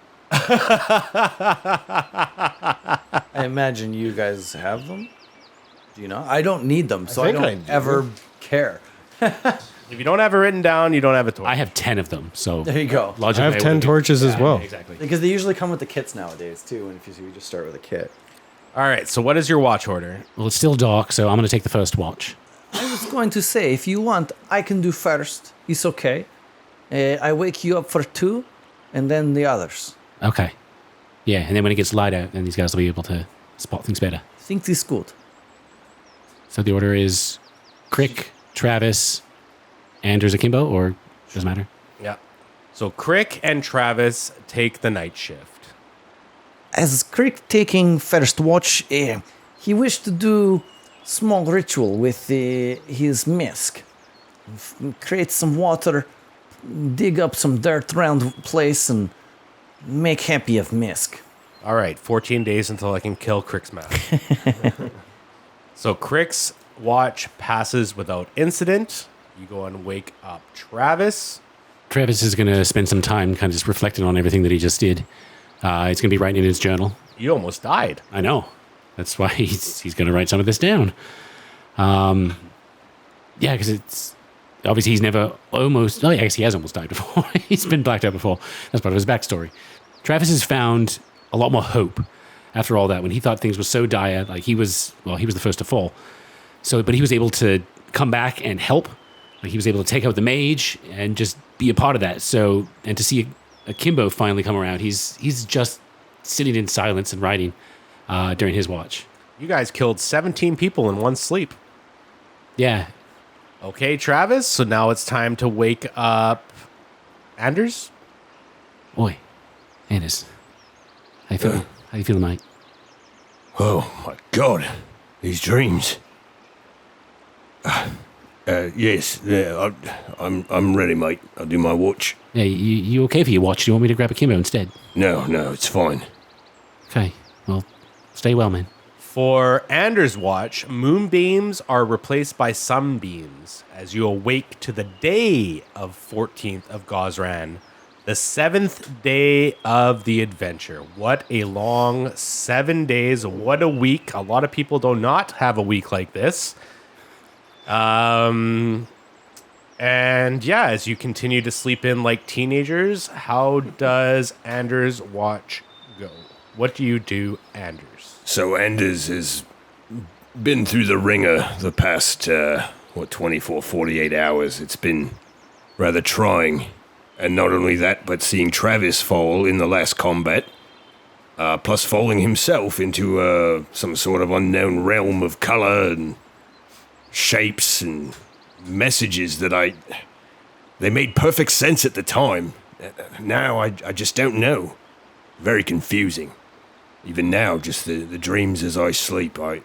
I imagine you guys have them. Do you know? I don't need them, so I think I don't do. ever care. If you don't have it written down, you don't have a torch. I have 10 of them, so There you go. I logically have 10 wouldn't be- torches as well. Exactly. Because they usually come with the kits nowadays, too. And if you just start with a kit. All right, so what is your watch order? Well, it's still dark, so I'm going to take the first watch. I was going to say, if you want, I can do first. It's okay. I wake you up for 2, and then the others. Okay. Yeah, and then when it gets light out, then these guys will be able to spot things better. Think this good. So the order is Crick, Travis, Anders Akimbo, or doesn't matter? Yeah. So Crick and Travis take the night shift. As Crick taking first watch, he wished to do small ritual with his mask. Create some water, dig up some dirt around place, and make happy of Misk. All right, 14 days until I can kill Crick's mask. So Crick's watch passes without incident. You go and wake up Travis. Travis is going to spend some time kind of just reflecting on everything that he just did. It's going to be writing in his journal. You almost died. I know. That's why he's going to write some of this down. Yeah, because it's obviously he's never almost. Oh, yeah, I guess he has almost died before. He's been blacked out before. That's part of his backstory. Travis has found a lot more hope after all that. When he thought things were so dire, like he was the first to fall. So, but he was able to come back and help. Like he was able to take out the mage and just be a part of that. So, and to see Akimbo finally come around, he's just sitting in silence and writing during his watch. You guys killed 17 people in one sleep. Yeah. Okay, Travis. So now it's time to wake up Anders. Oi, Anders. How you feeling? How you feeling, mate? Oh my God, these dreams. Yes, yeah, I'm ready, mate. I'll do my watch. Yeah, you okay for your watch? Do you want me to grab Akimbo instead? No, it's fine. Okay, well, stay well, man. For Anders' watch, moonbeams are replaced by sunbeams as you awake to the day of 14th of Gozran, the 7th day of the adventure. What a long 7 days. What a week. A lot of people do not have a week like this. And yeah, as you continue to sleep in like teenagers, how does Anders' watch go? What do you do, Anders? So Anders has been through the ringer the past, 24, 48 hours. It's been rather trying. And not only that, but seeing Travis fall in the last combat, plus falling himself into some sort of unknown realm of color and shapes and messages that they made perfect sense at the time. Now I just don't know. Very confusing. Even now, just the dreams as I sleep, I've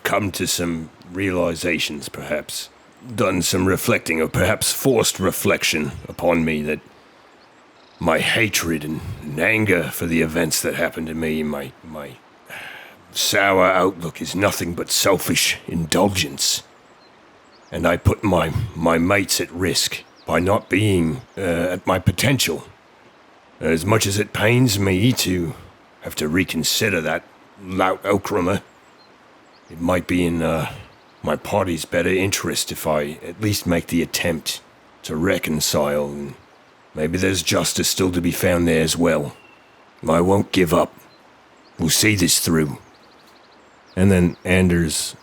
come to some realizations, perhaps. Done some reflecting, or perhaps forced reflection upon me, that my hatred and anger for the events that happened to me, my sour outlook is nothing but selfish indulgence. And I put my mates at risk by not being at my potential. As much as it pains me to have to reconsider that lout Okramer, it might be in my party's better interest if I at least make the attempt to reconcile, and maybe there's justice still to be found there as well. I won't give up. We'll see this through. And then Anders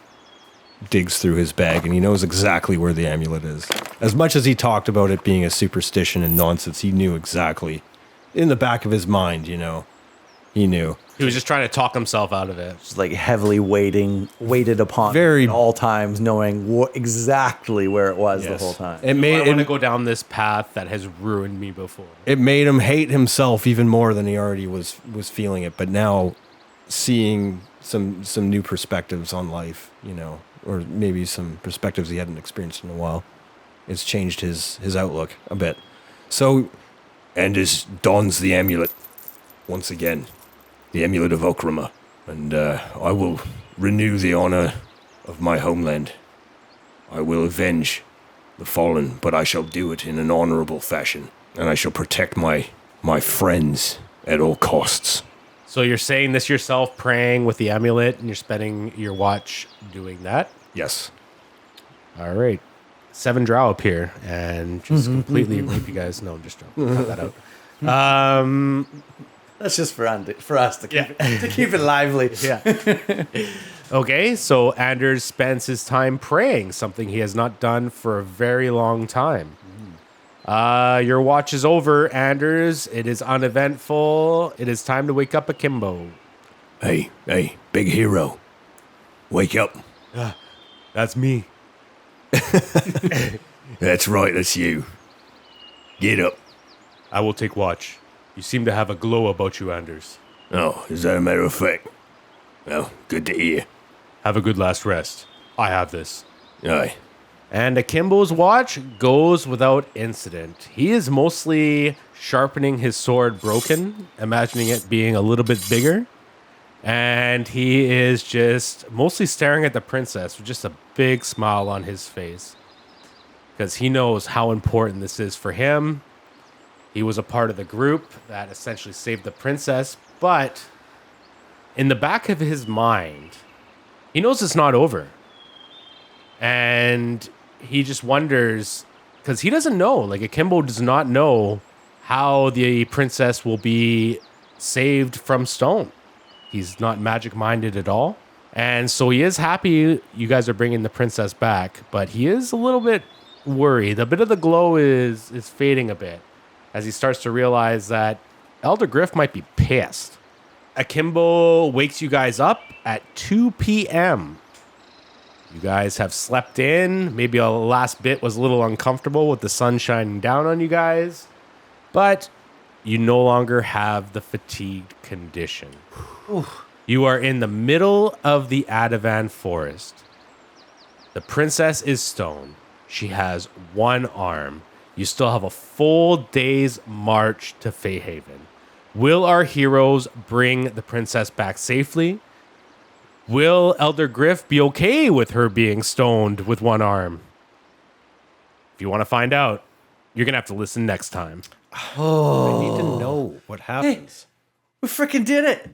digs through his bag, and he knows exactly where the amulet is. As much as he talked about it being a superstition and nonsense, he knew exactly. In the back of his mind, you know, he knew. He was just trying to talk himself out of it. Just like heavily weighted upon Very- at all times, knowing exactly where it was the Yes. whole time. It I made want to it, go down this path that has ruined me before. it made him hate himself even more than he already was feeling it. But now, seeing some new perspectives on life, you know, or maybe some perspectives he hadn't experienced in a while, it's changed his outlook a bit. So, Anders dons the amulet once again, the amulet of Okrama, and I will renew the honor of my homeland. I will avenge the fallen, but I shall do it in an honorable fashion, and I shall protect my friends at all costs. So you're saying this yourself, praying with the amulet, and you're spending your watch doing that? Yes. All right. 7 drow appear and just completely rape you guys. No, I'm just joking. Cut that out. That's just for us to keep it lively. Yeah. Okay, so Anders spends his time praying, something he has not done for a very long time. Your watch is over, Anders. It is uneventful. It is time to wake up Akimbo. Hey, big hero. Wake up. That's me. That's right, that's you. Get up. I will take watch. You seem to have a glow about you, Anders. Oh, is that a matter of fact? Well, good to hear. Have a good last rest. I have this. Aye. And Akimbo's watch goes without incident. He is mostly sharpening his sword broken, imagining it being a little bit bigger. And he is just mostly staring at the princess with just a big smile on his face. Because he knows how important this is for him. He was a part of the group that essentially saved the princess. But in the back of his mind, he knows it's not over. And he just wonders, because he doesn't know, like Akimbo does not know how the princess will be saved from stone. He's not magic minded at all. And so he is happy you guys are bringing the princess back, but he is a little bit worried. A bit of the glow is fading a bit as he starts to realize that Elder Griff might be pissed. Akimbo wakes you guys up at 2 p.m. You guys have slept in. Maybe a last bit was a little uncomfortable with the sun shining down on you guys, but you no longer have the fatigued condition. You are in the middle of the Adaven forest. The princess is stone. She has one arm. You still have a full day's march to Feyhaven. Will our heroes bring the princess back safely? Will Elder Griff be okay with her being stoned with one arm? If you want to find out, you're going to have to listen next time. I need to know what happens. We freaking did it.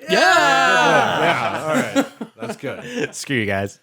Yeah, all right. That's good. Screw you guys.